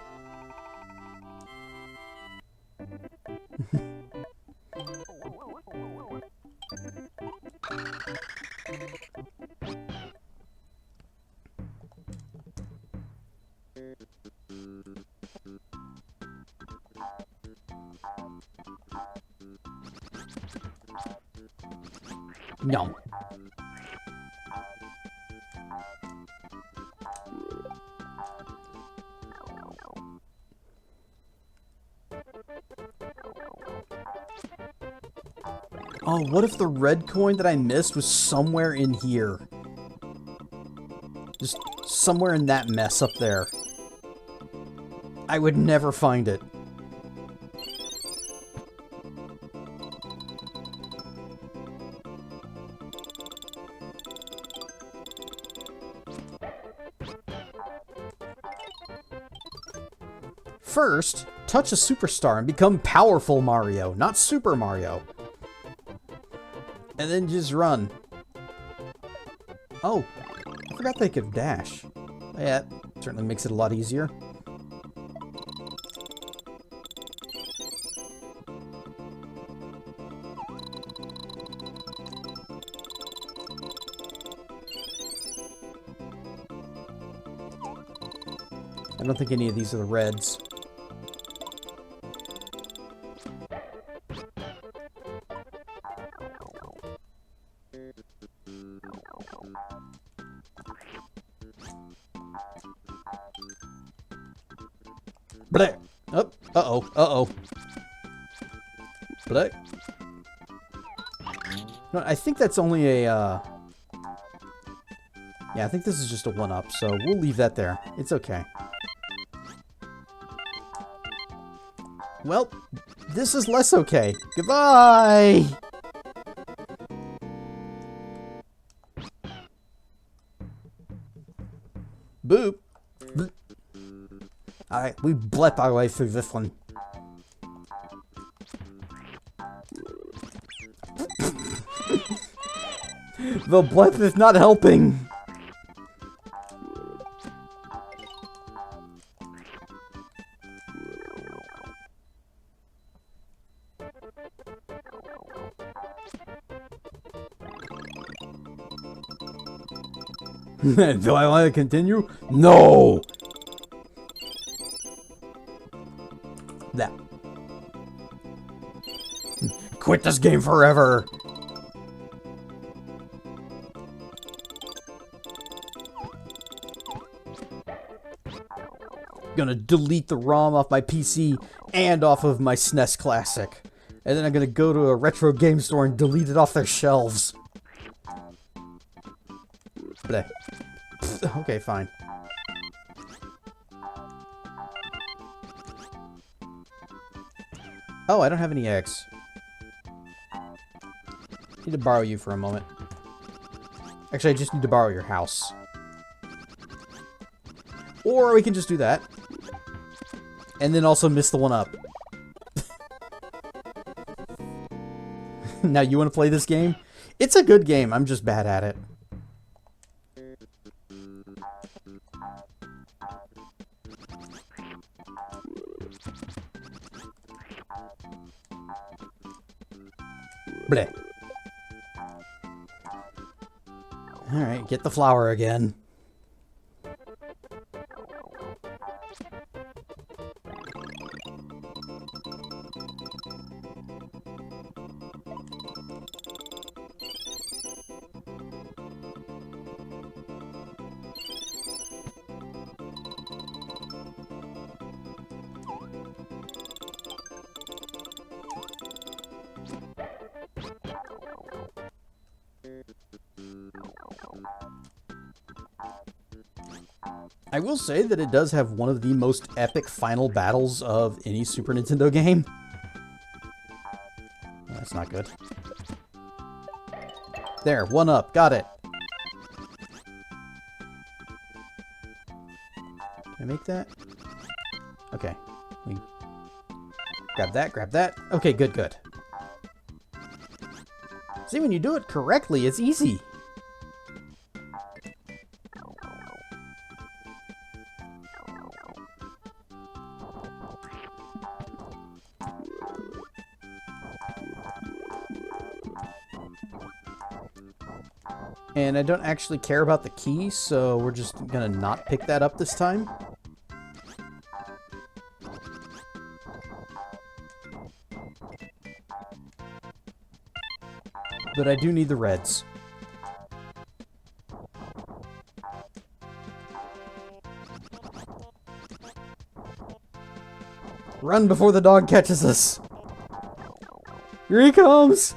Yum. Oh, what if the red coin that I missed was somewhere in here? Just somewhere in that mess up there. I would never find it. First, touch a superstar and become powerful Mario, not Super Mario. And then just run. Oh, I forgot they could dash. Yeah, that certainly makes it a lot easier. I don't think any of these are the reds. Bleh. Oh, uh-oh, uh-oh. Bleh. No, I think that's only a, yeah, I think this is just a one-up, so we'll leave that there. It's okay. Well, this is less okay. Goodbye! Boop. Alright, we blep our way through this one. The breath is not helping. Do I want to continue? No! That. Quit this game forever! Gonna delete the ROM off my PC and off of my SNES Classic. And then I'm gonna go to a retro game store and delete it off their shelves. Bleh. Okay, fine. Oh, I don't have any eggs. Need to borrow you for a moment. Actually, I just need to borrow your house. Or we can just do that. And then also miss the one up. Now, you want to play this game? It's a good game. I'm just bad at it. Bleh. Alright, get the flower again. I will say that it does have one of the most epic final battles of any Super Nintendo game. That's not good. There, one up. Got it. Can I make that? Okay. We grab that, grab that. Okay, good, good. See, when you do it correctly, it's easy. And I don't actually care about the key, so we're just gonna not pick that up this time. But I do need the reds. Run before the dog catches us! Here he comes!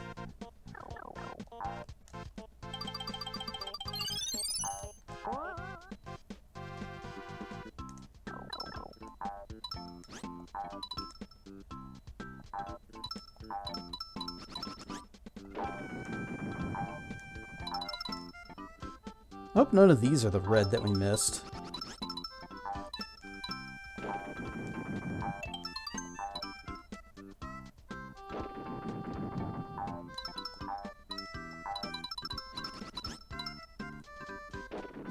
I hope none of these are the red that we missed.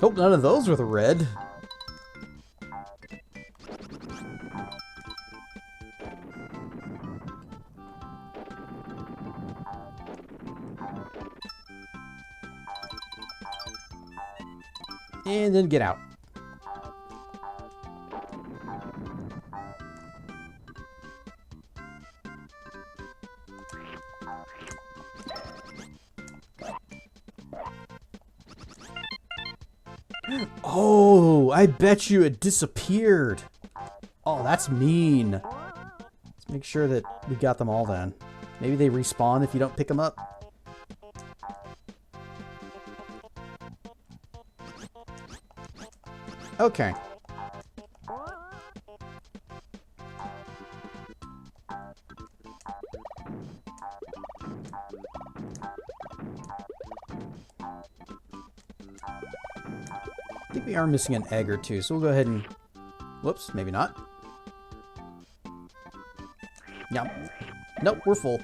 Hope none of those were the red. And then get out. Oh, I bet you it disappeared. Oh, that's mean. Let's make sure that we got them all then. Maybe they respawn if you don't pick them up. Okay. I think we are missing an egg or two, so we'll go ahead and... Whoops, maybe not. Yep. Nope, we're full.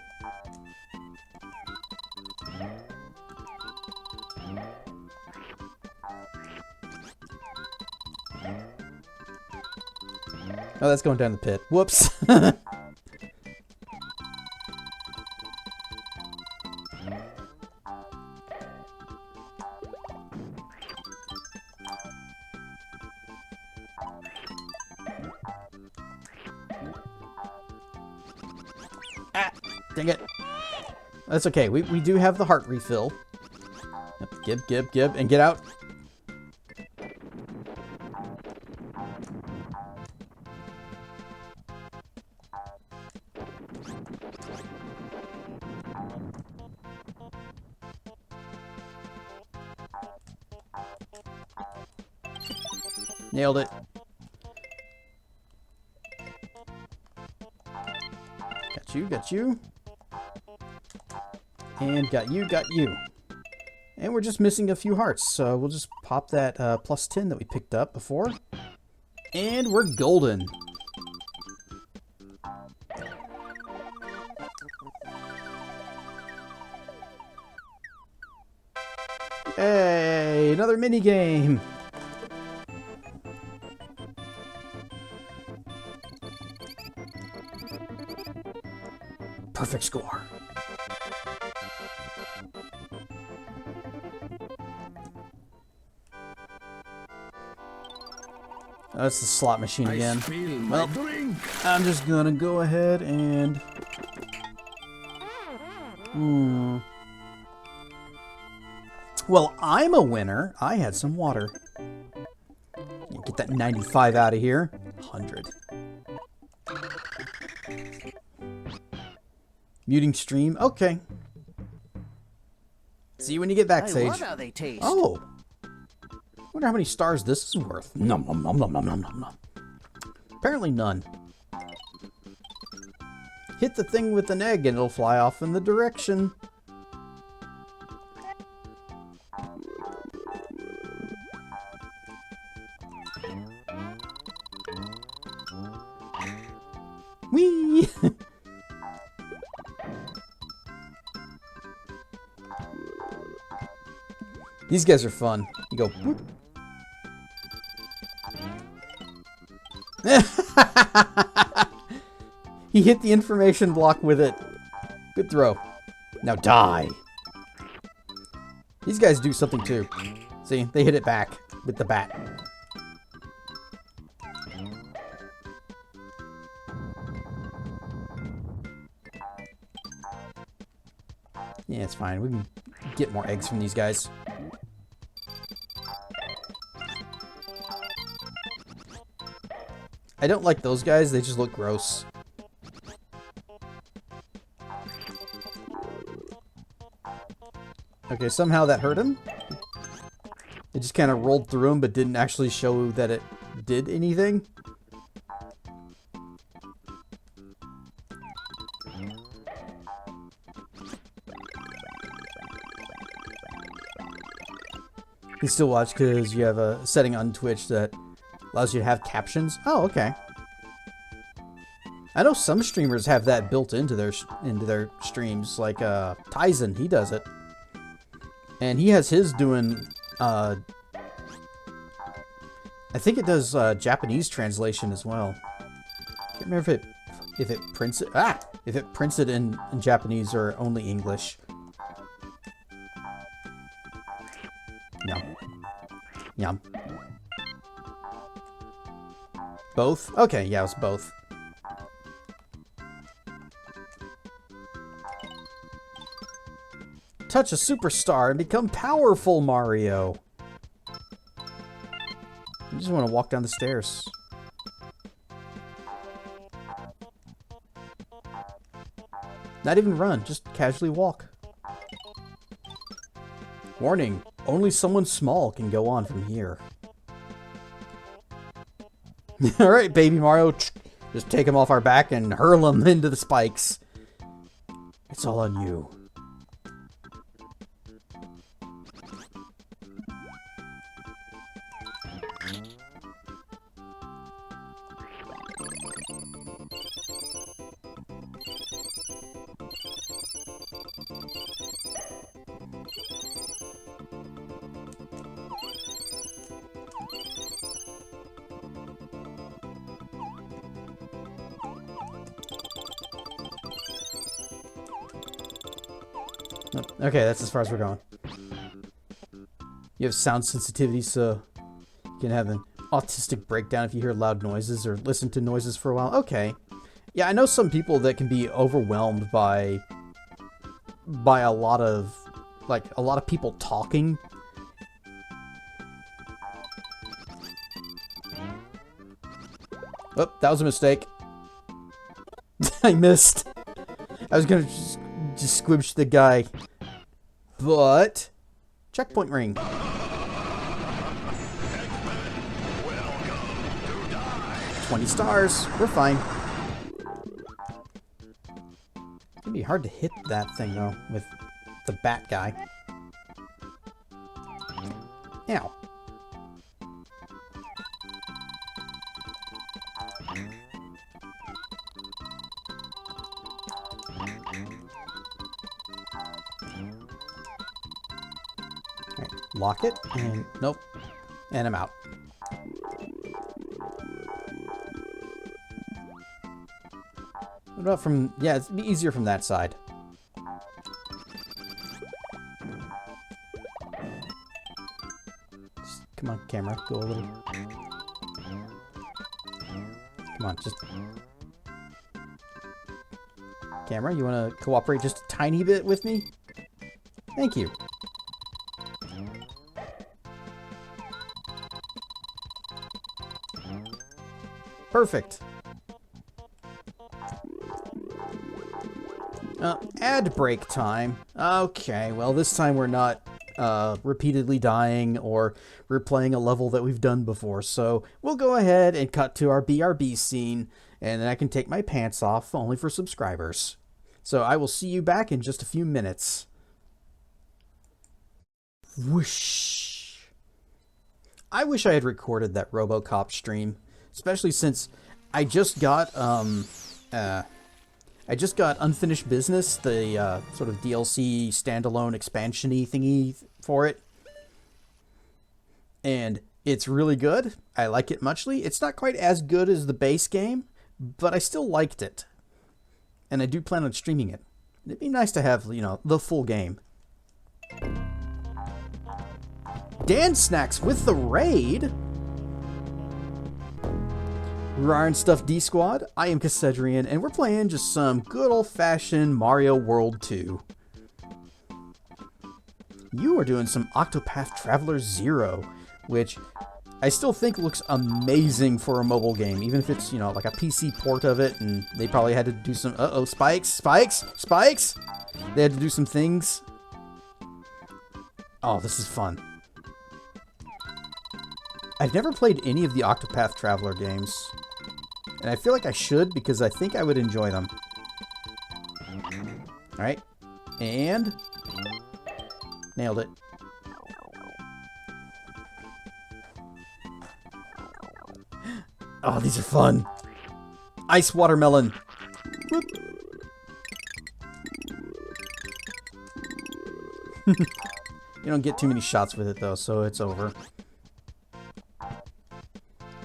Oh, that's going down the pit. Whoops. Ah, dang it. That's okay. We do have the heart refill. Yep, gib, and get out. Nailed it. Got you. And got you. And we're just missing a few hearts, so we'll just pop that plus 10 that we picked up before. And we're golden. Hey, another mini game. Perfect score. That's the slot machine again. Well, I'm just gonna go ahead and... Well, I'm a winner. I had some water. Get that 95 out of here. 100. Muting stream. Okay. See you when you get backstage. I love how they taste. Oh. Wonder how many stars this is worth. Nom nom nom nom nom nom nom nom. Apparently none. Hit the thing with an egg and it'll fly off in the direction. Whee! These guys are fun. You go whoop. He hit the information block with it. Good throw. Now die. These guys do something too. See, they hit it back with the bat. Yeah, it's fine. We can get more eggs from these guys. I don't like those guys. They just look gross. Okay, somehow that hurt him. It just kind of rolled through him, but didn't actually show that it did anything. You can still watch because you have a setting on Twitch that allows you to have captions. Oh, okay. I know some streamers have that built into their streams, like Tyson. He does it, and he has his doing. I think it does Japanese translation as well. Can't remember if it prints it. If it prints it in Japanese or only English. Yum. Yum. Both? Okay, yeah, it was both. Touch a superstar and become powerful, Mario. I just want to walk down the stairs. Not even run, just casually walk. Warning, only someone small can go on from here. Alright, baby Mario, just take him off our back and hurl him into the spikes. It's all on you. Okay, that's as far as we're going. You have sound sensitivity, so you can have an autistic breakdown if you hear loud noises or listen to noises for a while. Okay. Yeah, I know some people that can be overwhelmed by a lot of people talking. Oh, that was a mistake. I missed. I was gonna just squish the guy. But checkpoint ring. 20 stars. We're fine. It's gonna be hard to hit that thing though with the bat guy. Ow. Alright, lock it, and nope. And I'm out. What about from... yeah, it'd be easier from that side. Just, come on, camera. Go a little... Come on, just... Camera, you want to cooperate just a tiny bit with me? Thank you. Perfect. Ad break time. Okay, well this time we're not repeatedly dying or replaying a level that we've done before, so we'll go ahead and cut to our BRB scene, and then I can take my pants off only for subscribers. So I will see you back in just a few minutes. Whoosh. I wish I had recorded that RoboCop stream, especially since I just got Unfinished Business, the sort of DLC standalone expansion-y thingy for it. And it's really good. I like it muchly. It's not quite as good as the base game, but I still liked it. And I do plan on streaming it. It'd be nice to have, you know, the full game. Dan Snacks with the raid! Rar and Stuff D Squad, I am Cassedrian, and we're playing just some good old-fashioned Mario World 2. You are doing some Octopath Traveler 0, which I still think looks amazing for a mobile game, even if it's, you know, like a PC port of it, and they probably had to do some... Uh-oh, spikes! Spikes! Spikes! They had to do some things. Oh, this is fun. I've never played any of the Octopath Traveler games. And I feel like I should, because I think I would enjoy them. Alright. And... nailed it. Oh, these are fun. Ice watermelon. Whoop. You don't get too many shots with it, though, so it's over.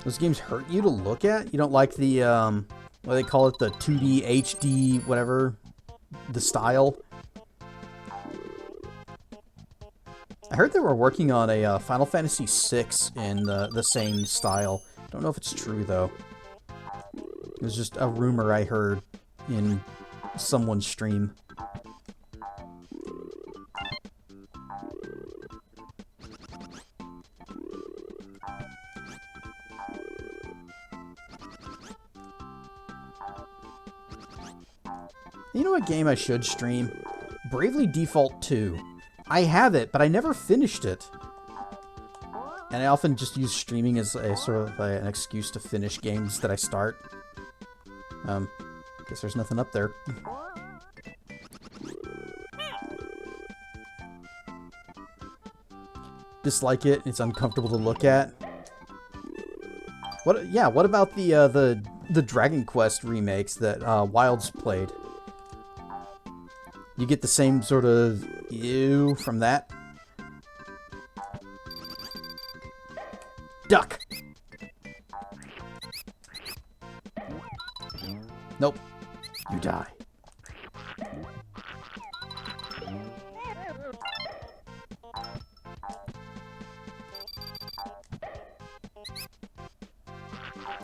Those games hurt you to look at? You don't like the, what do they call it? The 2D, HD, whatever, the style? I heard they were working on a Final Fantasy VI in the same style. Don't know if it's true, though. It was just a rumor I heard in someone's stream. You know what game I should stream? Bravely Default 2. I have it, but I never finished it. And I often just use streaming as a sort of an excuse to finish games that I start. Guess there's nothing up there. Dislike it. It's uncomfortable to look at. What? Yeah. What about the Dragon Quest remakes that Wilds played? You get the same sort of ew from that? Duck! Nope. You die.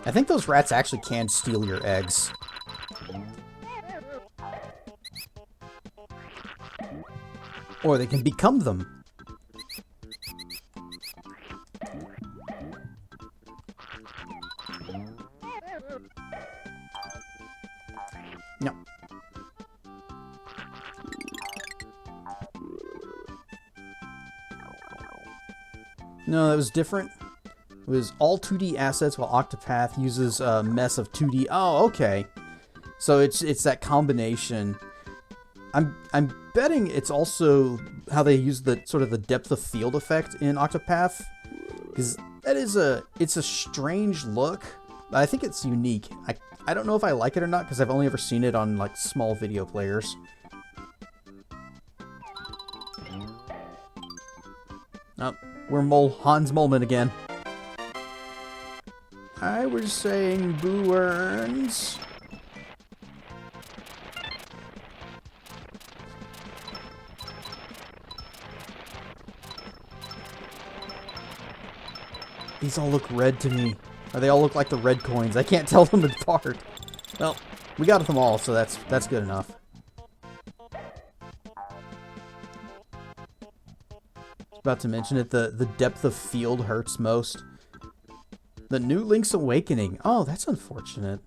I think those rats actually can steal your eggs. Or they can become them. No. No, that was different. It was all 2D assets while Octopath uses a mess of 2D. Oh, okay. So it's that combination. I'm betting it's also how they use the sort of the depth of field effect in Octopath, because that is it's a strange look, but I think it's unique. I don't know if I like it or not because I've only ever seen it on like small video players. Oh, we're Hans Molman again. I was saying Boo Earns. These all look red to me. Or they all look like the red coins. I can't tell them apart. Well, we got them all, so that's good enough. About to mention it, the depth of field hurts most. The new Link's Awakening. Oh, that's unfortunate.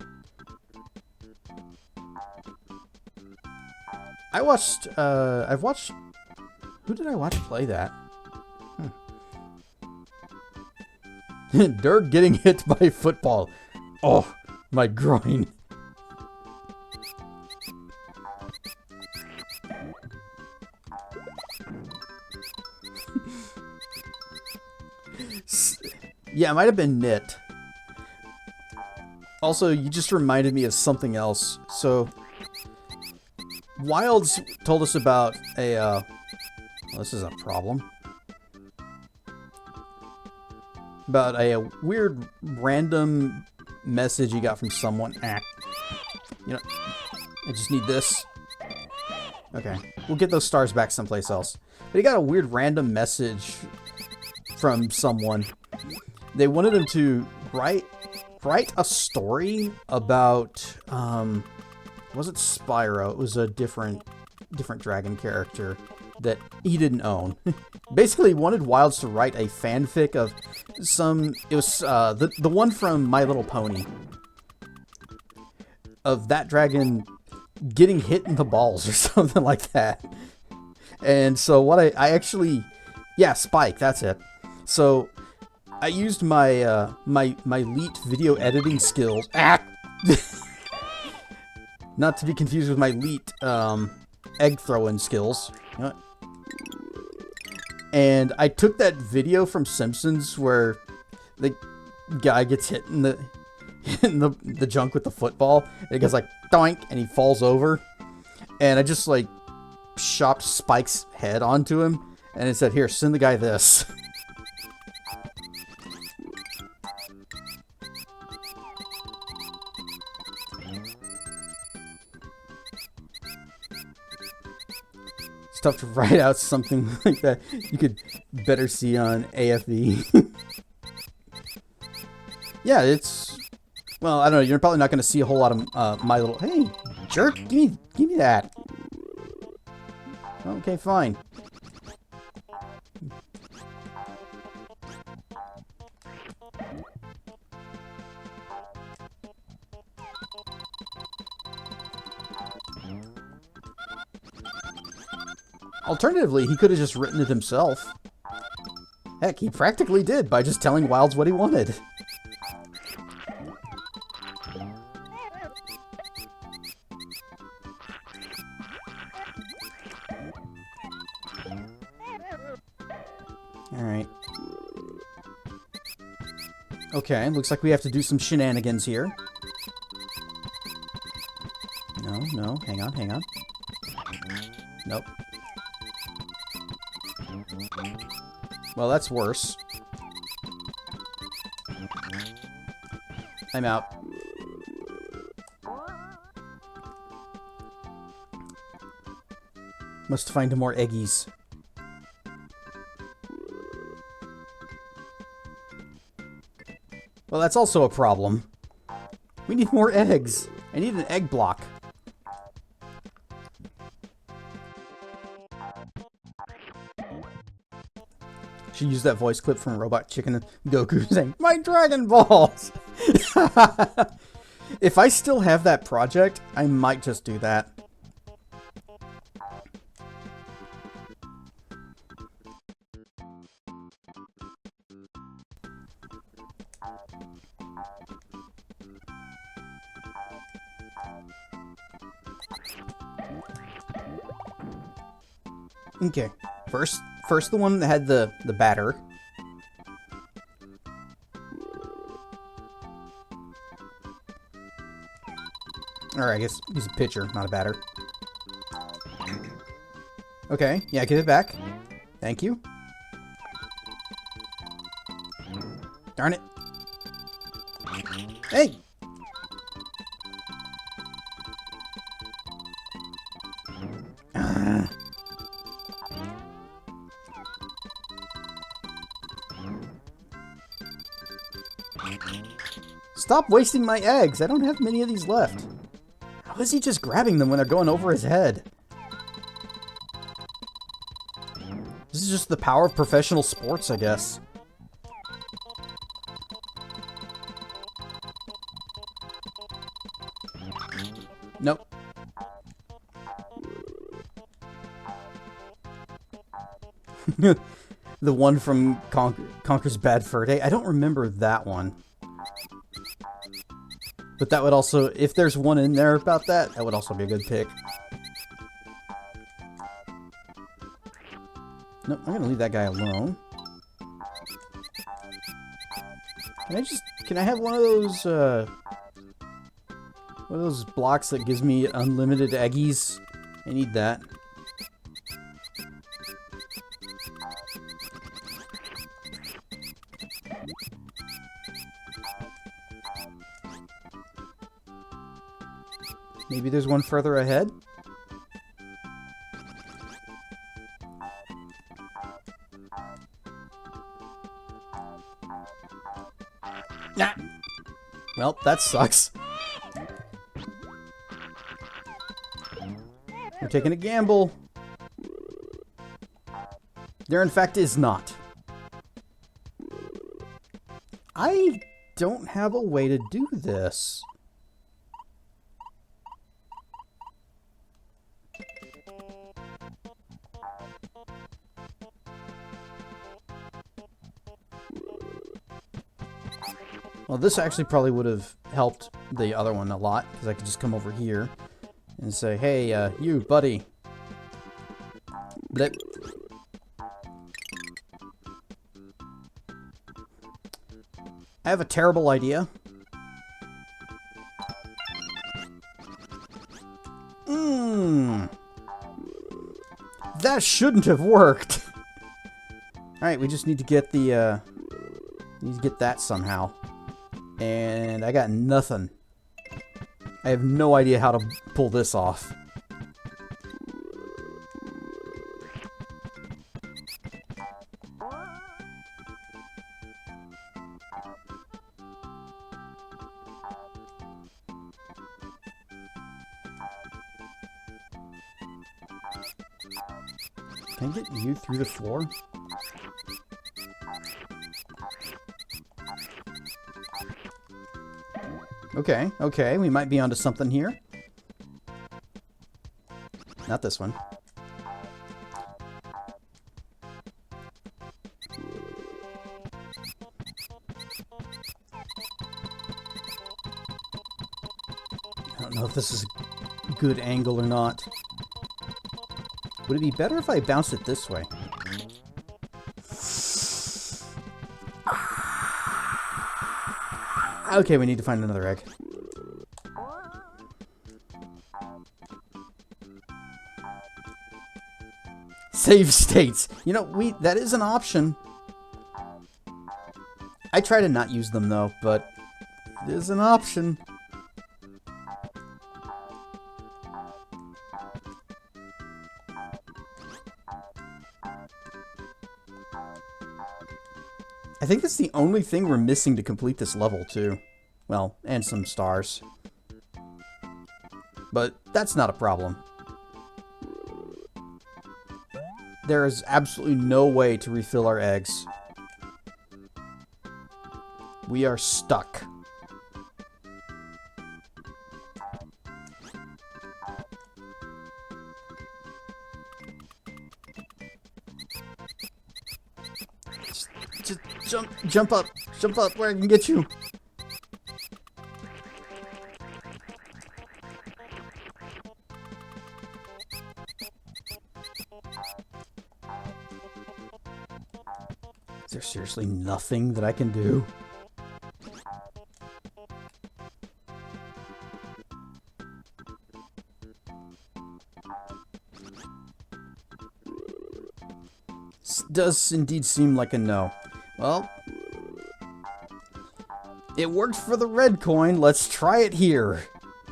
I've watched... Who did I watch play that? Dirk getting hit by a football. Oh, my groin. Yeah, it might have been Knit. Also, you just reminded me of something else. So, Wilds told us about a, well, this is a problem. About a weird random message he got from someone. You know, I just need this. Okay, we'll get those stars back someplace else. But he got a weird random message from someone. They wanted him to write a story about, was it Spyro? It was a different dragon character that he didn't own. Basically, wanted Wilds to write a fanfic of some... It was the one from My Little Pony. Of that dragon getting hit in the balls or something like that. And so what I actually... Yeah, Spike, that's it. So I used my my elite video editing skills. Not to be confused with my elite egg throwing skills. You know, and I took that video from Simpsons where the guy gets hit in the junk with the football. And it goes like doink, and he falls over. And I just like chopped Spike's head onto him, and it said, "Here, send the guy this." It's tough to write out something like that. You could better see on AFV. Yeah, it's... Well, I don't know. You're probably not going to see a whole lot of My Little... Hey, jerk! Give me that! Okay, fine. Alternatively, he could have just written it himself. Heck, he practically did by just telling Wilds what he wanted. Alright. Okay, looks like we have to do some shenanigans here. No, hang on. Nope. Well, that's worse. I'm out. Must find more eggies. Well, that's also a problem. We need more eggs. I need an egg block. She used that voice clip from Robot Chicken and Goku saying, "My Dragon Balls!" If I still have that project, I might just do that. Okay, first the one that had the batter. Or I guess he's a pitcher, not a batter. Okay, yeah, give it back. Thank you. Darn it. Hey! Stop wasting my eggs! I don't have many of these left. How is he just grabbing them when they're going over his head? This is just the power of professional sports, I guess. Nope. The one from Conker's Bad Fur Day. I don't remember that one. But that would also, if there's one in there about that, that would also be a good pick. Nope, I'm gonna leave that guy alone. Can I have one of those blocks that gives me unlimited eggies? I need that. Maybe there's one further ahead? Nah. Well, that sucks. We're taking a gamble. There, in fact, is not. I don't have a way to do this. Well, this actually probably would have helped the other one a lot, because I could just come over here and say, hey, you, buddy. Blip. I have a terrible idea. That shouldn't have worked. Alright, we just need to get the, need to get that somehow. And I got nothing. I have no idea how to pull this off. Can I get you through the floor? Okay, okay, we might be onto something here. Not this one. I don't know if this is a good angle or not. Would it be better if I bounced it this way? Okay, we need to find another egg. Save states. You know, that is an option. I try to not use them though, but it is an option. I think that's the only thing we're missing to complete this level, too. Well, and some stars. But that's not a problem. There is absolutely no way to refill our eggs. We are stuck. Just jump up where I can get you. Is there seriously nothing that I can do? This does indeed seem like a no. Well, it worked for the red coin. Let's try it here.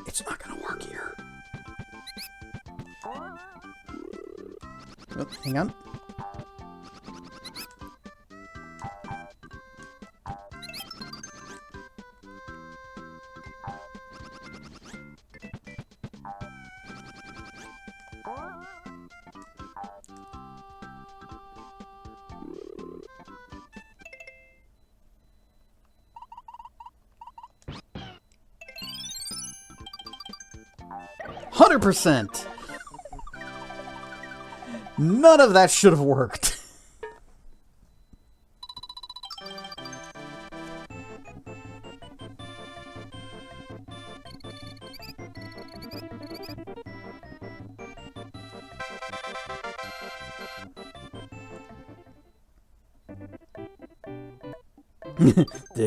It's not gonna work here. Oh, hang on. %. None of that should have worked.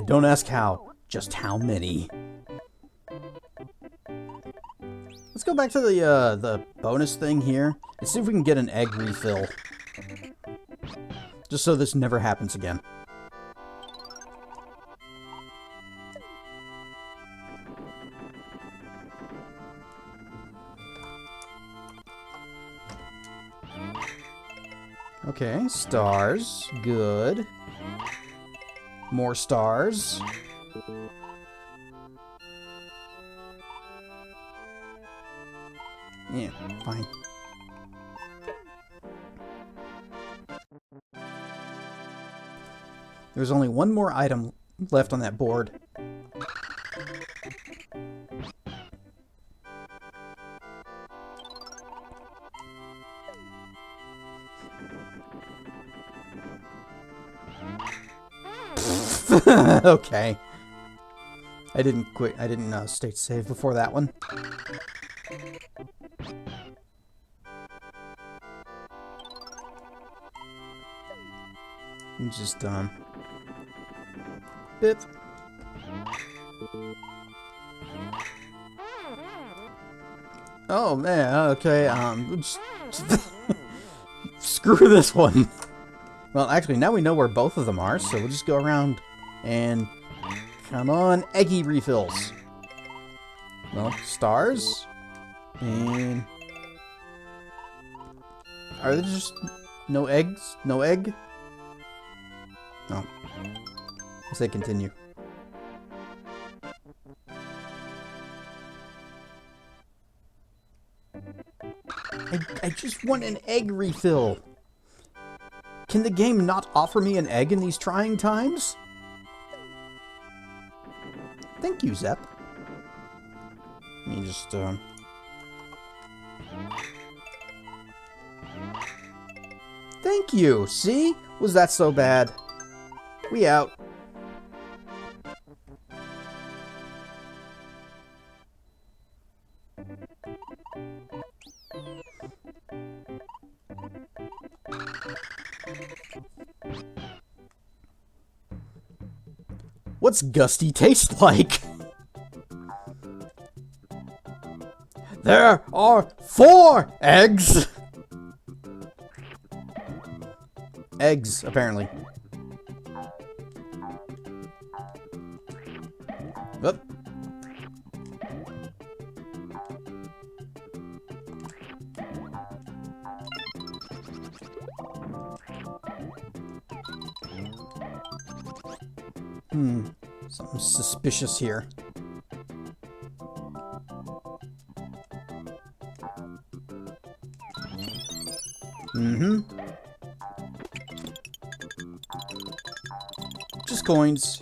Don't ask how, just how many. Let's go back to the bonus thing here and see if we can get an egg refill. Just so this never happens again. Okay, stars. Good. More stars. Yeah, fine. There's only one more item left on that board. Okay. I didn't quit. I didn't state save before that one. I'm just bit. Oh man, okay, screw this one. Well, actually, now we know where both of them are, so we'll just go around and come on, eggy refills. Well, stars and are there just no eggs? No egg? No. Let's say continue. I just want an egg refill. Can the game not offer me an egg in these trying times? Thank you, Zep. Let me just, Thank you! See? Was that so bad? We out. What's Gusty taste like? There are 4 eggs! Eggs, apparently. Whoop. Something suspicious here. Mm-hmm. Just coins.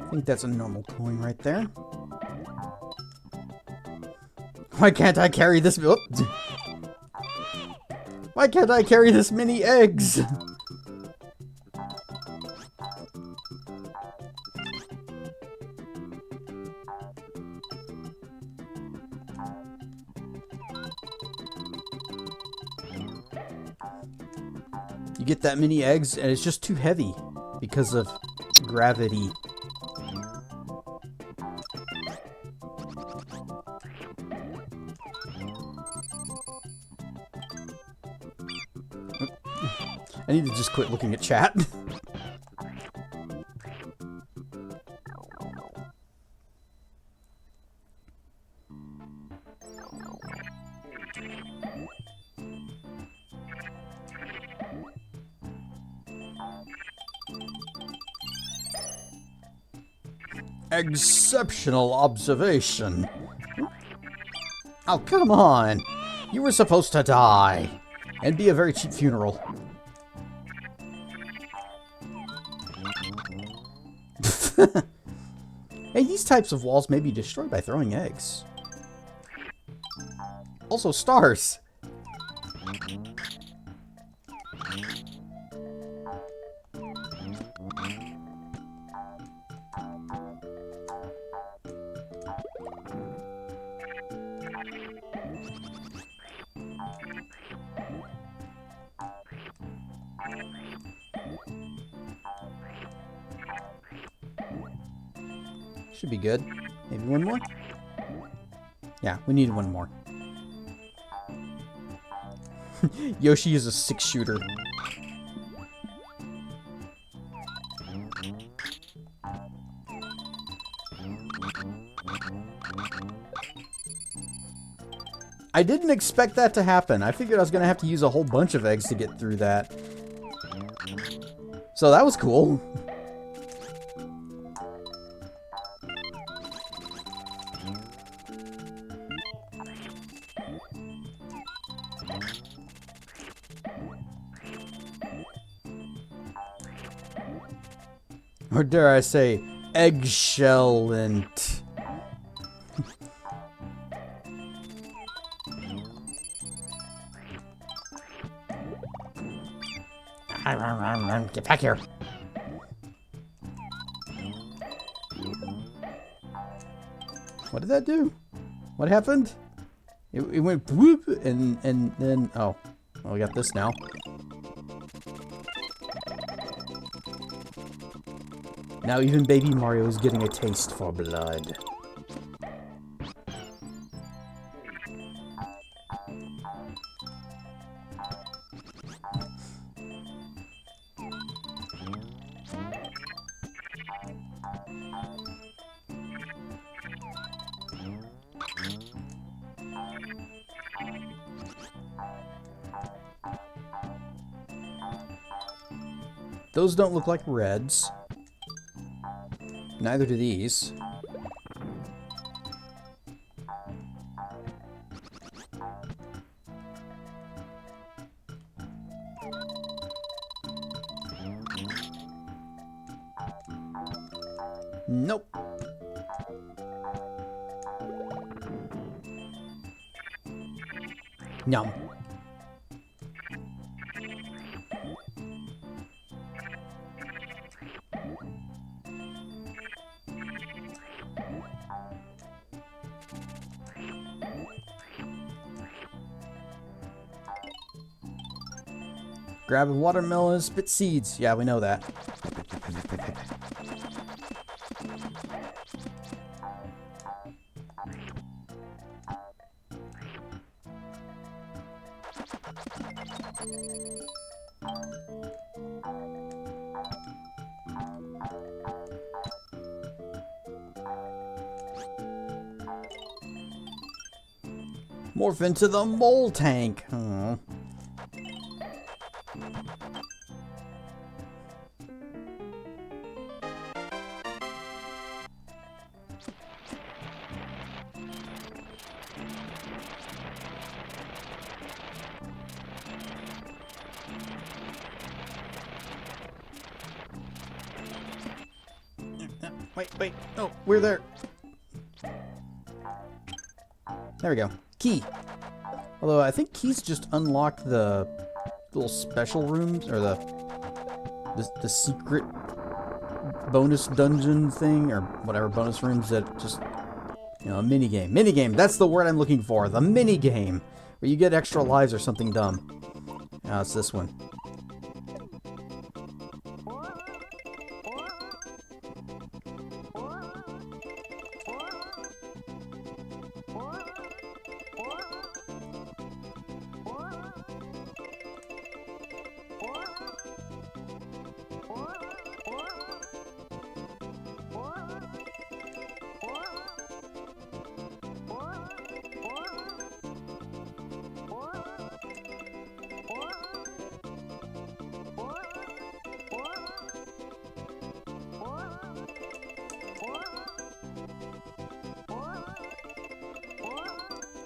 I think that's a normal coin right there. Why can't I carry this? Oh. Why can't I carry this many eggs? You get that many eggs and it's just too heavy because of gravity. I need to just quit looking at chat. Exceptional observation. Oh, come on. You were supposed to die. And be a very cheap funeral. Hey, these types of walls may be destroyed by throwing eggs. Also, stars. Should be good. Maybe one more? Yeah, we need one more. Yoshi is a 6-shooter. I didn't expect that to happen. I figured I was going to have to use a whole bunch of eggs to get through that. So that was cool. Or dare I say, eggshellent. Get back here. What did that do? What happened? It went whoop and then oh. Well, we got this now. Now even baby Mario is getting a taste for blood. Those don't look like reds. Neither do these. Nope. Yum. Grab a watermelon, spit seeds. Yeah, we know that. Morph into the mole tank. Aw. Wait. Oh, we're there. There we go. Key. Although I think keys just unlock the little special rooms, or the secret bonus dungeon thing, or whatever bonus rooms that just, you know, a mini game. Mini game. That's the word I'm looking for. The mini game, where you get extra lives or something dumb. Now it's this one.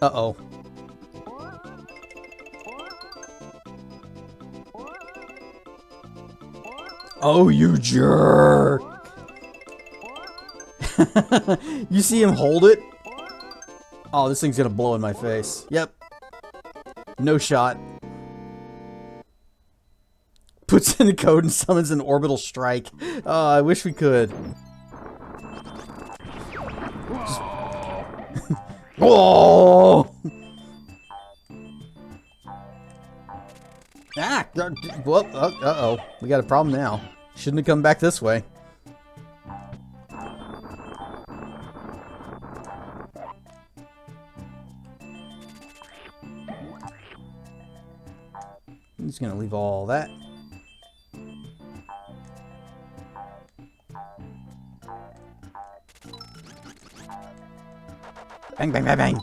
Uh-oh. Oh, you jerk! You see him hold it? Oh, this thing's gonna blow in my face. Yep. No shot. Puts in the code and summons an orbital strike. Oh, I wish we could. Just... Whoa! Ah! Whoop! Uh-oh. We got a problem now. Shouldn't have come back this way. I'm just gonna leave all that. Bang, bang, bang, bang.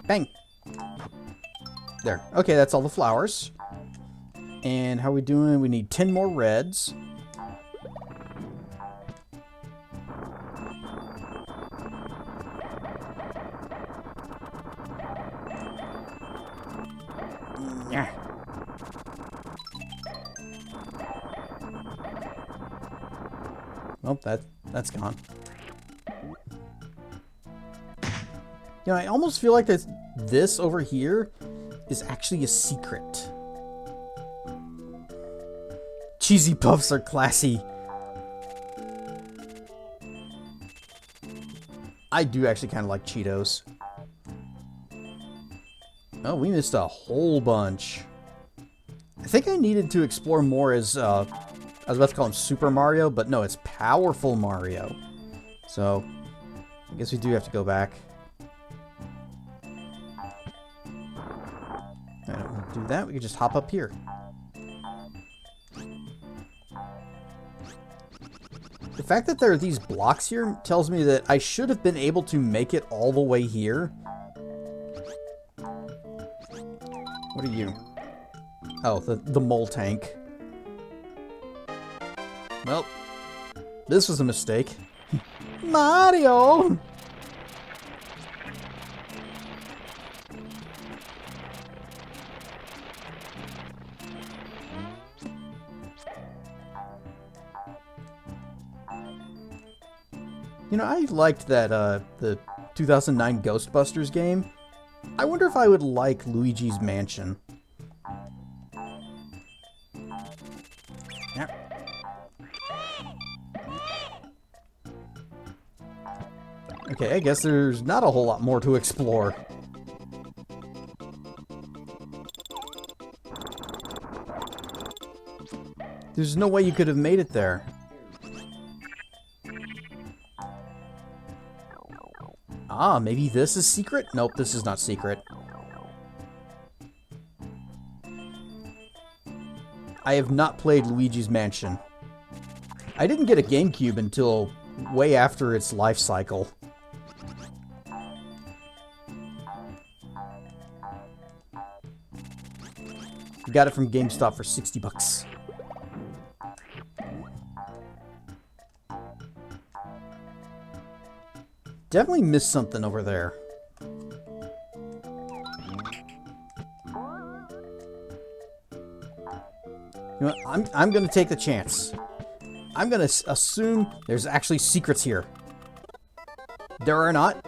Bang. There. Okay, that's all the flowers. And how are we doing? We need 10 more reds. Yeah. Well, that's gone. You know, I almost feel like this over here is actually a secret. Cheesy puffs are classy. I do actually kind of like Cheetos. Oh, we missed a whole bunch. I think I needed to explore more as, I was about to call him Super Mario, but no, it's Powerful Mario. So, I guess we do have to go back. I don't want to do that. We can just hop up here. The fact that there are these blocks here tells me that I should have been able to make it all the way here. What are you? Oh, the mole tank. Well, this was a mistake. Mario! You know, I liked that, the 2009 Ghostbusters game. I wonder if I would like Luigi's Mansion. Yeah. Okay, I guess there's not a whole lot more to explore. There's no way you could have made it there. Ah, maybe this is secret? Nope, this is not secret. I have not played Luigi's Mansion. I didn't get a GameCube until way after its life cycle. Got it from GameStop for 60 bucks. Definitely missed something over there. You know what? I'm gonna take the chance. I'm gonna assume there's actually secrets here. There are not.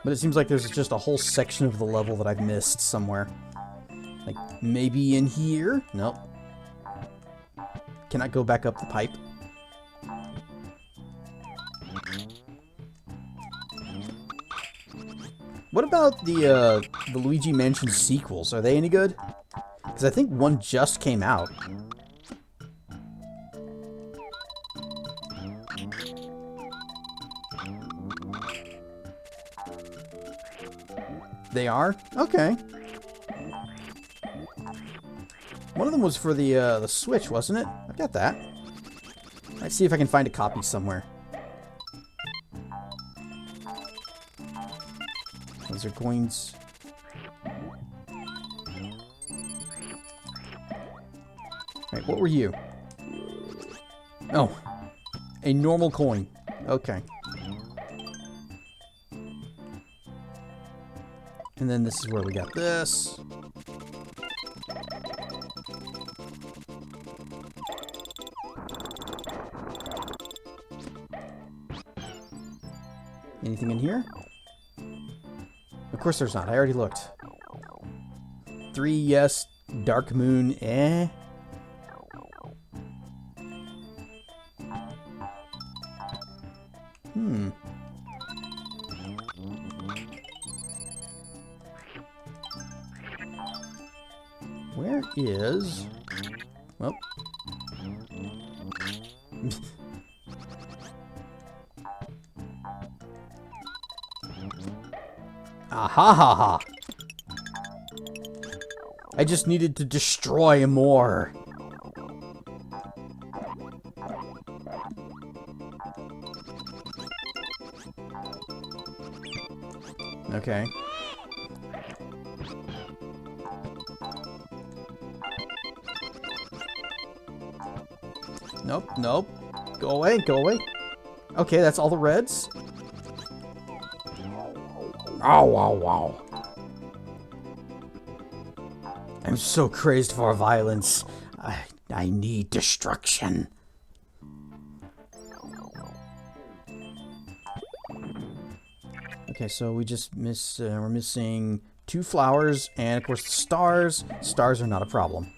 But it seems like there's just a whole section of the level that I've missed somewhere. Like, maybe in here? Nope. Can I go back up the pipe? What about the Luigi Mansion sequels? Are they any good? Because I think one just came out. They are? Okay. One of them was for the Switch, wasn't it? I got that. Let's see if I can find a copy somewhere. Those are coins. Right, what were you? Oh, a normal coin. Okay. And then this is where we got this. Anything in here? Of course there's not. I already looked. 3, yes. Dark Moon, eh. Where is... Well... Aha ha ha! I just needed to destroy more. Okay. Nope, nope. Go away, go away. Okay, that's all the reds. Ow, wow, wow. I'm so crazed for violence. I need destruction. Okay, so we just we're missing 2 flowers and of course the stars. Stars are not a problem.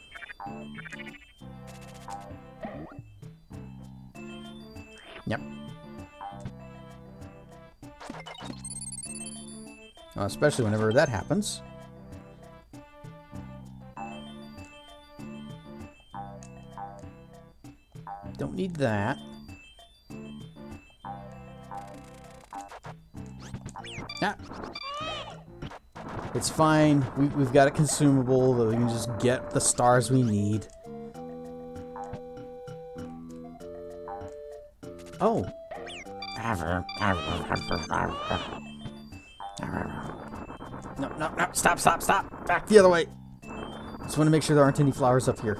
Yep. Especially whenever that happens. Don't need that. Ah. It's fine. We've got a consumable that we can just get the stars we need. Oh. No, no, no. Stop, stop, stop. Back the other way. Just want to make sure there aren't any flowers up here.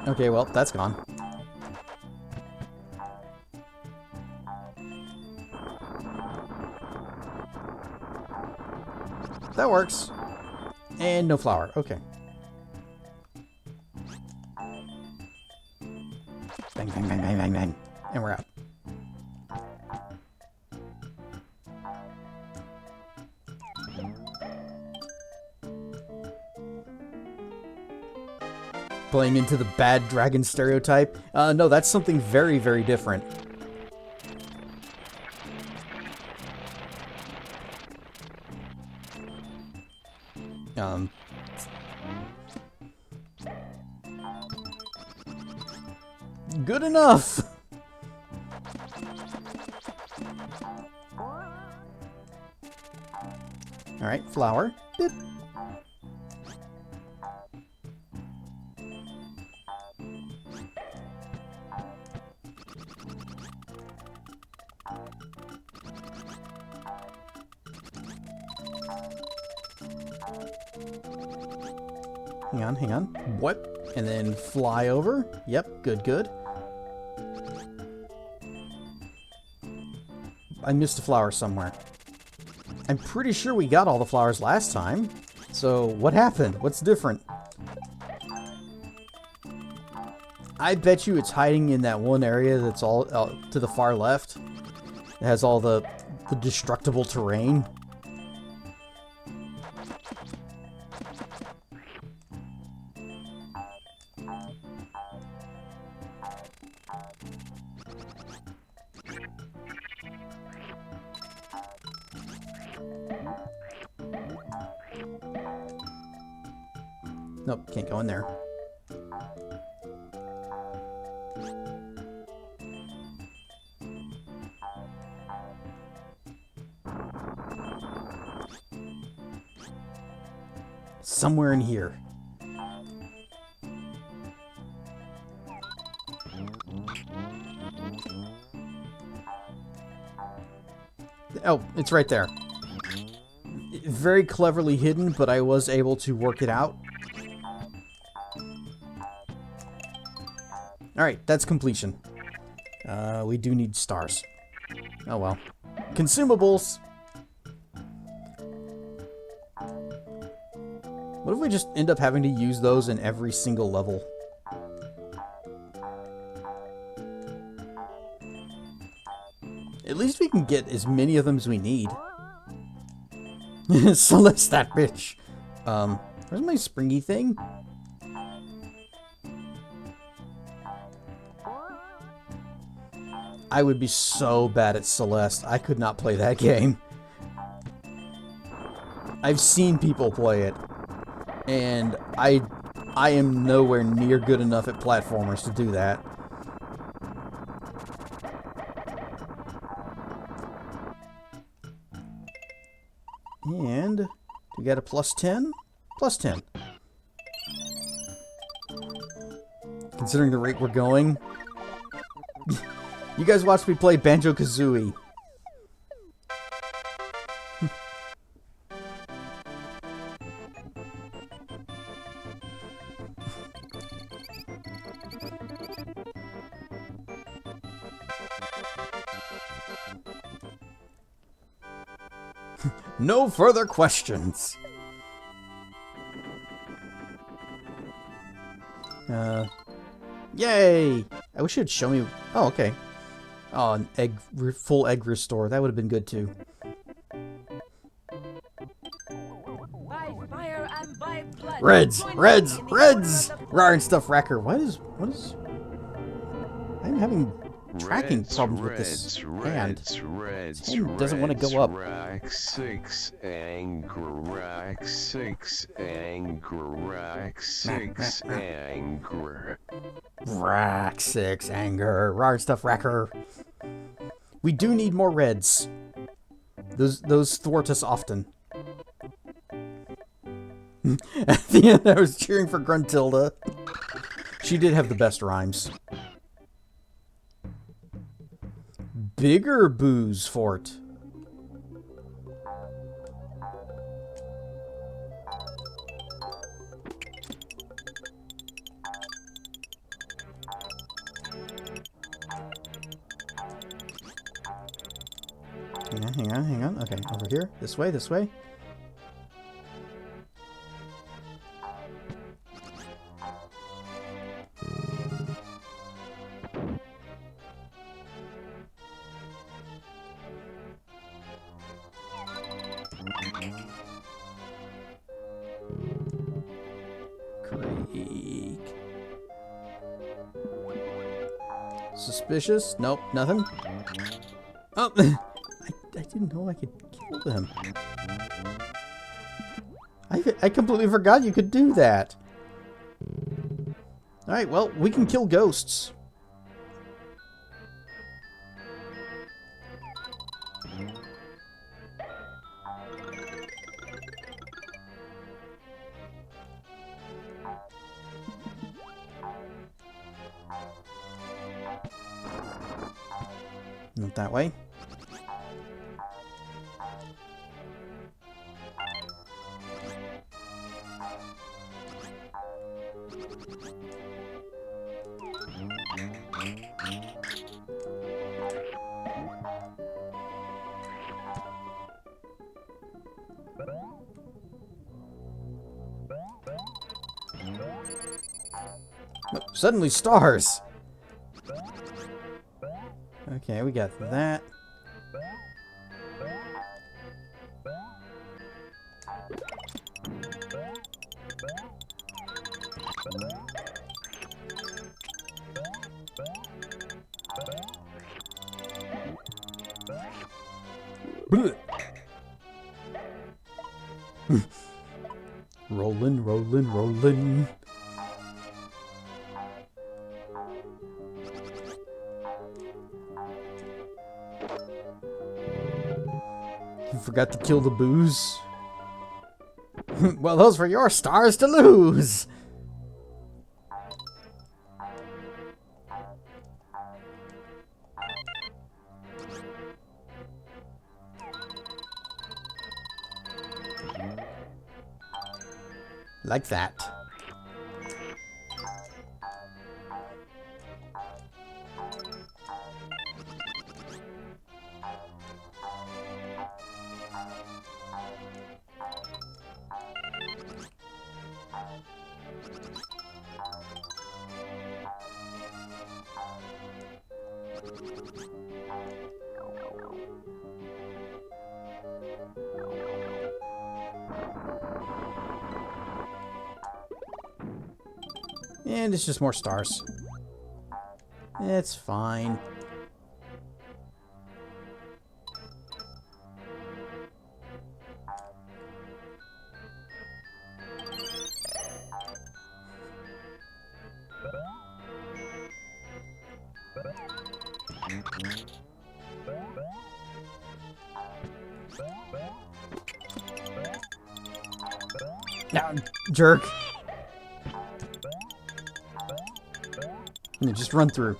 Okay, well, that's gone. That works. And no flower. Okay. Bang, bang, bang, bang, bang, bang. And we're out. Playing into the bad dragon stereotype. No, that's something very, very different. Good enough! Alright, flower. Bip. Hang on. What? And then fly over. Yep, good. I missed a flower somewhere. I'm pretty sure we got all the flowers last time. So, what happened? What's different? I bet you it's hiding in that one area that's all to the far left. It has all the destructible terrain. Nope, can't go in there. Somewhere in here. Oh, it's right there. Very cleverly hidden, but I was able to work it out. Alright, that's completion. We do need stars. Oh well. Consumables! What if we just end up having to use those in every single level? At least we can get as many of them as we need. Celeste, that bitch. Where's my springy thing? I would be so bad at Celeste. I could not play that game. I've seen people play it, and I am nowhere near good enough at platformers to do that. And we got a plus 10? Plus 10. Considering the rate we're going. You guys watched me play Banjo-Kazooie. No further questions. Yay! I wish you'd show me. Oh, okay. Oh, an egg, full egg restore. That would have been good too. By fire and by blood. Reds! Rar and stuff, Racker. What is? I'm having tracking problems with this hand. This hand doesn't want to go up. Rack 6 anger, rack 6 anger, rack 6 anger. Rack 6 anger. Rar and stuff, Racker. We do need more reds. Those thwart us often. At the end, I was cheering for Gruntilda. She did have the best rhymes. Bigger booze fort. Hang on. Okay, over here. This way. Creek. Suspicious? Nope, nothing. Oh, I didn't know I could kill them. I I completely forgot you could do that. Alright, well, we can kill ghosts. Not that way. Oh, suddenly stars! Okay, we got that. Rollin', rollin', rollin'. You forgot to kill the booze? Well, those were your stars to lose! Like that. And it's just more stars. It's fine. Now, jerk. Yeah, just run through.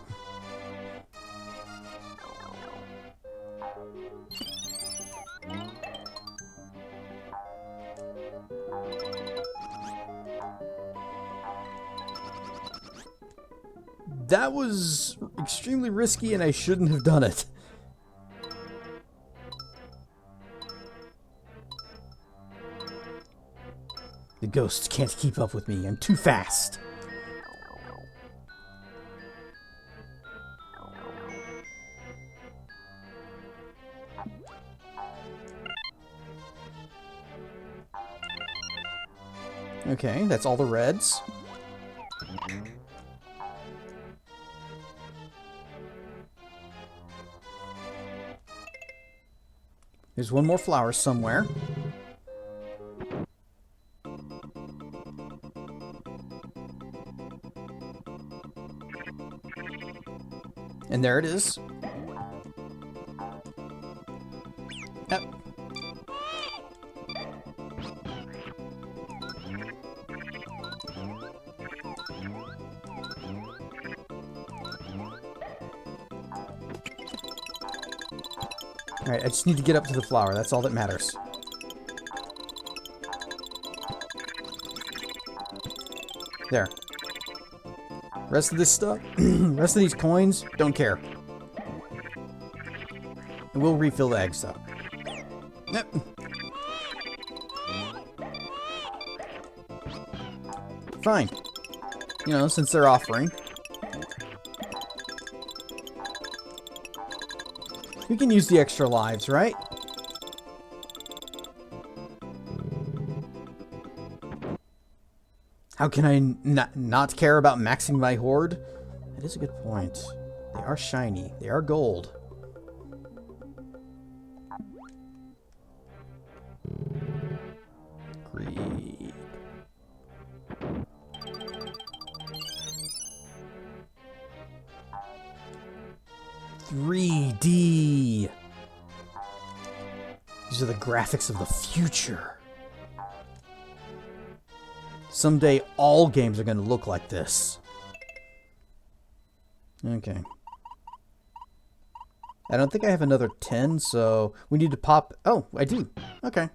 That was extremely risky and I shouldn't have done it. The ghosts can't keep up with me. I'm too fast. Okay, that's all the reds. There's one more flower somewhere. And there it is. Yep. Alright, I just need to get up to the flower. That's all that matters. There. Rest of this stuff, rest of these coins, don't care. And we'll refill the eggs, though. Yep. Fine. You know, since they're offering. We can use the extra lives, right? How can I not care about maxing my horde? That is a good point. They are shiny. They are gold. Greed. 3D. These are the graphics of the future. Someday, all games are going to look like this. Okay. I don't think I have another 10, so we need to pop... Oh, I do. Okay.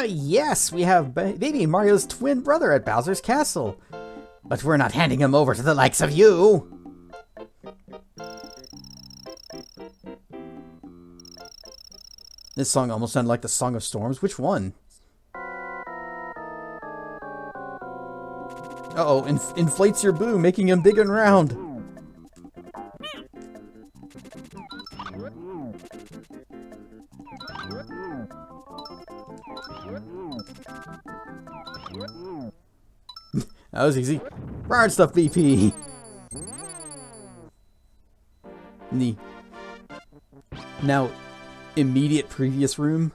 Yes, we have baby Mario's twin brother at Bowser's Castle. But we're not handing him over to the likes of you. This song almost sounded like the Song of Storms. Which one? Uh-oh, inflates your boo, making him big and round. That was easy. Hard stuff, BP. The now immediate previous room.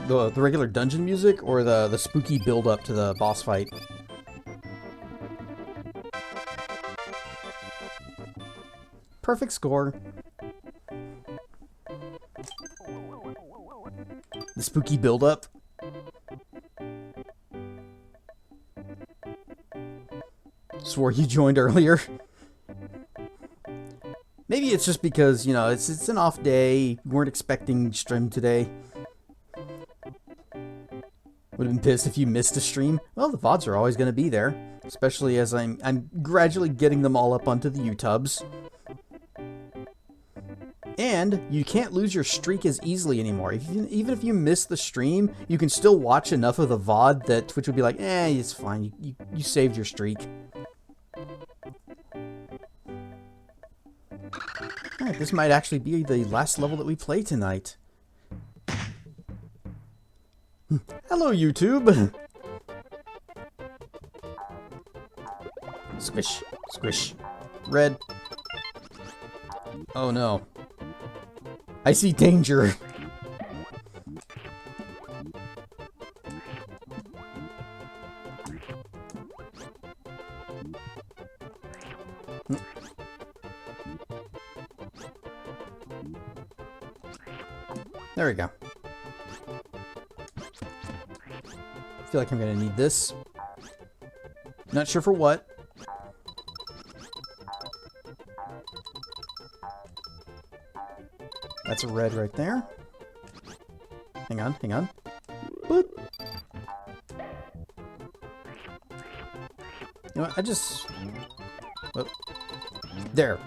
The regular dungeon music or the spooky build up to the boss fight. Perfect score. The spooky build up. Swore you joined earlier. Maybe it's just because, you know, it's an off day. We weren't expecting stream today. Would have been pissed if you missed a stream. Well, the VODs are always going to be there, especially as I'm gradually getting them all up onto the YouTubes. And you can't lose your streak as easily anymore. Even if you miss the stream, you can still watch enough of the VOD that Twitch would be like, it's fine. You saved your streak. Alright, this might actually be the last level that we play tonight. Hello, YouTube! Squish, squish. Red. Oh no. I see danger. There we go. I feel like I'm gonna need this. Not sure for what. That's a red right there. Hang on, hang on. Boop. You know what? I just... Oh. There.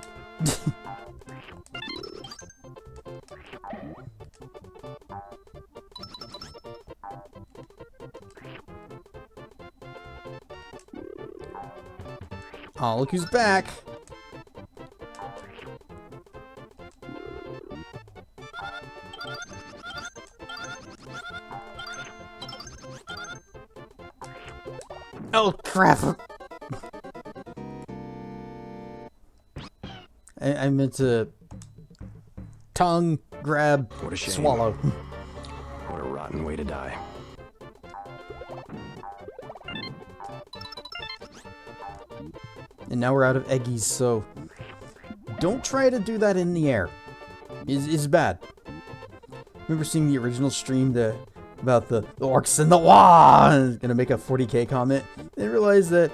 Oh, look who's back! Oh, crap! I meant to... tongue, grab, What a shame. swallow. What a rotten way to die. And now we're out of eggies, so don't try to do that in the air. It's bad. Remember seeing the original stream about the orcs and the wah? Gonna make a 40k comment. I realized that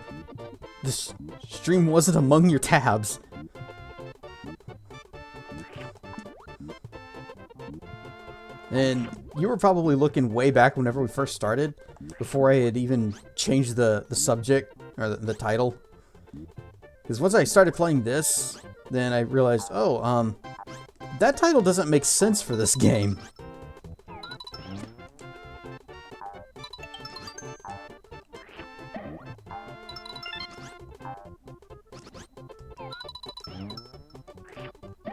this stream wasn't among your tabs. And you were probably looking way back whenever we first started, before I had even changed the subject or the title. Because once I started playing this, then I realized, oh, that title doesn't make sense for this game.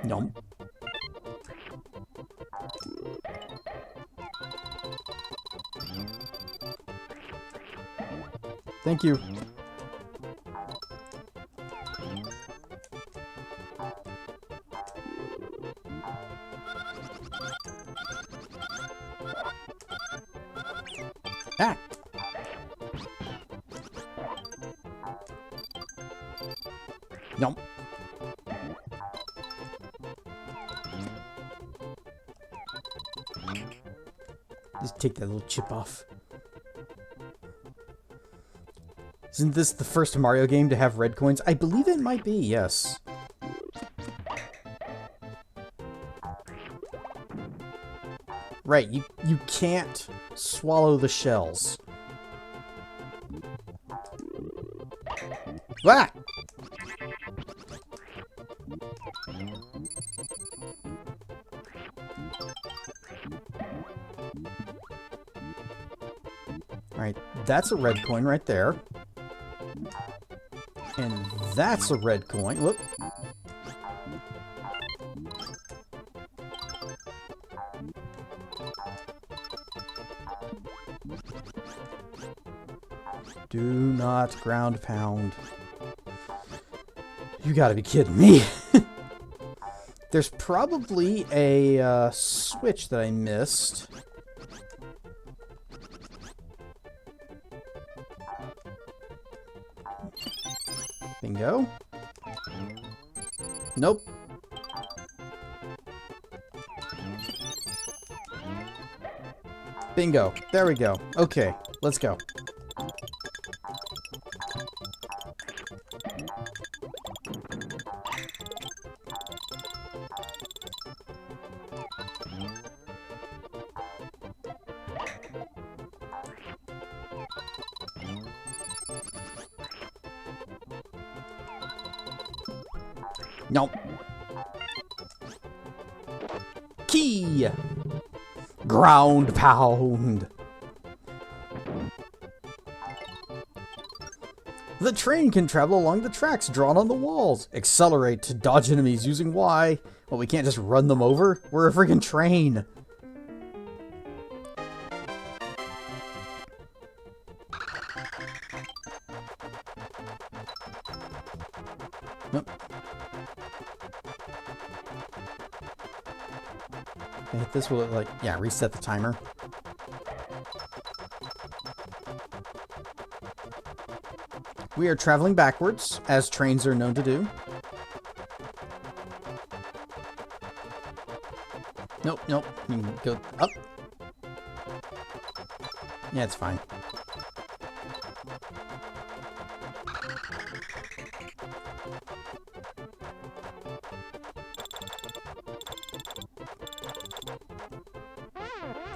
Nom. Thank you. Nope. Just take that little chip off. Isn't this the first Mario game to have red coins? I believe it might be, yes. Right, you can't swallow the shells. Ah! Alright, that's a red coin right there. And that's a red coin. Whoop. Do not ground pound. You gotta be kidding me. There's probably a switch that I missed. Bingo. Nope. Bingo. There we go. Okay, let's go. Nope. Key! Ground pound. The train can travel along the tracks drawn on the walls. Accelerate to dodge enemies using Y. Well, we can't just run them over? We're a freaking train. Nope. I hit this, will it, like, yeah, reset the timer. We are traveling backwards, as trains are known to do. Nope, nope. You can go up. Yeah, it's fine.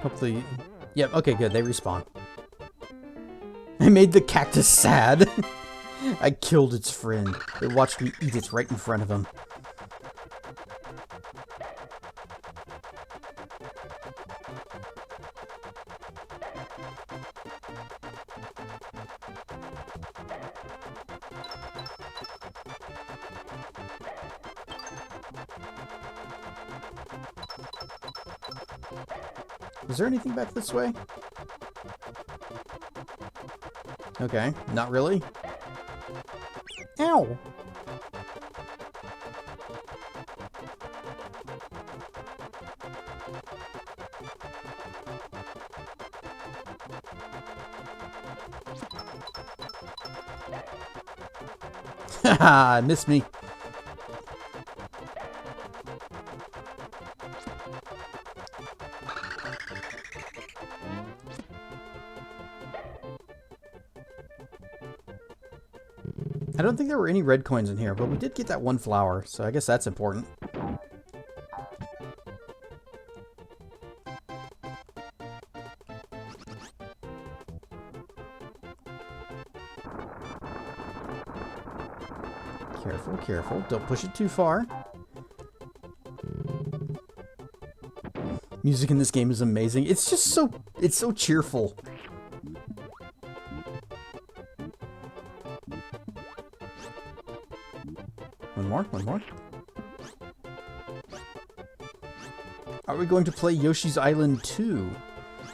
Hopefully... Yep, okay, good. They respawn. I made the cactus sad. I killed its friend. It watched me eat it right in front of him. Is there anything back this way? Okay, not really. Ow! Haha, missed me. I don't think there were any red coins in here, but we did get that one flower, so I guess that's important. Careful, careful. Don't push it too far. Music in this game is amazing. It's just so... it's so cheerful. One more, one more. Are we going to play Yoshi's Island 2?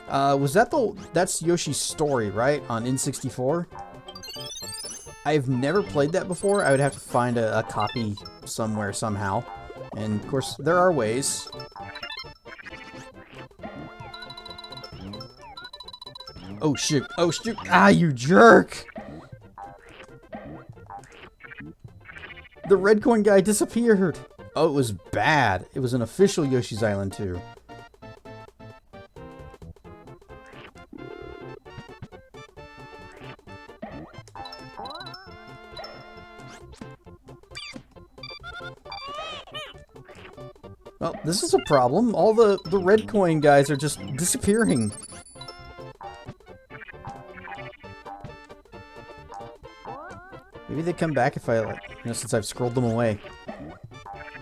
Was that the... that's Yoshi's Story, right? On N64? I've never played that before. I would have to find a copy somewhere, somehow. And, of course, there are ways. Oh, shoot. Oh, shoot. Ah, you jerk! The red coin guy disappeared. Oh, it was bad. It was an official Yoshi's Island 2. Well, this is a problem. All the red coin guys are just disappearing. Maybe they come back if I, like, since I've scrolled them away.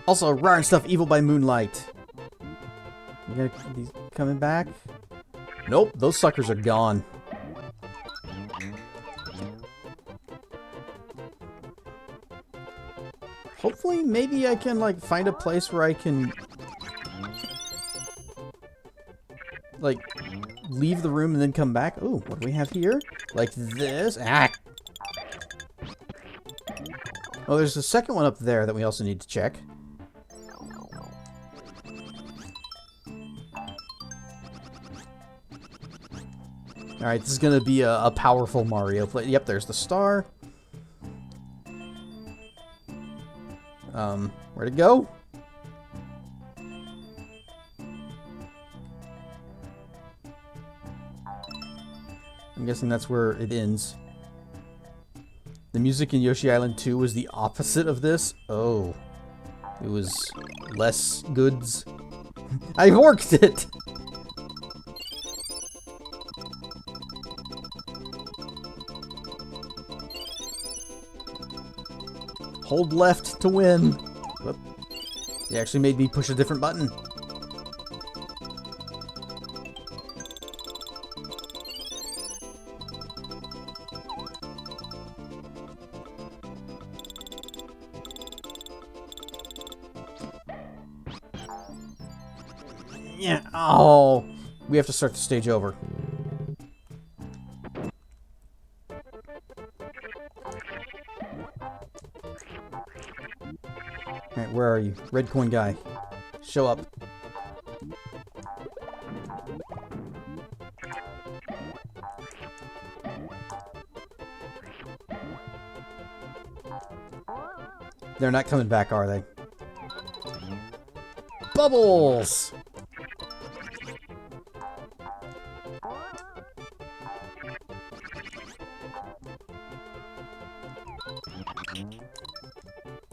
Also, Rare and Stuff Evil by Moonlight. These coming back? Nope, those suckers are gone. Hopefully, maybe I can, like, find a place where I can, like, leave the room and then come back. Oh, what do we have here? Like this. Ah! Oh, there's a second one up there that we also need to check. Alright, this is gonna be a powerful Mario play. Yep, there's the star. Where'd it go? I'm guessing that's where it ends. The music in Yoshi Island 2 was the opposite of this. Oh. It was less goods. I worked it! Hold left to win. Whoop. It actually made me push a different button. Yeah. Oh, we have to start the stage over. Alright, where are you? Red coin guy. Show up. They're not coming back, are they? Bubbles!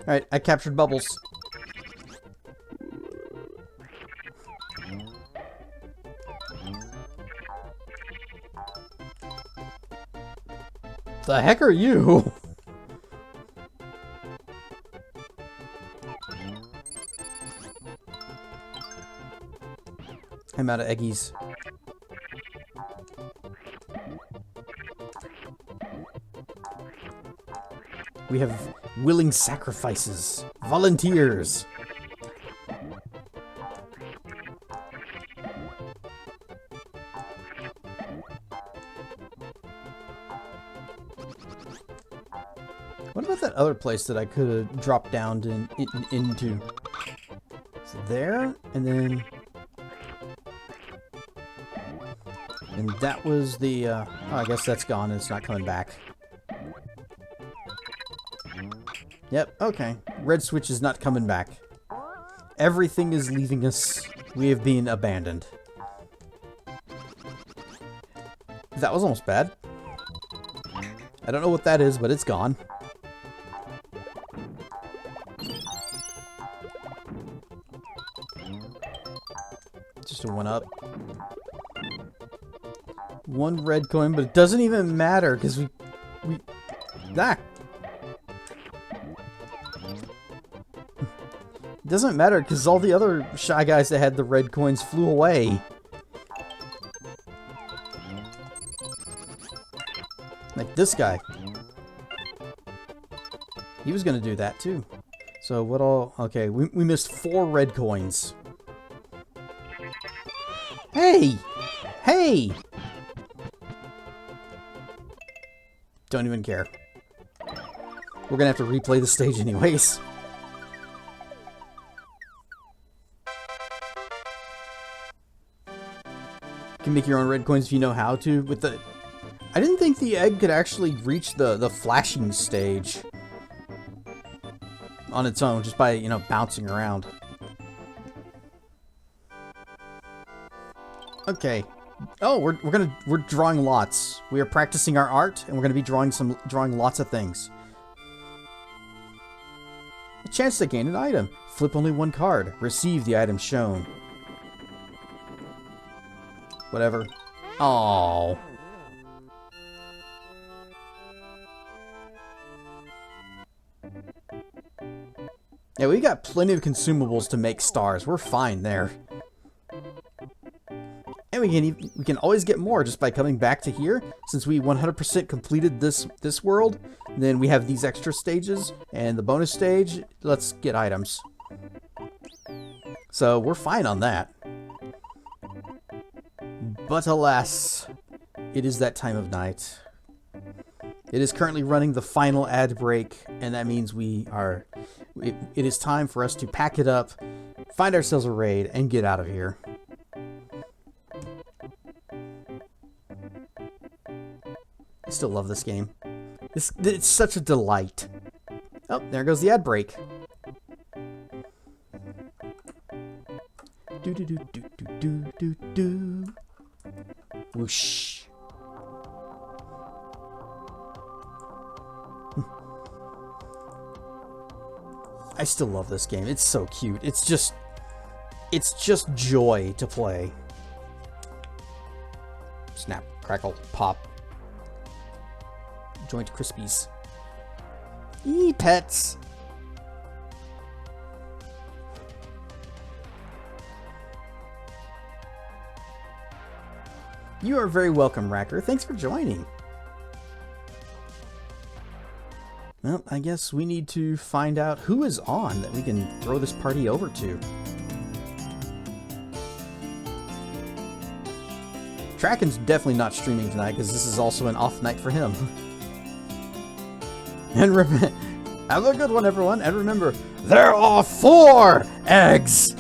Alright, I captured Bubbles. The heck are you? I'm out of eggies. We have willing sacrifices. Volunteers. What about that other place that I could have dropped down into? It's there, and then... And that was the... oh, I guess that's gone. It's not coming back. Yep, okay. Red switch is not coming back. Everything is leaving us. We have been abandoned. That was almost bad. I don't know what that is, but it's gone. Just a 1-up. One red coin, but it doesn't even matter because we ah. It doesn't matter because all the other Shy Guys that had the red coins flew away. Like this guy. He was gonna do that too. So what all... Okay, we missed 4 red coins. Hey! Hey! Don't even care. We're gonna have to replay the stage anyways. You can make your own red coins if you know how to. With the... I didn't think the egg could actually reach the flashing stage. on its own, just by, you know, bouncing around. Okay. Oh, we're drawing lots. We are practicing our art, and we're gonna be drawing lots of things. A chance to gain an item. Flip only one card. Receive the item shown. Whatever. Oh. Yeah, we got plenty of consumables to make stars. We're fine there. And we can always get more just by coming back to here. Since we 100% completed this world, then we have these extra stages and the bonus stage. Let's get items. So we're fine on that. But alas, it is that time of night. It is currently running the final ad break, and that means it is time for us to pack it up, find ourselves a raid, and get out of here. I still love this game. It's such a delight. Oh, there goes the ad break. Do do do do do do do. Whoosh. I still love this game. It's so cute. It's just joy to play. Snap, crackle, pop. Joint Crispies. Eee, pets. You are very welcome, Racker. Thanks for joining. Well, I guess we need to find out who is on that we can throw this party over to. Tracken's definitely not streaming tonight because this is also an off night for him. And have a good one, everyone. And remember, there are 4 eggs.